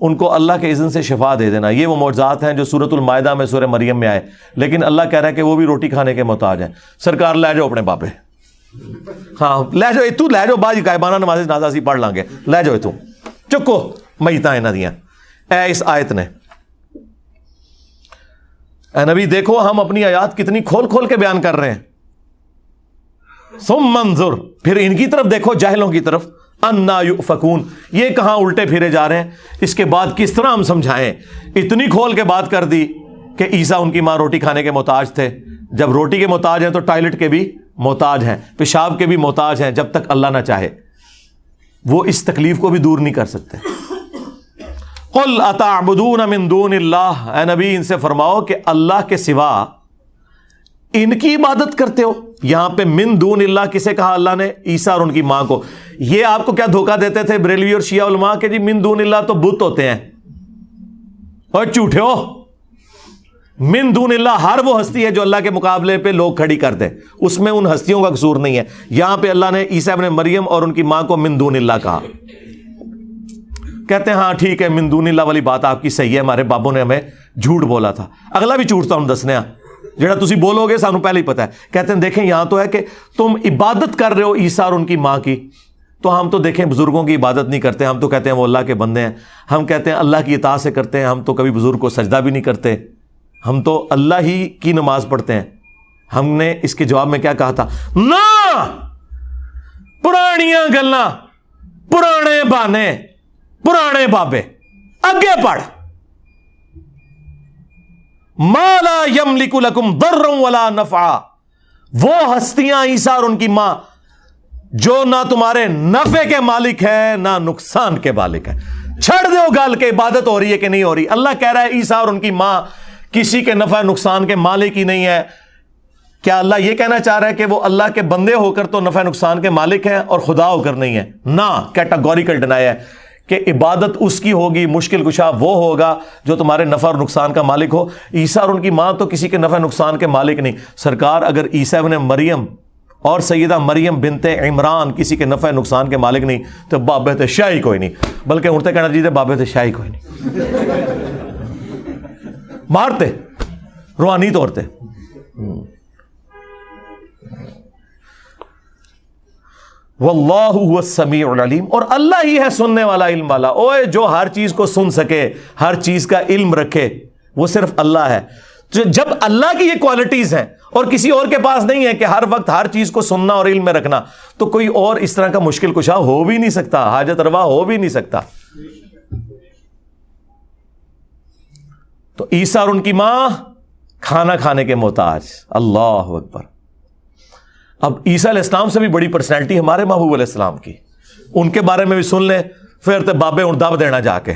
ان کو اللہ کے اذن سے شفا دے دینا. یہ وہ معجزات ہیں جو سورۃ المائدہ میں سورہ مریم میں آئے, لیکن اللہ کہہ رہا ہے کہ وہ بھی روٹی کھانے کے محتاج ہیں. سرکار لے جاؤ اپنے بابے, ہاں لے جاؤ, تو لے جاؤ, باج غائبانہ نماز جنازہ سی پڑھ لیں گے, لے جاؤ تو چکو میتاں انہاں دیاں. اے اس آیت نے, اے نبی دیکھو ہم اپنی آیات کتنی کھول کھول کے بیان کر رہے ہیں. ثم انظر, پھر ان کی طرف دیکھو, جاہلوں کی طرف, انا یؤفکون, یہ کہاں الٹے پھرے جا رہے ہیں. اس کے بعد کس طرح ہم سمجھائیں؟ اتنی کھول کے بات کر دی کہ عیسیٰ ان کی ماں روٹی کھانے کے محتاج تھے. جب روٹی کے محتاج ہیں تو ٹوائلٹ کے بھی محتاج ہیں, پیشاب کے بھی محتاج ہیں, جب تک اللہ نہ چاہے. وہ اس تکلیف کو بھی دور نہیں کر سکتے. قل اتعبدون من دون اللہ, اے نبی ان سے فرماؤ کہ اللہ کے سوا ان کی عبادت کرتے ہو. یہاں پہ من دون اللہ کسے کہا اللہ نے؟ عیسیٰ اور ان کی ماں کو. یہ آپ کو کیا دھوکہ دیتے تھے بریلوی اور شیعہ علماء کہ جی من دون اللہ تو بت ہوتے ہیں, اور جھوٹے ہو. من دون اللہ ہر وہ ہستی ہے جو اللہ کے مقابلے پہ لوگ کھڑی کر دے, اس میں ان ہستیوں کا قصور نہیں ہے. یہاں پہ اللہ نے عیسیٰ ابن مریم اور ان کی ماں کو من دون اللہ کہا. کہتے ہیں ہاں ٹھیک ہے, من دون اللہ والی بات آپ کی صحیح ہے, ہمارے بابوں نے ہمیں جھوٹ بولا تھا. اگلا بھی جھوٹ تھا ہم دسنے ہیں جڑا تسی بولو گے سانو پہلے ہی پتا ہے. کہتے ہیں دیکھیں یہاں تو ہے کہ تم عبادت کر رہے ہو عیسیٰ اور ان کی ماں کی, تو ہم تو دیکھیں بزرگوں کی عبادت نہیں کرتے, ہم تو کہتے ہیں وہ اللہ کے بندے ہیں, ہم کہتے ہیں اللہ کی اطاعت سے کرتے ہیں, ہم تو کبھی بزرگ کو سجدہ بھی نہیں کرتے, ہم تو اللہ ہی کی نماز پڑھتے ہیں. ہم نے اس کے جواب میں کیا کہا تھا؟ نہ پرانیاں گلاں, پرانے بہانے, پرانے بابے, آگے پڑھ. ما لا یملک لکم ضرا ولا نفعا, وہ ہستیاں عیسیٰ اور ان کی ماں جو نہ تمہارے نفع کے مالک ہیں نہ نقصان کے مالک ہیں. چھڑ دو گل کہ عبادت ہو رہی ہے کہ نہیں ہو رہی. اللہ کہہ رہا ہے عیسیٰ اور ان کی ماں کسی کے نفع نقصان کے مالک ہی نہیں ہے. کیا اللہ یہ کہنا چاہ رہا ہے کہ وہ اللہ کے بندے ہو کر تو نفع نقصان کے مالک ہیں اور خدا ہو کر نہیں ہے؟ نہ, کیٹاگوریکل ڈینائی ہے کہ عبادت اس کی ہوگی, مشکل کشا وہ ہوگا جو تمہارے نفع اور نقصان کا مالک ہو. عیسیٰ اور ان کی ماں تو کسی کے نفع نقصان کے مالک نہیں. سرکار اگر عیسیٰ ابن مریم اور سیدہ مریم بنت عمران کسی کے نفع نقصان کے مالک نہیں تو بابت شاہی کوئی نہیں, بلکہ اڑتے کہنا چاہیے بابت شاہی کوئی نہیں. مارتے روحانی طور پہ. واللہ هو السمیع العلیم, اور اللہ ہی ہے سننے والا, علم والا. اوے جو ہر چیز کو سن سکے, ہر چیز کا علم رکھے, وہ صرف اللہ ہے. جب اللہ کی یہ کوالٹیز ہیں اور کسی اور کے پاس نہیں ہے کہ ہر وقت ہر چیز کو سننا اور علم میں رکھنا, تو کوئی اور اس طرح کا مشکل کشا ہو بھی نہیں سکتا, حاجت روا ہو بھی نہیں سکتا. تو عیسیٰ اور ان کی ماں کھانا کھانے کے محتاج. اللہ اکبر. اب عیسیٰ علیہ السلام سے بھی بڑی پرسنالٹی ہمارے محبوب علیہ السلام کی, ان کے بارے میں بھی سن لیں, پھر تو بابے ان دب دینا جا کے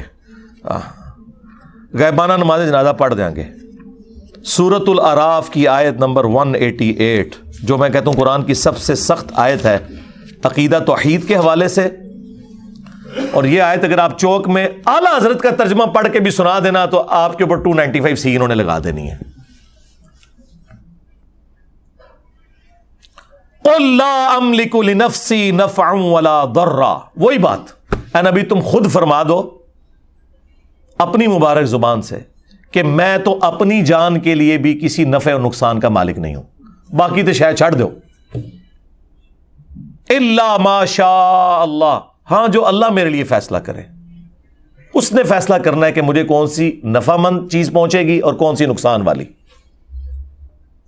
غیبانہ نماز جنازہ پڑھ دیں گے. سورۃ الاعراف کی آیت نمبر 188, جو میں کہتا ہوں قرآن کی سب سے سخت آیت ہے عقیدہ توحید کے حوالے سے. اور یہ آیت اگر آپ چوک میں اعلیٰ حضرت کا ترجمہ پڑھ کے بھی سنا دینا تو آپ کے اوپر 295 سی انہوں نے لگا دینی ہے. قل لا املک لنفسی نفعا ولا ضرا, وہی بات. اے نبی تم خود فرما دو اپنی مبارک زبان سے کہ میں تو اپنی جان کے لیے بھی کسی نفع و نقصان کا مالک نہیں ہوں, باقی تو شاید چھڑ دو. الا ما شاء اللہ, ہاں جو اللہ میرے لیے فیصلہ کرے, اس نے فیصلہ کرنا ہے کہ مجھے کون سی نفع مند چیز پہنچے گی اور کون سی نقصان والی.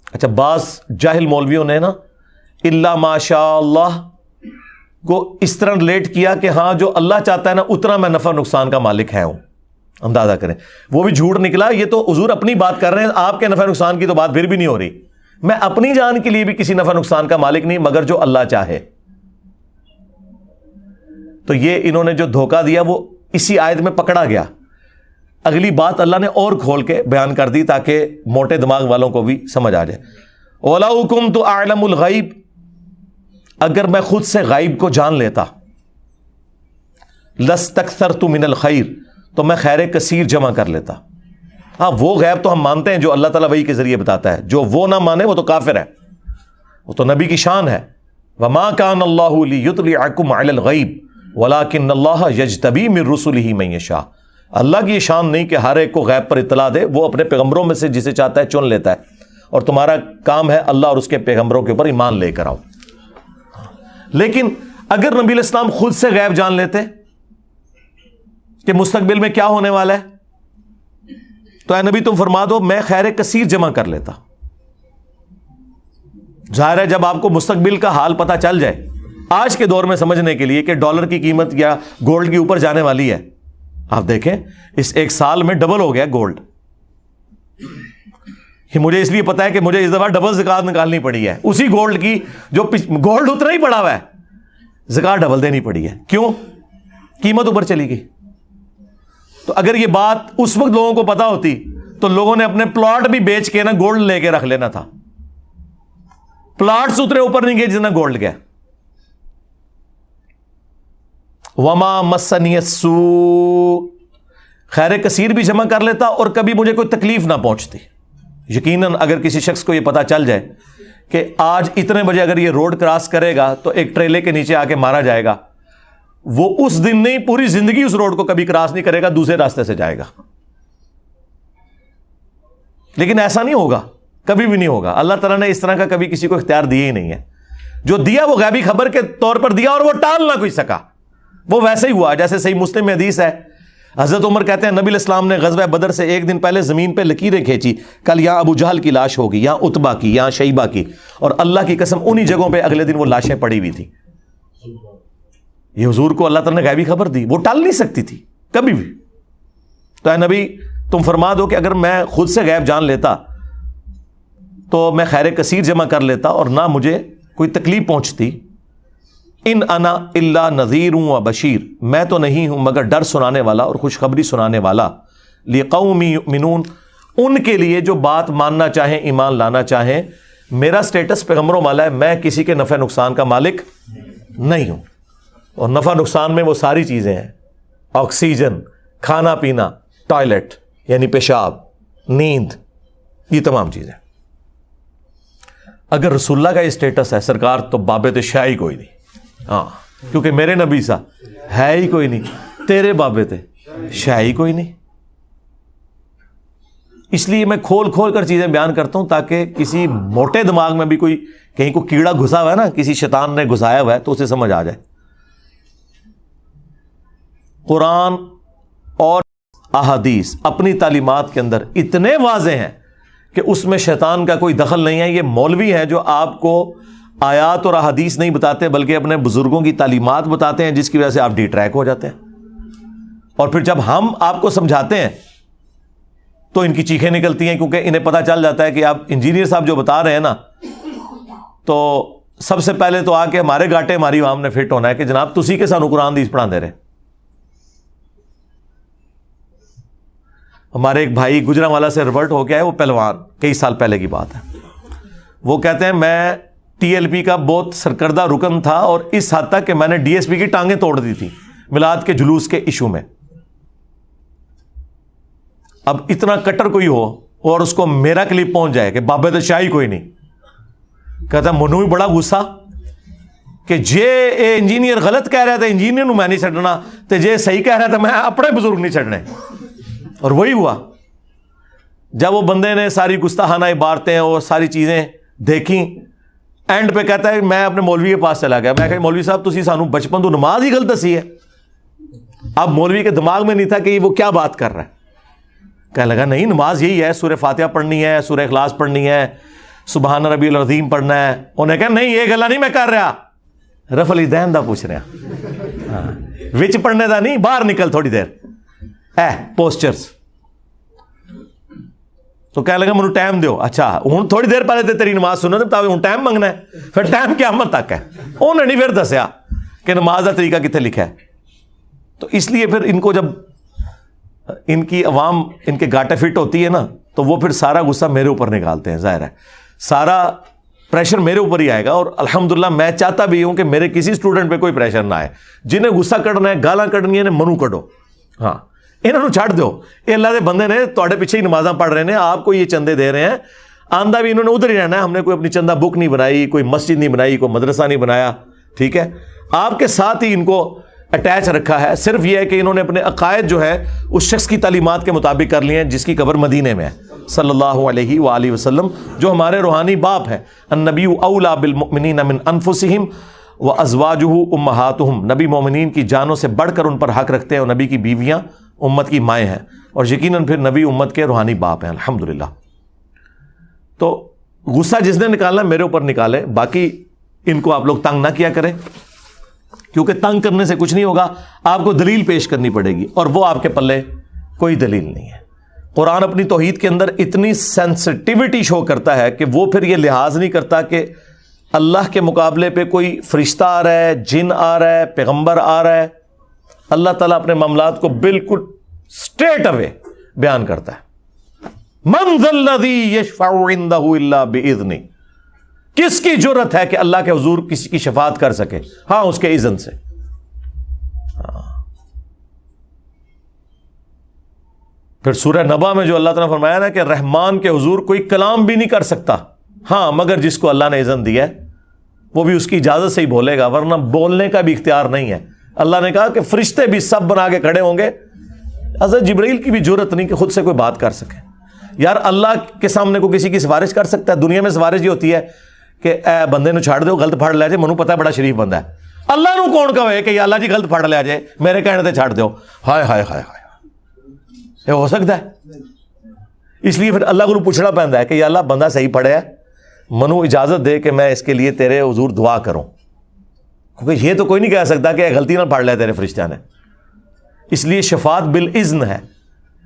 اچھا, بعض جاہل مولویوں نے نا الا ما شاء اللہ کو اس طرح ریلیٹ کیا کہ ہاں جو اللہ چاہتا ہے نا اتنا میں نفع نقصان کا مالک ہے ہوں. اندازہ کریں, وہ بھی جھوٹ نکلا. یہ تو حضور اپنی بات کر رہے ہیں, آپ کے نفع نقصان کی تو بات پھر بھی نہیں ہو رہی. میں اپنی جان کے لیے بھی کسی نفع نقصان کا مالک نہیں مگر جو اللہ چاہے. تو یہ انہوں نے جو دھوکہ دیا وہ اسی آیت میں پکڑا گیا اگلی بات اللہ نے اور کھول کے بیان کر دی تاکہ موٹے دماغ والوں کو بھی سمجھ آ جائے. وَلَوْ كُنْتُ أَعْلَمُ الْغَيْبِ، اگر میں خود سے غیب کو جان لیتا، لَاسْتَكْثَرْتُ مِنَ الْخَيْرِ، تو میں خیر کثیر جمع کر لیتا. ہاں وہ غیب تو ہم مانتے ہیں جو اللہ تعالیٰ وحی کے ذریعے بتاتا ہے، جو وہ نہ مانے وہ تو کافر ہے، وہ تو نبی کی شان ہے. وَمَا كَانَ اللَّهُ لِيُطْلِعَكُمْ عَلَى الْغَيْبِ وَلَكِنَّ اللَّهَ يَجْتَبِي مِن رُّسُلِهِ مَن يَشَاءُ. اللہ کی یہ شان نہیں کہ ہر ایک کو غیب پر اطلاع دے، وہ اپنے پیغمبروں میں سے جسے چاہتا ہے چن لیتا ہے، اور تمہارا کام ہے اللہ اور اس کے پیغمبروں کے اوپر ایمان لے کر آؤ. لیکن اگر نبی علیہ السلام خود سے غیب جان لیتے کہ مستقبل میں کیا ہونے والا ہے، تو اے نبی تم فرما دو میں خیر کثیر جمع کر لیتا. ظاہر ہے جب آپ کو مستقبل کا حال پتہ چل جائے، آج کے دور میں سمجھنے کے لیے کہ ڈالر کی قیمت یا گولڈ کی اوپر جانے والی ہے، آپ دیکھیں اس ایک سال میں ڈبل ہو گیا گولڈ. مجھے اس لیے پتا ہے کہ مجھے اس دفعہ ڈبل زکات نکالنی پڑی ہے، اسی گولڈ کی جو گولڈ اتنا ہی پڑا ہوا ہے، زکات ڈبل دینی پڑی ہے. کیوں؟ قیمت اوپر چلی گئی. تو اگر یہ بات اس وقت لوگوں کو پتا ہوتی تو لوگوں نے اپنے پلاٹ بھی بیچ کے نا گولڈ لے کے رکھ لینا تھا. پلاٹس اتنے اوپر نہیں گئے جتنا گولڈ گیا. وما مسنی السوء، خیر کثیر بھی جمع کر لیتا اور کبھی مجھے کوئی تکلیف نہ پہنچتی. یقیناً اگر کسی شخص کو یہ پتا چل جائے کہ آج اتنے بجے اگر یہ روڈ کراس کرے گا تو ایک ٹریلے کے نیچے آ کے مارا جائے گا، وہ اس دن نہیں پوری زندگی اس روڈ کو کبھی کراس نہیں کرے گا، دوسرے راستے سے جائے گا. لیکن ایسا نہیں ہوگا، کبھی بھی نہیں ہوگا. اللہ تعالیٰ نے اس طرح کا کبھی کسی کو اختیار دیا ہی نہیں ہے. جو دیا وہ غیبی خبر کے طور پر دیا اور وہ ٹال نہ کوئی سکا. وہ ویسے ہی ہوا جیسے صحیح مسلم میں حدیث ہے، حضرت عمر کہتے ہیں نبی علیہ السلام نے غزوہ بدر سے ایک دن پہلے زمین پہ لکیریں کھینچی، کل یہاں ابو جہل کی لاش ہوگی، یہاں عتبہ کی، یہاں شیبہ کی، اور اللہ کی قسم انہی جگہوں پہ اگلے دن وہ لاشیں پڑی ہوئی تھی. یہ حضور کو اللہ تعالیٰ نے غیبی خبر دی، وہ ٹال نہیں سکتی تھی کبھی بھی. تو اے نبی تم فرما دو کہ اگر میں خود سے غیب جان لیتا تو میں خیر کثیر جمع کر لیتا اور نہ مجھے کوئی تکلیف پہنچتی. ان انا الا نذیر و بشیر، میں تو نہیں ہوں مگر ڈر سنانے والا اور خوشخبری سنانے والا. لقوم یؤمنون، ان کے لیے جو بات ماننا چاہیں، ایمان لانا چاہیں. میرا سٹیٹس پیغمبروں والا ہے، میں کسی کے نفع نقصان کا مالک نہیں ہوں. اور نفع نقصان میں وہ ساری چیزیں ہیں، آکسیجن، کھانا پینا، ٹوائلٹ یعنی پیشاب، نیند، یہ تمام چیزیں. اگر رسول اللہ کا یہ سٹیٹس ہے سرکار تو بابے تو شاہ ہی کوئی نہیں. ہاں کیونکہ میرے نبی سا ہے ہی کوئی نہیں، تیرے بابے تھے شاہ ہی کوئی نہیں. اس لیے میں کھول کھول کر چیزیں بیان کرتا ہوں تاکہ کسی موٹے دماغ میں بھی کوئی کہیں کو کیڑا گھسا ہوا ہے نا، کسی شیطان نے گھسایا ہوا ہے تو اسے سمجھ آ جائے. قرآن اور احادیث اپنی تعلیمات کے اندر اتنے واضح ہیں کہ اس میں شیطان کا کوئی دخل نہیں ہے. یہ مولوی ہیں جو آپ کو آیات اور احادیث نہیں بتاتے بلکہ اپنے بزرگوں کی تعلیمات بتاتے ہیں، جس کی وجہ سے آپ ڈی ٹریک ہو جاتے ہیں. اور پھر جب ہم آپ کو سمجھاتے ہیں تو ان کی چیخیں نکلتی ہیں، کیونکہ انہیں پتہ چل جاتا ہے کہ آپ انجینئر صاحب جو بتا رہے ہیں نا، تو سب سے پہلے تو آ کے ہمارے گاٹے ہماری عوام نے فٹ ہونا ہے کہ جناب تسی کے سانو قرآن حدیث پڑھا دے رہے. ہمارے ایک بھائی گجرانوالا سے ریورٹ ہو گیا ہے، وہ پہلوان، کئی سال پہلے کی بات ہے. وہ کہتے ہیں میں ٹی ایل پی کا بہت سرکردہ رکن تھا اور اس حد تک کہ میں نے ڈی ایس پی کی ٹانگیں توڑ دی تھی میلاد کے جلوس کے ایشو میں. اب اتنا کٹر کوئی ہو اور اس کو میرا کلپ پہنچ جائے کہ بابے تو شاہی کوئی نہیں، کہتا منو بھی بڑا غصہ کہ جے اے انجینئر غلط کہہ رہا تھا انجینئر میں نہیں چھڈنا، تے جے صحیح کہہ رہا تھا میں اپنے بزرگ نہیں چھڈنے. اور وہی ہوا جب وہ بندے نے ساری گستاخانہ عبارتیں اور ساری چیزیں دیکھیں، اینڈ پہ کہتا ہے میں اپنے مولوی کے پاس چلا گیا. میں کہ مولوی صاحب تسی سانو بچپن تو نماز ہی غلط دسی ہے. اب مولوی کے دماغ میں نہیں تھا کہ وہ کیا بات کر رہا ہے. کہنے لگا نہیں نماز یہی ہے، سورہ فاتحہ پڑھنی ہے، سورہ اخلاص پڑھنی ہے، سبحان ربی العظیم پڑھنا ہے. انہیں کہا نہیں یہ گلا نہیں میں کر رہا، رفع الیدین دا پوچھ رہا. ہاں وچ پڑھنے دا نہیں، باہر نکل تھوڑی دیر پوسچرز. تو کہنے لگا مجھے ٹائم دیو. اچھا ہوں تھوڑی دیر پہلے تے تیری نماز سنو تے ہوں ٹائم منگنا ہے، پھر ٹائم قیامت تک ہے. انہیں نہیں پھر دسیا کہ نماز کا طریقہ کتنے لکھا ہے. تو اس لیے پھر ان کو جب ان کی عوام ان کے گاٹے فٹ ہوتی ہے نا تو وہ پھر سارا غصہ میرے اوپر نکالتے ہیں. ظاہر ہے سارا پریشر میرے اوپر ہی آئے گا, اور الحمدللہ میں چاہتا بھی ہوں کہ میرے کسی اسٹوڈنٹ پہ کوئی پریشر نہ آئے. جنہیں غصہ کڑنا ہے, گالاں کڑنی ہے, منو کڈو. ہاں انہوں چھڑ دو, یہ اللہ دے بندے نے تواڈے پیچھے ہی نمازاں پڑھ رہے ہیں, آپ کو یہ چندے دے رہے ہیں, آندہ بھی انہوں نے ادھر ہی رہنا ہے. ہم نے کوئی اپنی چندہ بک نہیں بنائی, کوئی مسجد نہیں بنائی, کوئی مدرسہ نہیں بنایا, ٹھیک ہے, آپ کے ساتھ ہی ان کو اٹیچ رکھا ہے. صرف یہ ہے کہ انہوں نے اپنے عقائد جو ہے اس شخص کی تعلیمات کے مطابق کر لیے ہیں جس کی قبر مدینے میں ہے صلی اللہ علیہ وآلہ وسلم, جو ہمارے روحانی باپ ہے. النبی اولا بالمؤمنین من انفسہم وازواجہ امہاتہم, نبی مومنین کی جانوں سے بڑھ کر ان پر حق رکھتے ہیں, اور نبی کی بیویاں امت کی مائیں ہیں, اور یقیناً پھر نبی امت کے روحانی باپ ہیں الحمدللہ. تو غصہ جس نے نکالنا میرے اوپر نکالے, باقی ان کو آپ لوگ تنگ نہ کیا کریں, کیونکہ تنگ کرنے سے کچھ نہیں ہوگا, آپ کو دلیل پیش کرنی پڑے گی, اور وہ آپ کے پلے کوئی دلیل نہیں ہے. قرآن اپنی توحید کے اندر اتنی سینسٹیوٹی شو کرتا ہے کہ وہ پھر یہ لحاظ نہیں کرتا کہ اللہ کے مقابلے پہ کوئی فرشتہ آ رہا ہے, جن آ رہا ہے, پیغمبر آ رہا ہے. اللہ تعالیٰ اپنے معاملات کو بالکل اسٹریٹ اوے بیان کرتا ہے. من ذا الذی یشفع عندہ الا باذنہ, کس کی جرت ہے کہ اللہ کے حضور کسی کی شفاعت کر سکے؟ ہاں اس کے اذن سے. پھر سورہ نبا میں جو اللہ تعالیٰ نے فرمایا نا کہ رحمان کے حضور کوئی کلام بھی نہیں کر سکتا, ہاں مگر جس کو اللہ نے اذن دیا ہے وہ بھی اس کی اجازت سے ہی بولے گا, ورنہ بولنے کا بھی اختیار نہیں ہے. اللہ نے کہا کہ فرشتے بھی سب بنا کے کھڑے ہوں گے, حضرت جبرائیل کی بھی جرت نہیں کہ خود سے کوئی بات کر سکے. یار اللہ کے سامنے کو کسی کی سفارش کر سکتا ہے؟ دنیا میں سفارش یہ ہوتی ہے کہ اے بندے نو چھاڑ دو, غلط پھڑ لے جائے, منو پتا ہے بڑا شریف بندہ ہے. اللہ نو کون کہے کہ یا اللہ جی غلط پھڑ لے جائے, میرے کہنے تے چھاڑ دو؟ ہائے ہائے ہائے ہائے, یہ ہو سکتا ہے؟ اس لیے پھر اللہ کو پوچھنا پڑتا ہے کہ یا اللہ بندہ صحیح پڑھے ہے, منو اجازت دے کہ میں اس کے لیے تیرے حضور دعا کروں, کیونکہ یہ تو کوئی نہیں کہہ سکتا کہ غلطی نہ پڑھ لے تیرے فرشتہ نے. اس لیے شفاعت بالاذن ہے,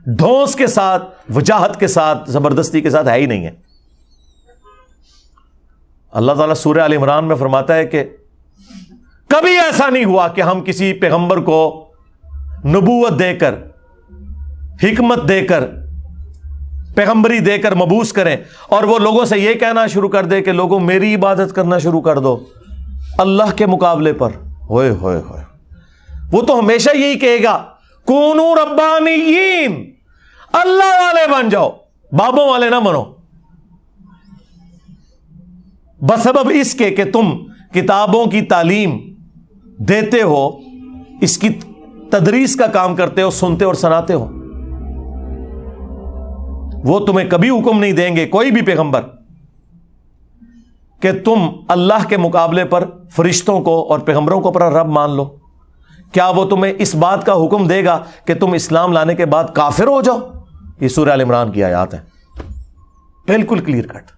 دھوس کے ساتھ, وجاہت کے ساتھ, زبردستی کے ساتھ ہے ہی نہیں ہے. اللہ تعالیٰ سورہ آل عمران میں فرماتا ہے کہ کبھی ایسا نہیں ہوا کہ ہم کسی پیغمبر کو نبوت دے کر, حکمت دے کر, پیغمبری دے کر مبعوث کریں اور وہ لوگوں سے یہ کہنا شروع کر دے کہ لوگوں میری عبادت کرنا شروع کر دو اللہ کے مقابلے پر. ہوئے ہوئے ہوئے, وہ تو ہمیشہ یہی کہے گا کونو ربانیین, اللہ والے بن جاؤ, بابوں والے نہ بنو. بسبب اس کے کہ تم کتابوں کی تعلیم دیتے ہو, اس کی تدریس کا کام کرتے ہو, سنتے اور سناتے ہو. وہ تمہیں کبھی حکم نہیں دیں گے کوئی بھی پیغمبر کہ تم اللہ کے مقابلے پر فرشتوں کو اور پیغمبروں کو اپنا رب مان لو. کیا وہ تمہیں اس بات کا حکم دے گا کہ تم اسلام لانے کے بعد کافر ہو جاؤ؟ یہ سورہ ال عمران کی آیات ہیں, بالکل کلیئر کٹ.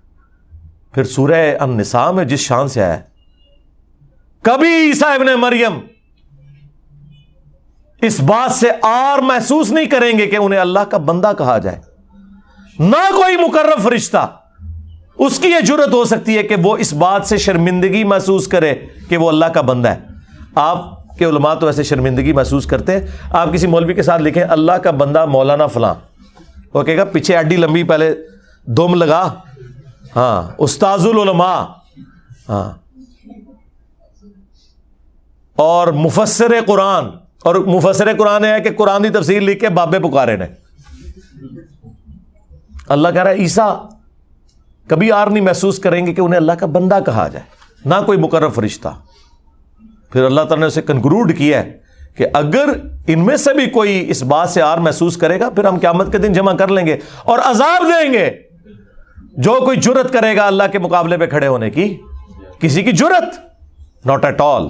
پھر سورہ النساء میں جس شان سے آیا ہے, کبھی عیسیٰ ابن مریم اس بات سے آر محسوس نہیں کریں گے کہ انہیں اللہ کا بندہ کہا جائے. نہ کوئی مقرب فرشتہ اس کی یہ جرت ہو سکتی ہے کہ وہ اس بات سے شرمندگی محسوس کرے کہ وہ اللہ کا بندہ ہے. آپ کے علماء تو ایسے شرمندگی محسوس کرتے ہیں. آپ کسی مولوی کے ساتھ لکھیں اللہ کا بندہ مولانا فلاں, وہ کہے گا پیچھے اڈی لمبی پہلے دم لگا, ہاں استاذ العلماء, ہاں, اور مفسر قرآن. اور مفسر قرآن ہے کہ قرآن کی تفسیر لکھ کے بابے پکارے نے. اللہ کہہ رہا ہے عیسیٰ کبھی آر نہیں محسوس کریں گے کہ انہیں اللہ کا بندہ کہا جائے, نہ کوئی مقرب فرشتہ. پھر اللہ تعالیٰ نے اسے کنکلوڈ کیا ہے کہ اگر ان میں سے بھی کوئی اس بات سے آر محسوس کرے گا پھر ہم قیامت کے دن جمع کر لیں گے اور عذاب دیں گے. جو کوئی جرت کرے گا اللہ کے مقابلے پہ کھڑے ہونے کی, کسی کی جرت ناٹ ایٹ آل.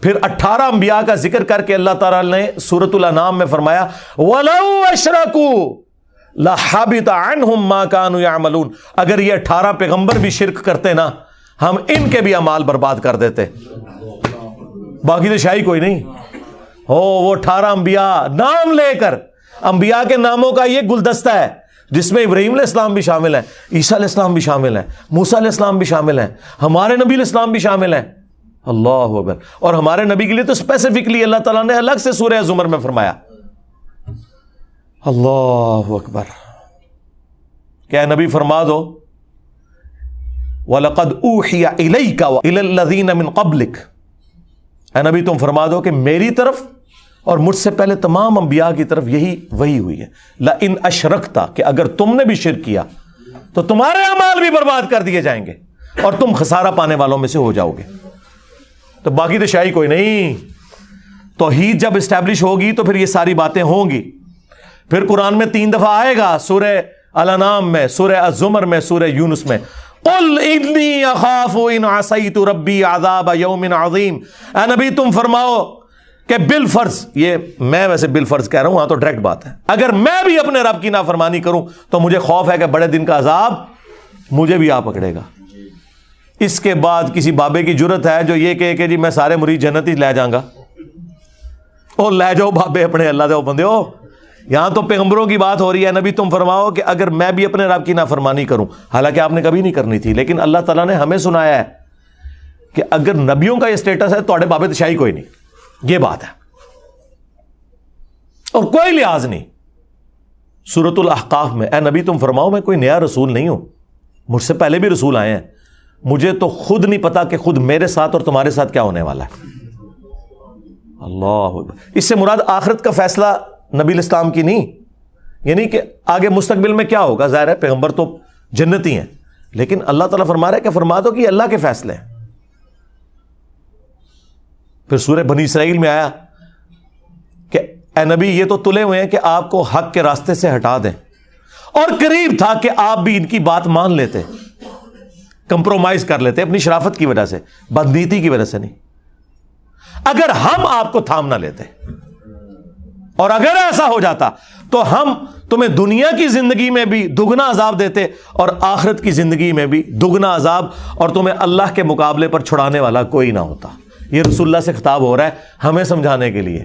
پھر 18 انبیاء کا ذکر کر کے اللہ تعالیٰ نے سورۃ الانعام میں فرمایا وَلَوْ أَشْرَكُوا لَحَبِطَ عَنْهُمْ مَا كَانُوا يَعْمَلُونَ. اگر یہ 18 پیغمبر بھی شرک کرتے نا, ہم ان کے بھی اعمال برباد کر دیتے. باقی تو شاہی کوئی نہیں ہو. وہ 18 انبیاء نام لے کر, انبیاء کے ناموں کا یہ گلدستہ ہے جس میں ابراہیم علیہ السلام بھی شامل ہیں, عیسیٰ علیہ السلام بھی شامل ہیں, موسیٰ علیہ السلام بھی شامل ہیں, ہمارے نبی علیہ السلام بھی شامل ہیں. اللہ اکبر. اور ہمارے نبی کے لیے تو اسپیسیفکلی اللہ تعالیٰ نے الگ سے سورہ زمر میں فرمایا اللہ اکبر. کیا نبی فرما دو وَلَقَدْ أُوحِيَ إِلَيْكَ وَإِلَى الَّذِينَ مِن قَبْلِكَ، اے نبی تم فرما دو کہ میری طرف اور مجھ سے پہلے تمام انبیاء کی طرف یہی وحی ہوئی ہے. لَإِنْ أَشْرَكْتَ، کہ اگر تم نے بھی شرک کیا تو تمہارے اعمال بھی برباد کر دیے جائیں گے اور تم خسارہ پانے والوں میں سے ہو جاؤ گے. تو باقی تو شاہی کوئی نہیں. توحید جب اسٹیبلش ہوگی تو پھر یہ ساری باتیں ہوں گی. پھر قرآن میں 3 دفعہ آئے گا، سورہ الانعام میں، سورہ الزمر میں، سورہ یونس میں، قل انی اخاف ان عصیت ربی عذاب یوم عظیم. اے نبی تم فرماؤ کہ بالفرض، یہ میں ویسے بالفرض کہہ رہا ہوں، ہاں تو ڈائریکٹ بات ہے، اگر میں بھی اپنے رب کی نافرمانی کروں تو مجھے خوف ہے کہ بڑے دن کا عذاب مجھے بھی آ پکڑے گا. اس کے بعد کسی بابے کی جرت ہے جو یہ کہے کہ جی میں سارے مرید جنت ہی لے جاؤں گا. او لے جاؤ بابے اپنے، اللہ دے بندے ہو. یہاں تو پیغمبروں کی بات ہو رہی ہے. نبی تم فرماؤ کہ اگر میں بھی اپنے رب کی نافرمانی کروں، حالانکہ آپ نے کبھی نہیں کرنی تھی، لیکن اللہ تعالیٰ نے ہمیں سنایا ہے کہ اگر نبیوں کا یہ سٹیٹس ہے تو اڑے بابے تشائی کوئی نہیں. یہ بات ہے اور کوئی لحاظ نہیں. سورۃ الاحقاف میں اے نبی تم فرماؤ میں کوئی نیا رسول نہیں ہوں، مجھ سے پہلے بھی رسول آئے ہیں، مجھے تو خود نہیں پتا کہ خود میرے ساتھ اور تمہارے ساتھ کیا ہونے والا ہے. اللہ، اس سے مراد آخرت کا فیصلہ نبی الاسلام کی نہیں، یعنی کہ آگے مستقبل میں کیا ہوگا. ظاہر ہے پیغمبر تو جنتی ہیں، لیکن اللہ تعالیٰ فرما رہا ہے کہ فرما دو کہ یہ اللہ کے فیصلے ہیں. پھر سورہ بنی اسرائیل میں آیا کہ اے نبی یہ تو تلے ہوئے ہیں کہ آپ کو حق کے راستے سے ہٹا دیں، اور قریب تھا کہ آپ بھی ان کی بات مان لیتے، کمپرومائز کر لیتے اپنی شرافت کی وجہ سے، بدنیتی کی وجہ سے نہیں. اگر ہم آپ کو تھام نہ لیتے، اور اگر ایسا ہو جاتا تو ہم تمہیں دنیا کی زندگی میں بھی دگنا عذاب دیتے اور آخرت کی زندگی میں بھی دگنا عذاب، اور تمہیں اللہ کے مقابلے پر چھڑانے والا کوئی نہ ہوتا. یہ رسول اللہ سے خطاب ہو رہا ہے ہمیں سمجھانے کے لیے.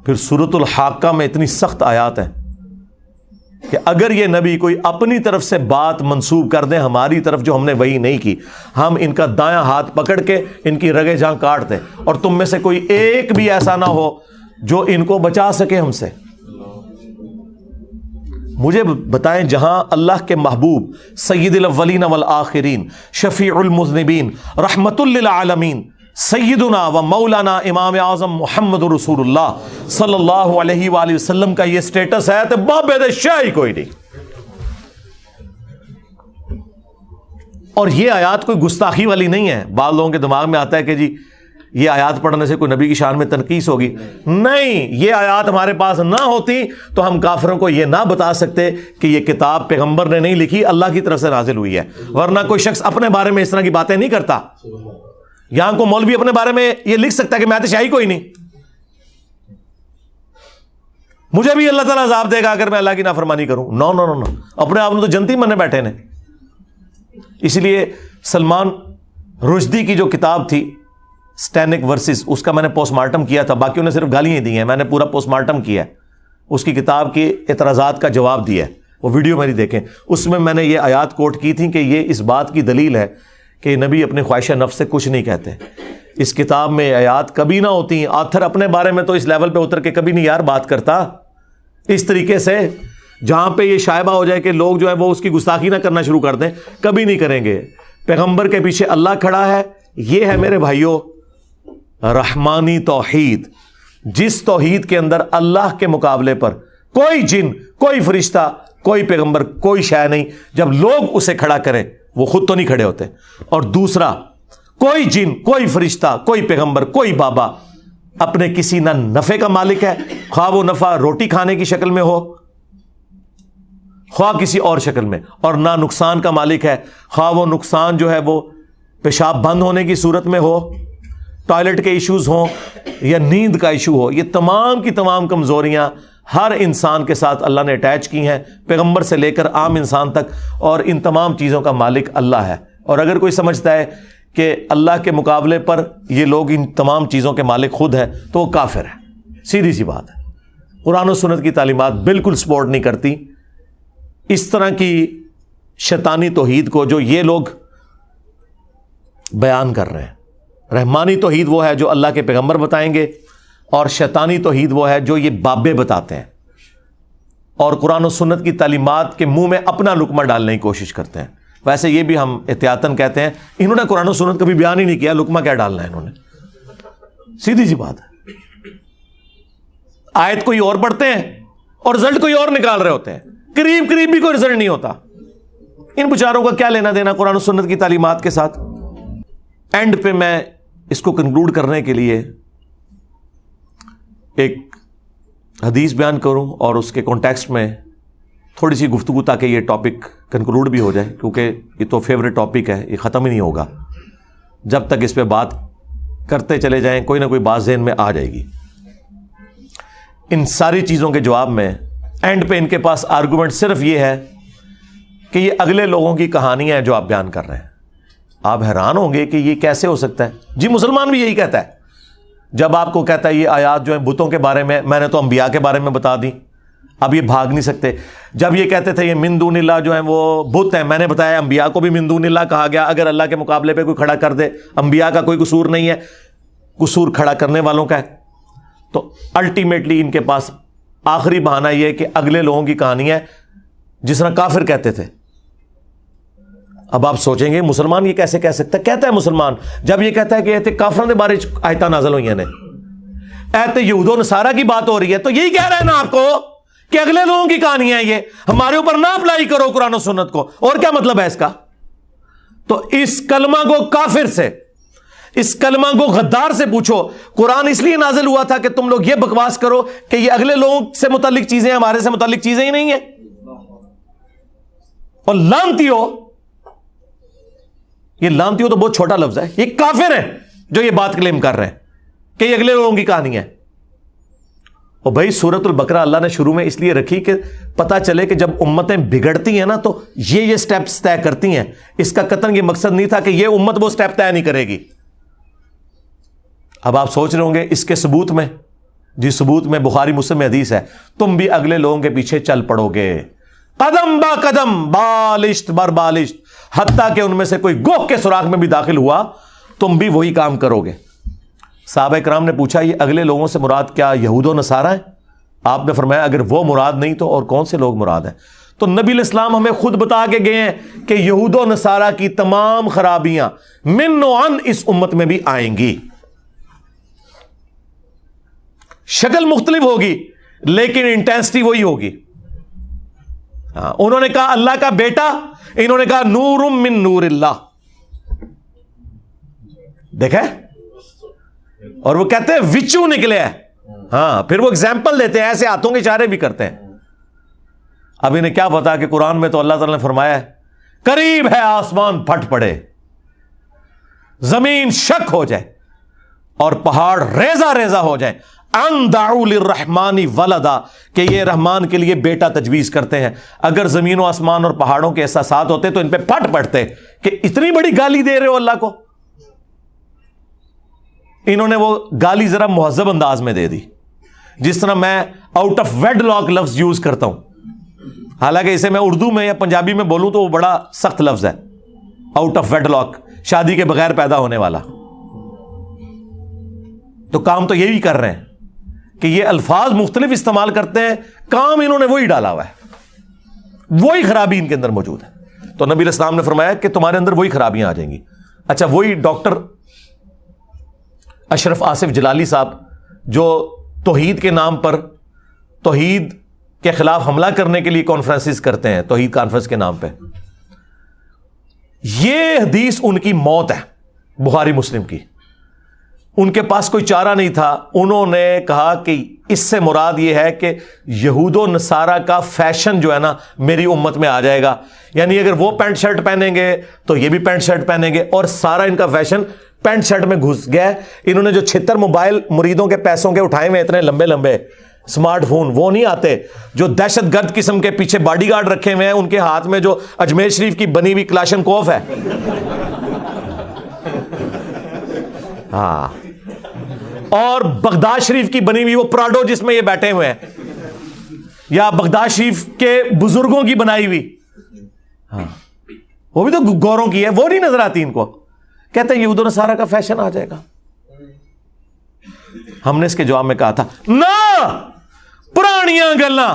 پھر سورۃ الحاقہ میں اتنی سخت آیات ہیں کہ اگر یہ نبی کوئی اپنی طرف سے بات منسوب کر دیں ہماری طرف جو ہم نے وہی نہیں کی، ہم ان کا دایاں ہاتھ پکڑ کے ان کی رگیں جہاں کاٹ دیں، اور تم میں سے کوئی ایک بھی ایسا نہ ہو جو ان کو بچا سکے ہم سے. مجھے بتائیں جہاں اللہ کے محبوب سید الاولین والآخرین، شفیع المذنبین، رحمت للعالمین، سیدنا و مولانا امام اعظم محمد رسول اللہ صلی اللہ علیہ وآلہ وسلم کا یہ سٹیٹس ہے تو بابے دے شاہی کوئی نہیں. اور یہ آیات کوئی گستاخی والی نہیں ہے. بعض لوگوں کے دماغ میں آتا ہے کہ جی یہ آیات پڑھنے سے کوئی نبی کی شان میں تنقیص ہوگی. نہیں، یہ آیات ہمارے پاس نہ ہوتی تو ہم کافروں کو یہ نہ بتا سکتے کہ یہ کتاب پیغمبر نے نہیں لکھی، اللہ کی طرف سے نازل ہوئی ہے. ورنہ کوئی شخص اپنے بارے میں اس طرح کی باتیں نہیں کرتا. یہاں کو مولوی اپنے بارے میں یہ لکھ سکتا ہے کہ میں تو شاہی کوئی نہیں، مجھے بھی اللہ تعالیٰ عذاب دے گا اگر میں اللہ کی نافرمانی کروں. نو نو نو نو، اپنے آپ نے تو جنتی مننے بیٹھے نے. اس لیے سلمان رشدی کی جو کتاب تھی سٹینک ورسز، اس کا میں نے پوسٹ مارٹم کیا تھا، باقیوں نے صرف گالیاں دی ہیں، میں نے پورا پوسٹ مارٹم کیا ہے، اس کی کتاب کے اعتراضات کا جواب دیا ہے، وہ ویڈیو میری دیکھیں. اس میں نے یہ آیات کوٹ کی تھی کہ یہ اس بات کی دلیل ہے کہ نبی اپنے خواہش نفس سے کچھ نہیں کہتے. اس کتاب میں آیات کبھی نہ ہوتی، آتھر اپنے بارے میں تو اس لیول پہ اتر کے کبھی نہیں یار بات کرتا اس طریقے سے جہاں پہ یہ شائبہ ہو جائے کہ لوگ جو ہے وہ اس کی گستاخی نہ کرنا شروع کر دیں. کبھی نہیں کریں گے. پیغمبر کے پیچھے اللہ کھڑا ہے. یہ ہے میرے بھائیوں رحمانی توحید، جس توحید کے اندر اللہ کے مقابلے پر کوئی جن، کوئی فرشتہ، کوئی پیغمبر، کوئی شے نہیں. جب لوگ اسے کھڑا کریں وہ خود تو نہیں کھڑے ہوتے. اور دوسرا، کوئی جن، کوئی فرشتہ، کوئی پیغمبر، کوئی بابا اپنے کسی نہ نفع کا مالک ہے، خواہ وہ نفع روٹی کھانے کی شکل میں ہو، خواہ کسی اور شکل میں، اور نہ نقصان کا مالک ہے، خواہ وہ نقصان جو ہے وہ پیشاب بند ہونے کی صورت میں ہو، ٹوائلٹ کے ایشوز ہوں یا نیند کا ایشو ہو. یہ تمام کی تمام کمزوریاں ہر انسان کے ساتھ اللہ نے اٹیچ کی ہیں، پیغمبر سے لے کر عام انسان تک، اور ان تمام چیزوں کا مالک اللہ ہے. اور اگر کوئی سمجھتا ہے کہ اللہ کے مقابلے پر یہ لوگ ان تمام چیزوں کے مالک خود ہیں تو وہ کافر ہے. سیدھی سی بات ہے. قرآن و سنت کی تعلیمات بالکل سپورٹ نہیں کرتی اس طرح کی شیطانی توحید کو جو یہ لوگ بیان کر رہے ہیں. رحمانی توحید وہ ہے جو اللہ کے پیغمبر بتائیں گے، اور شیطانی توحید وہ ہے جو یہ بابے بتاتے ہیں. اور قرآن و سنت کی تعلیمات کے منہ میں اپنا لقمہ ڈالنے کی کوشش کرتے ہیں. ویسے یہ بھی ہم احتیاطاً کہتے ہیں, انہوں نے قرآن و سنت کبھی بیان ہی نہیں کیا, لقمہ کیا ڈالنا ہے انہوں نے, سیدھی سی بات ہے. آیت کوئی اور پڑھتے ہیں اور رزلٹ کوئی اور نکال رہے ہوتے ہیں, قریب بھی کوئی رزلٹ نہیں ہوتا. ان بیچاروں کا کیا لینا دینا قرآن و سنت کی تعلیمات کے ساتھ. اینڈ پہ میں اس کو کنکلوڈ کرنے کے لیے ایک حدیث بیان کروں اور اس کے کانٹیکسٹ میں تھوڑی سی گفتگو, تاکہ یہ ٹاپک کنکلوڈ بھی ہو جائے, کیونکہ یہ تو فیوریٹ ٹاپک ہے, یہ ختم ہی نہیں ہوگا. جب تک اس پہ بات کرتے چلے جائیں کوئی نہ کوئی بات ذہن میں آ جائے گی. ان ساری چیزوں کے جواب میں اینڈ پہ ان کے پاس آرگومنٹ صرف یہ ہے کہ یہ اگلے لوگوں کی کہانیاں ہیں جو آپ بیان کر رہے ہیں. آپ حیران ہوں گے کہ یہ کیسے ہو سکتا ہے. جی مسلمان بھی یہی کہتا ہے, جب آپ کو کہتا ہے یہ آیات جو ہیں بتوں کے بارے میں نے تو انبیاء کے بارے میں بتا دی, اب یہ بھاگ نہیں سکتے. جب یہ کہتے تھے یہ من دون اللہ جو ہیں وہ بت ہیں, میں نے بتایا انبیاء کو بھی من دون اللہ کہا گیا. اگر اللہ کے مقابلے پہ کوئی کھڑا کر دے, انبیاء کا کوئی قصور نہیں ہے, قصور کھڑا کرنے والوں کا ہے. تو الٹیمیٹلی ان کے پاس آخری بہانہ یہ ہے کہ اگلے لوگوں کی کہانی ہے, جس طرح کافر کہتے تھے. اب آپ سوچیں گے مسلمان یہ کیسے کہہ سکتا ہے؟ کہتا ہے مسلمان, جب یہ کہتا ہے کہ ایتے کافروں کے بارے آیتاں نازل ہوئی ہیں, ایتے یہود و نصارہ کی بات ہو رہی ہے, تو یہی کہہ رہا ہے نا آپ کو کہ اگلے لوگوں کی کہانی ہے, یہ ہمارے اوپر نہ اپلائی کرو قرآن و سنت کو. اور کیا مطلب ہے اس کا؟ تو اس کلمہ کو کافر سے, اس کلمہ کو غدار سے پوچھو, قرآن اس لیے نازل ہوا تھا کہ تم لوگ یہ بکواس کرو کہ یہ اگلے لوگوں سے متعلق چیزیں ہمارے سے متعلق چیزیں ہی نہیں ہیں. اور لعنتی ہو, یہ لعنتی ہو تو بہت چھوٹا لفظ ہے, یہ کافر ہیں جو یہ بات کلیم کر رہے ہیں کہ یہ اگلے لوگوں کی کہانی ہے. اور بھائی سورۃ البقرہ اللہ نے شروع میں اس لیے رکھی کہ پتہ چلے کہ جب امتیں بگڑتی ہیں نا تو یہ سٹیپس طے کرتی ہیں. اس کا قطعاً یہ مقصد نہیں تھا کہ یہ امت وہ سٹیپ طے نہیں کرے گی. اب آپ سوچ رہے ہوں گے اس کے ثبوت میں, جی ثبوت میں بخاری مسلم میں حدیث ہے, تم بھی اگلے لوگوں کے پیچھے چل پڑو گے قدم با قدم, بالشت بر بالشت, حتیٰ کہ ان میں سے کوئی گوہ کے سوراخ میں بھی داخل ہوا تم بھی وہی کام کرو گے. صحابہ کرام نے پوچھا یہ اگلے لوگوں سے مراد کیا یہود و نصارہ ہیں؟ آپ نے فرمایا اگر وہ مراد نہیں تو اور کون سے لوگ مراد ہیں؟ تو نبی علیہ السلام ہمیں خود بتا کے گئے ہیں کہ یہود و نصارہ کی تمام خرابیاں من و عن اس امت میں بھی آئیں گی. شکل مختلف ہوگی لیکن انٹینسٹی وہی ہوگی. انہوں نے کہا اللہ کا بیٹا, انہوں نے کہا نور من نور اللہ. دیکھیں, اور وہ کہتے ہیں وچو نکلے ہیں. ہاں پھر وہ ایگزامپل دیتے ہیں, ایسے ہاتھوں کے اشارے بھی کرتے ہیں. اب انہیں کیا پتا کہ قرآن میں تو اللہ تعالی نے فرمایا ہے قریب ہے آسمان پھٹ پڑے, زمین شک ہو جائے اور پہاڑ ریزہ ریزہ ہو جائے, ان دعوا للرحمن ولدا, کہ یہ رحمان کے لیے بیٹا تجویز کرتے ہیں. اگر زمین و آسمان اور پہاڑوں کے احساسات ہوتے تو ان پہ پھٹ پڑتے کہ اتنی بڑی گالی دے رہے ہو اللہ کو. انہوں نے وہ گالی ذرا مہذب انداز میں دے دی, جس طرح میں آؤٹ آف ویڈ لاک لفظ یوز کرتا ہوں. حالانکہ اسے میں اردو میں یا پنجابی میں بولوں تو وہ بڑا سخت لفظ ہے, آؤٹ آف ویڈ لاک, شادی کے بغیر پیدا ہونے والا. تو کام تو یہی کر رہے ہیں کہ یہ الفاظ مختلف استعمال کرتے ہیں, کام انہوں نے وہی ڈالا ہوا ہے, وہی خرابی ان کے اندر موجود ہے. تو نبی علیہ السلام نے فرمایا کہ تمہارے اندر وہی خرابیاں آ جائیں گی. اچھا, وہی ڈاکٹر اشرف آصف جلالی صاحب جو توحید کے نام پر توحید کے خلاف حملہ کرنے کے لیے کانفرنسز کرتے ہیں, توحید کانفرنس کے نام پہ, یہ حدیث ان کی موت ہے بخاری مسلم کی. ان کے پاس کوئی چارہ نہیں تھا, انہوں نے کہا کہ اس سے مراد یہ ہے کہ یہود و نصارہ کا فیشن جو ہے نا میری امت میں آ جائے گا. یعنی اگر وہ پینٹ شرٹ پہنیں گے تو یہ بھی پینٹ شرٹ پہنیں گے, اور سارا ان کا فیشن پینٹ شرٹ میں گھس گیا. انہوں نے جو 76 موبائل مریدوں کے پیسوں کے اٹھائے ہوئے اتنے لمبے لمبے اسمارٹ فون, وہ نہیں آتے. جو دہشت گرد قسم کے پیچھے باڈی گارڈ رکھے ہوئے ہیں, ان کے ہاتھ میں جو اجمیر شریف کی بنی ہوئی کلاشن کوف ہے, ہاں, اور بغداد شریف کی بنی ہوئی وہ پراڈو جس میں یہ بیٹھے ہوئے ہیں, یا بغداد شریف کے بزرگوں کی بنائی ہوئی, ہاں, وہ بھی تو گوروں کی ہے, وہ نہیں نظر آتی ان کو. کہتے ہیں یہود و نصارہ کا فیشن آ جائے گا. ہم نے اس کے جواب میں کہا تھا نہ, پرانیاں گلاں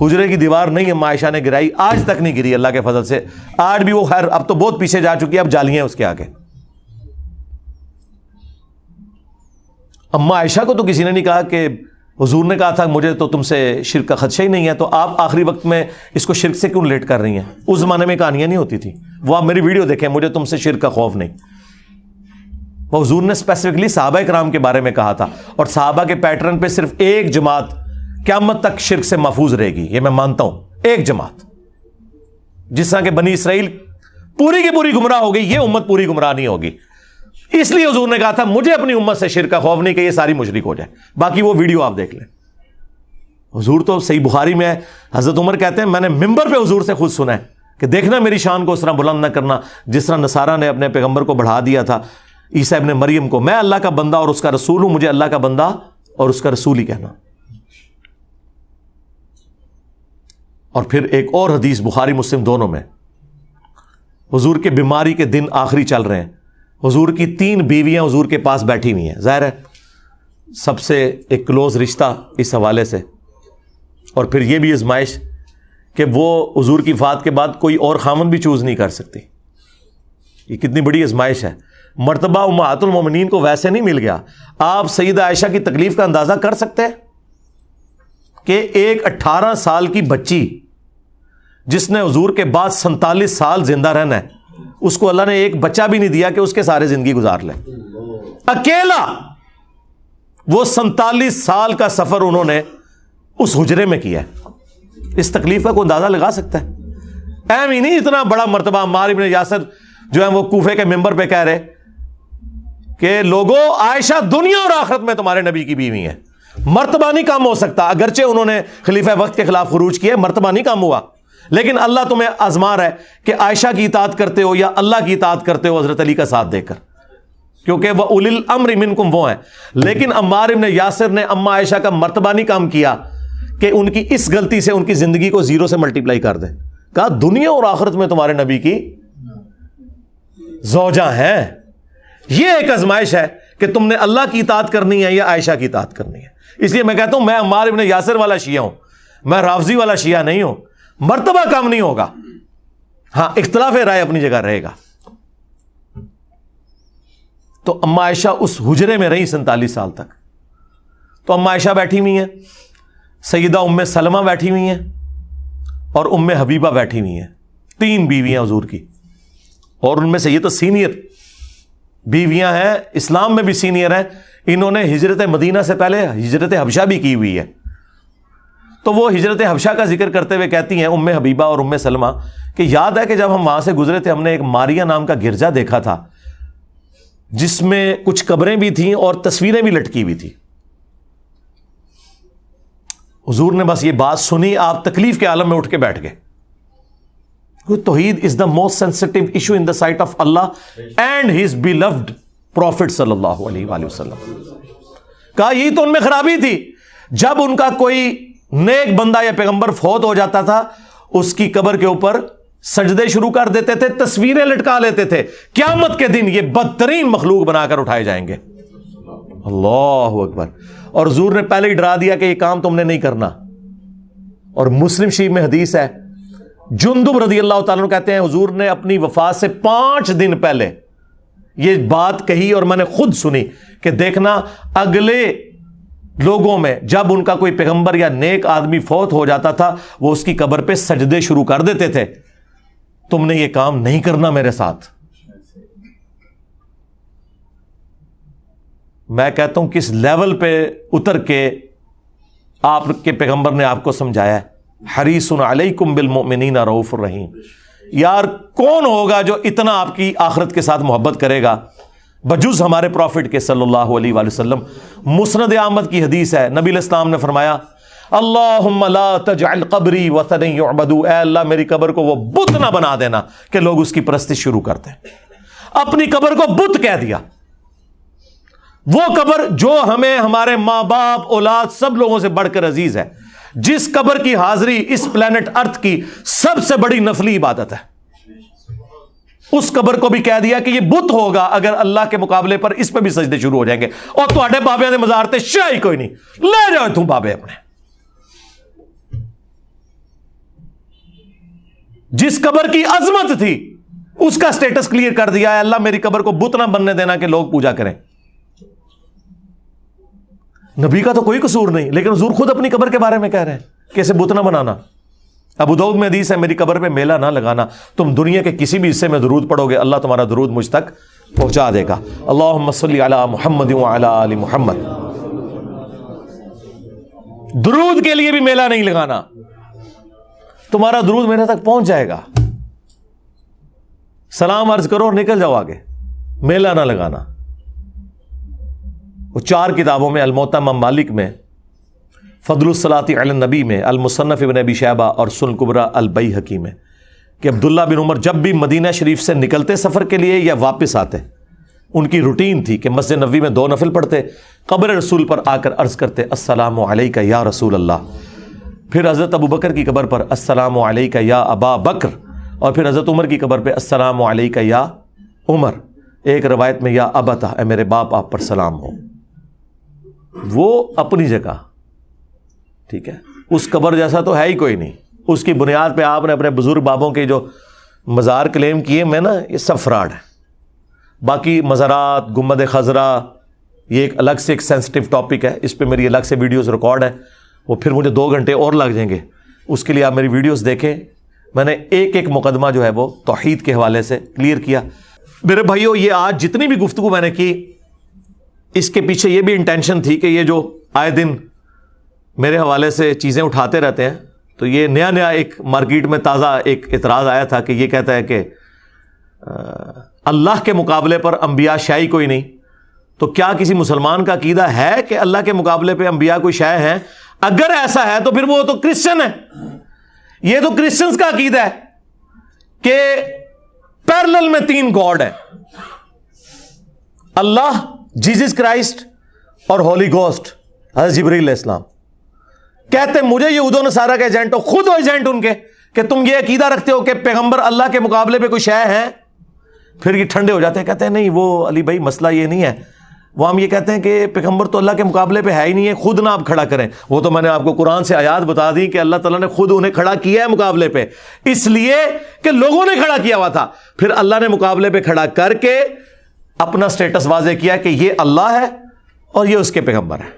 حجرے کی دیوار نہیں اما عائشہ نے گرائی, آج تک نہیں گری اللہ کے فضل سے. آج بھی وہ خیر اب تو بہت پیچھے جا چکی ہے, اب جالیاں اس کے آگے. اما عائشہ کو تو کسی نے نہیں کہا کہ حضور نے کہا تھا مجھے تو تم سے شرک کا خدشہ ہی نہیں ہے, تو آپ آخری وقت میں اس کو شرک سے کیوں ریلیٹ کر رہی ہیں؟ اس زمانے میں کہانیاں نہیں ہوتی تھی. وہ آپ میری ویڈیو دیکھیں, مجھے تم سے شرک کا خوف نہیں. وہ حضور نے اسپیسیفکلی صحابہ کرام کے بارے میں کہا تھا, اور صحابہ کے پیٹرن پہ صرف ایک جماعت قیامت تک شرک سے محفوظ رہے گی, یہ میں مانتا ہوں, ایک جماعت. جس طرح کہ بنی اسرائیل پوری کی پوری گمراہ ہو گئی, یہ امت پوری گمراہ نہیں ہوگی. اس لیے حضور نے کہا تھا مجھے اپنی امت سے شرک کا خوف نہیں کہ یہ ساری مشرک ہو جائے. باقی وہ ویڈیو آپ دیکھ لیں. حضور تو صحیح بخاری میں ہے, حضرت عمر کہتے ہیں میں نے ممبر پہ حضور سے خود سنا ہے کہ دیکھنا میری شان کو اس طرح بلند نہ کرنا جس طرح نصارہ نے اپنے پیغمبر کو بڑھا دیا تھا, عیسیٰ ابن مریم کو. میں اللہ کا بندہ اور اس کا رسول ہوں, مجھے اللہ کا بندہ اور اس کا رسول ہی کہنا. اور پھر ایک اور حدیث بخاری مسلم دونوں میں, حضور کے بیماری کے دن آخری چل رہے ہیں, حضور کی 3 بیویاں حضور کے پاس بیٹھی ہوئی ہیں. ظاہر ہے سب سے ایک کلوز رشتہ اس حوالے سے, اور پھر یہ بھی آزمائش کہ وہ حضور کی وفات کے بعد کوئی اور خامن بھی چوز نہیں کر سکتی. یہ کتنی بڑی آزمائش ہے. مرتبہ امہات المومنین کو ویسے نہیں مل گیا. آپ سیدہ عائشہ کی تکلیف کا اندازہ کر سکتے ہیں کہ ایک 18 سال کی بچی جس نے حضور کے بعد 47 سال زندہ رہنا ہے, اس کو اللہ نے ایک بچہ بھی نہیں دیا کہ اس کے سارے زندگی گزار لے. اکیلا وہ 47 سال کا سفر انہوں نے اس حجرے میں کیا ہے. اس تکلیف کا کوئی اندازہ لگا سکتا ہے؟ اہم ہی نہیں اتنا بڑا مرتبہ. عمار ابن یاسر جو ہے وہ کوفے کے ممبر پہ کہہ رہے کہ لوگوں عائشہ دنیا اور آخرت میں تمہارے نبی کی بیوی ہیں. مرتبہ نہیں کم ہو سکتا, اگرچہ انہوں نے خلیفہ وقت کے خلاف خروج کیا, مرتبہ نہیں کم ہوا, لیکن اللہ تمہیں آزما رہا ہے کہ عائشہ کی اطاعت کرتے ہو یا اللہ کی اطاعت کرتے ہو حضرت علی کا ساتھ دے کر, کیونکہ وہ اولی الامر منکم وہ ہیں. لیکن عمار ابن یاسر نے اما عائشہ کا مرتبہ نہیں کم کیا کہ ان کی اس غلطی سے ان کی زندگی کو 0 سے ملٹیپلائی کر دے. کہا دنیا اور آخرت میں تمہارے نبی کی زوجہ ہیں. یہ ایک آزمائش ہے کہ تم نے اللہ کی اطاعت کرنی ہے یا عائشہ کی اطاعت کرنی ہے. اس لیے میں کہتا ہوں میں عمار ابن یاسر والا شیعہ ہوں, میں رافضی والا شیعہ نہیں ہوں. مرتبہ کم نہیں ہوگا, ہاں اختلاف رائے اپنی جگہ رہے گا. تو اما عائشہ اس حجرے میں رہی 47 سال تک. تو اما عائشہ بیٹھی ہوئی ہیں, سیدہ ام سلمہ بیٹھی ہوئی ہیں, اور ام حبیبہ بیٹھی ہوئی ہیں. 3 بیویاں حضور کی, اور ان میں سے یہ تو سینئر بیویاں ہیں, اسلام میں بھی سینئر ہیں. انہوں نے ہجرت مدینہ سے پہلے ہجرت حبشہ بھی کی ہوئی ہے. تو وہ ہجرت حبشہ کا ذکر کرتے ہوئے کہتی ہیں ام حبیبہ اور ام سلمہ کہ یاد ہے کہ جب ہم وہاں سے گزرے تھے ہم نے ایک ماریا نام کا گرجا دیکھا تھا جس میں کچھ قبریں بھی تھیں اور تصویریں بھی لٹکی ہوئی تھی. حضور نے بس یہ بات سنی, آپ تکلیف کے عالم میں اٹھ کے بیٹھ گئے. توحید is the most sensitive issue in the sight of اللہ اینڈ ہز بیلوڈ پروفٹ صلی اللہ علیہ وآلہ وسلم. کہا یہی تو ان میں خرابی تھی, جب ان کا کوئی نیک بندہ یا پیغمبر فوت ہو جاتا تھا اس کی قبر کے اوپر سجدے شروع کر دیتے تھے, تصویریں لٹکا لیتے تھے. قیامت کے دن یہ بدترین مخلوق بنا کر اٹھائے جائیں گے. اللہ اکبر. اور حضور نے پہلے ہی ڈرا دیا کہ یہ کام تم نے نہیں کرنا. اور مسلم شریف میں حدیث ہے, جندب رضی اللہ تعالیٰ عنہ کہتے ہیں حضور نے اپنی وفات سے 5 دن پہلے یہ بات کہی, اور میں نے خود سنی کہ دیکھنا اگلے لوگوں میں جب ان کا کوئی پیغمبر یا نیک آدمی فوت ہو جاتا تھا وہ اس کی قبر پہ سجدے شروع کر دیتے تھے. تم نے یہ کام نہیں کرنا میرے ساتھ. میں کہتا ہوں کس لیول پہ اتر کے آپ کے پیغمبر نے آپ کو سمجھایا ہے. حریص علیکم بالمؤمنین رؤوف الرحیم. یار کون ہوگا جو اتنا آپ کی آخرت کے ساتھ محبت کرے گا بجز ہمارے پروفٹ کے صلی اللہ علیہ وآلہ وسلم. مسند احمد کی حدیث ہے, نبی علیہ السلام نے فرمایا اللہم لا تجعل قبری وثنا یعبد. اے اللہ میری قبر کو وہ بت نہ بنا دینا کہ لوگ اس کی پرستش شروع کرتے ہیں. اپنی قبر کو بت کہہ دیا. وہ قبر جو ہمیں ہمارے ماں باپ اولاد سب لوگوں سے بڑھ کر عزیز ہے, جس قبر کی حاضری اس پلانٹ ارتھ کی سب سے بڑی نفلی عبادت ہے, اس قبر کو بھی کہہ دیا کہ یہ بت ہوگا اگر اللہ کے مقابلے پر اس پہ بھی سجدے شروع ہو جائیں گے. اور تواڈے بابے دے مزار تے شاہی کوئی نہیں, لے جاؤ تم بابے اپنے. جس قبر کی عظمت تھی اس کا سٹیٹس کلیئر کر دیا ہے، اللہ میری قبر کو بت نہ بننے دینا کہ لوگ پوجا کریں۔ نبی کا تو کوئی قصور نہیں، لیکن حضور خود اپنی قبر کے بارے میں کہہ رہے ہیں کہ اسے بت نہ بنانا۔ ابو داؤد میں حدیث ہے، میری قبر پہ میلہ نہ لگانا، تم دنیا کے کسی بھی حصے میں درود پڑھو گے اللہ تمہارا درود مجھ تک پہنچا دے گا۔ اللہم صلی علی محمد وعلی آل محمد۔ درود کے لیے بھی میلہ نہیں لگانا، تمہارا درود میرے تک پہنچ جائے گا۔ سلام عرض کرو اور نکل جاؤ آگے، میلہ نہ لگانا۔ وہ 4 کتابوں میں، الموطا امام مالک میں، فضل الصلاۃ علی النبی میں، المصنف ابن ابی شیبہ اور سنن کبریٰ البیہقی میں، کہ عبداللہ بن عمر جب بھی مدینہ شریف سے نکلتے سفر کے لیے یا واپس آتے، ان کی روٹین تھی کہ مسجد نبوی میں 2 نفل پڑھتے، قبر رسول پر آ کر عرض کرتے السلام علیکہ یا رسول اللہ، پھر حضرت ابو بکر کی قبر پر السلام علیکہ یا ابا بکر، اور پھر حضرت عمر کی قبر پہ السلام علیکہ یا عمر، ایک روایت میں یا ابتہ، اے میرے باپ آپ پر سلام ہو۔ وہ اپنی جگہ ٹھیک ہے، اس قبر جیسا تو ہے ہی کوئی نہیں، اس کی بنیاد پہ آپ نے اپنے بزرگ بابوں کے جو مزار کلیم کیے میں نا، یہ سب فراڈ ہے۔ باقی مزارات، گنبد خضرا، یہ ایک الگ سے ایک سینسٹیو ٹاپک ہے، اس پہ میری الگ سے ویڈیوز ریکارڈ ہے، وہ پھر مجھے 2 گھنٹے اور لگ جائیں گے، اس کے لیے آپ میری ویڈیوز دیکھیں۔ میں نے ایک مقدمہ جو ہے وہ توحید کے حوالے سے کلیئر کیا۔ میرے بھائیو، یہ آج جتنی بھی گفتگو میں نے کی، اس کے پیچھے یہ بھی انٹینشن تھی کہ یہ جو آئے دن میرے حوالے سے چیزیں اٹھاتے رہتے ہیں، تو یہ نیا ایک مارکیٹ میں تازہ ایک اعتراض آیا تھا کہ یہ کہتا ہے کہ اللہ کے مقابلے پر انبیاء شے کوئی نہیں، تو کیا کسی مسلمان کا عقیدہ ہے کہ اللہ کے مقابلے پہ انبیاء کوئی شے ہیں؟ اگر ایسا ہے تو پھر وہ تو کرسچن ہے۔ یہ تو کرسچنز کا عقیدہ ہے کہ پیرلل میں 3 گاڈ ہیں، اللہ، جیزس کرائسٹ اور ہولی گوسٹ، حضرت جبریل علیہ السلام۔ کہتے ہیں مجھے یہود و نصارہ کے ایجنٹ ہو، خود ہو ایجنٹ ان کے، کہ تم یہ عقیدہ رکھتے ہو کہ پیغمبر اللہ کے مقابلے پہ کوئی شے ہے؟ پھر یہ ٹھنڈے ہو جاتے ہیں، کہتے ہیں نہیں وہ علی بھائی مسئلہ یہ نہیں ہے، وہ ہم یہ کہتے ہیں کہ پیغمبر تو اللہ کے مقابلے پہ ہے ہی نہیں ہے، خود نہ آپ کھڑا کریں۔ وہ تو میں نے آپ کو قرآن سے آیات بتا دی کہ اللہ تعالیٰ نے خود انہیں کھڑا کیا ہے مقابلے پہ، اس لیے کہ لوگوں نے کھڑا کیا ہوا تھا، پھر اللہ نے مقابلے پہ کھڑا کر کے اپنا سٹیٹس واضح کیا کہ یہ اللہ ہے اور یہ اس کے پیغمبر ہے۔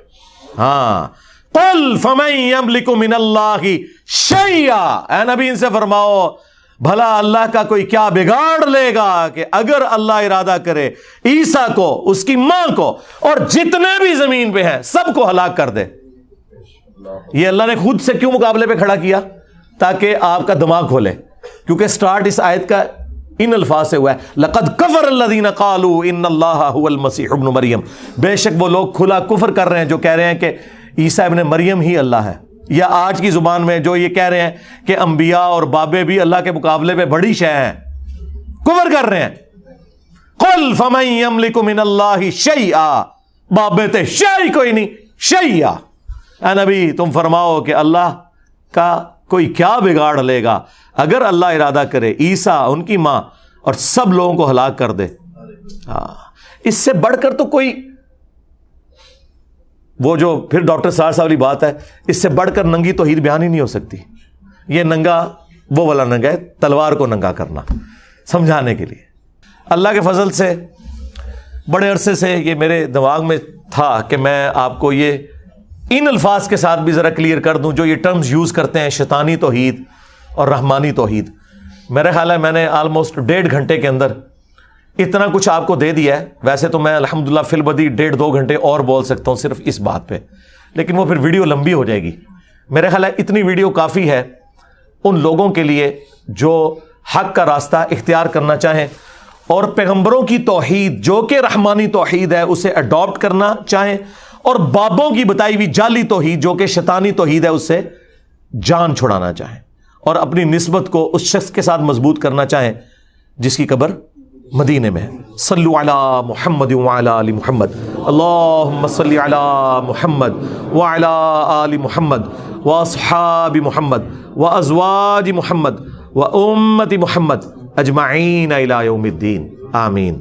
ہاں، قل فمن یملک من اللہ شیئا، اے نبی ان سے فرماؤ بھلا اللہ کا کوئی کیا بگاڑ لے گا کہ اگر اللہ ارادہ کرے عیسیٰ کو، اس کی ماں کو اور جتنے بھی زمین پہ ہیں سب کو ہلاک کر دے۔ یہ اللہ نے خود سے کیوں مقابلے پہ کھڑا کیا؟ تاکہ آپ کا دماغ کھولے، کیونکہ سٹارٹ اس آیت کا ان الفاظ سے ہوا ہے، لقد کفر الذین قالوا ان اللہ هو المسیح ابن مریم، بے شک وہ لوگ کھلا کفر کر رہے ہیں جو کہہ رہے ہیں کہ عیسیٰ ابن مریم ہی اللہ ہے، یا آج کی زبان میں جو یہ کہہ رہے ہیں کہ انبیاء اور بابے بھی اللہ کے مقابلے پہ بڑی شے ہیں، کفر کر رہے ہیں۔ قل فمن یملک من اللہ شیئا، بابے تے شیء کوئی نہیں، شیئا، اے نبی تم فرماؤ کہ اللہ کا کوئی کیا بگاڑ لے گا اگر اللہ ارادہ کرے عیسیٰ، ان کی ماں اور سب لوگوں کو ہلاک کر دے۔ اس سے بڑھ کر تو کوئی، وہ جو پھر ڈاکٹر سار صاحب والی بات ہے، اس سے بڑھ کر ننگی توحید بیان ہی نہیں ہو سکتی۔ یہ ننگا وہ والا ننگا ہے، تلوار کو ننگا کرنا سمجھانے کے لیے۔ اللہ کے فضل سے بڑے عرصے سے یہ میرے دماغ میں تھا کہ میں آپ کو یہ ان الفاظ کے ساتھ بھی ذرا کلیئر کر دوں جو یہ ٹرمز یوز کرتے ہیں، شیطانی توحید اور رحمانی توحید۔ میرے خیال ہے میں نے آلموسٹ 1.5 گھنٹے کے اندر اتنا کچھ آپ کو دے دیا ہے۔ ویسے تو میں الحمدللہ فی البدی 1.5-2 گھنٹے اور بول سکتا ہوں صرف اس بات پہ، لیکن وہ پھر ویڈیو لمبی ہو جائے گی۔ میرے خیال ہے اتنی ویڈیو کافی ہے ان لوگوں کے لیے جو حق کا راستہ اختیار کرنا چاہیں اور پیغمبروں کی توحید جو کہ رحمانی توحید ہے اسے اڈاپٹ کرنا چاہیں، اور بابوں کی بتائی ہوئی جعلی توحید جو کہ شیطانی توحید ہے اس سے جان چھڑانا چاہیں، اور اپنی نسبت کو اس شخص کے ساتھ مضبوط کرنا چاہیں جس کی قبر مدینے میں ہے۔ صلو علی محمد وعلی آل محمد، اللہم صلی علی محمد وعلی آل محمد واصحاب محمد وازواج محمد وامت محمد اجمعین الی یوم الدین، آمین۔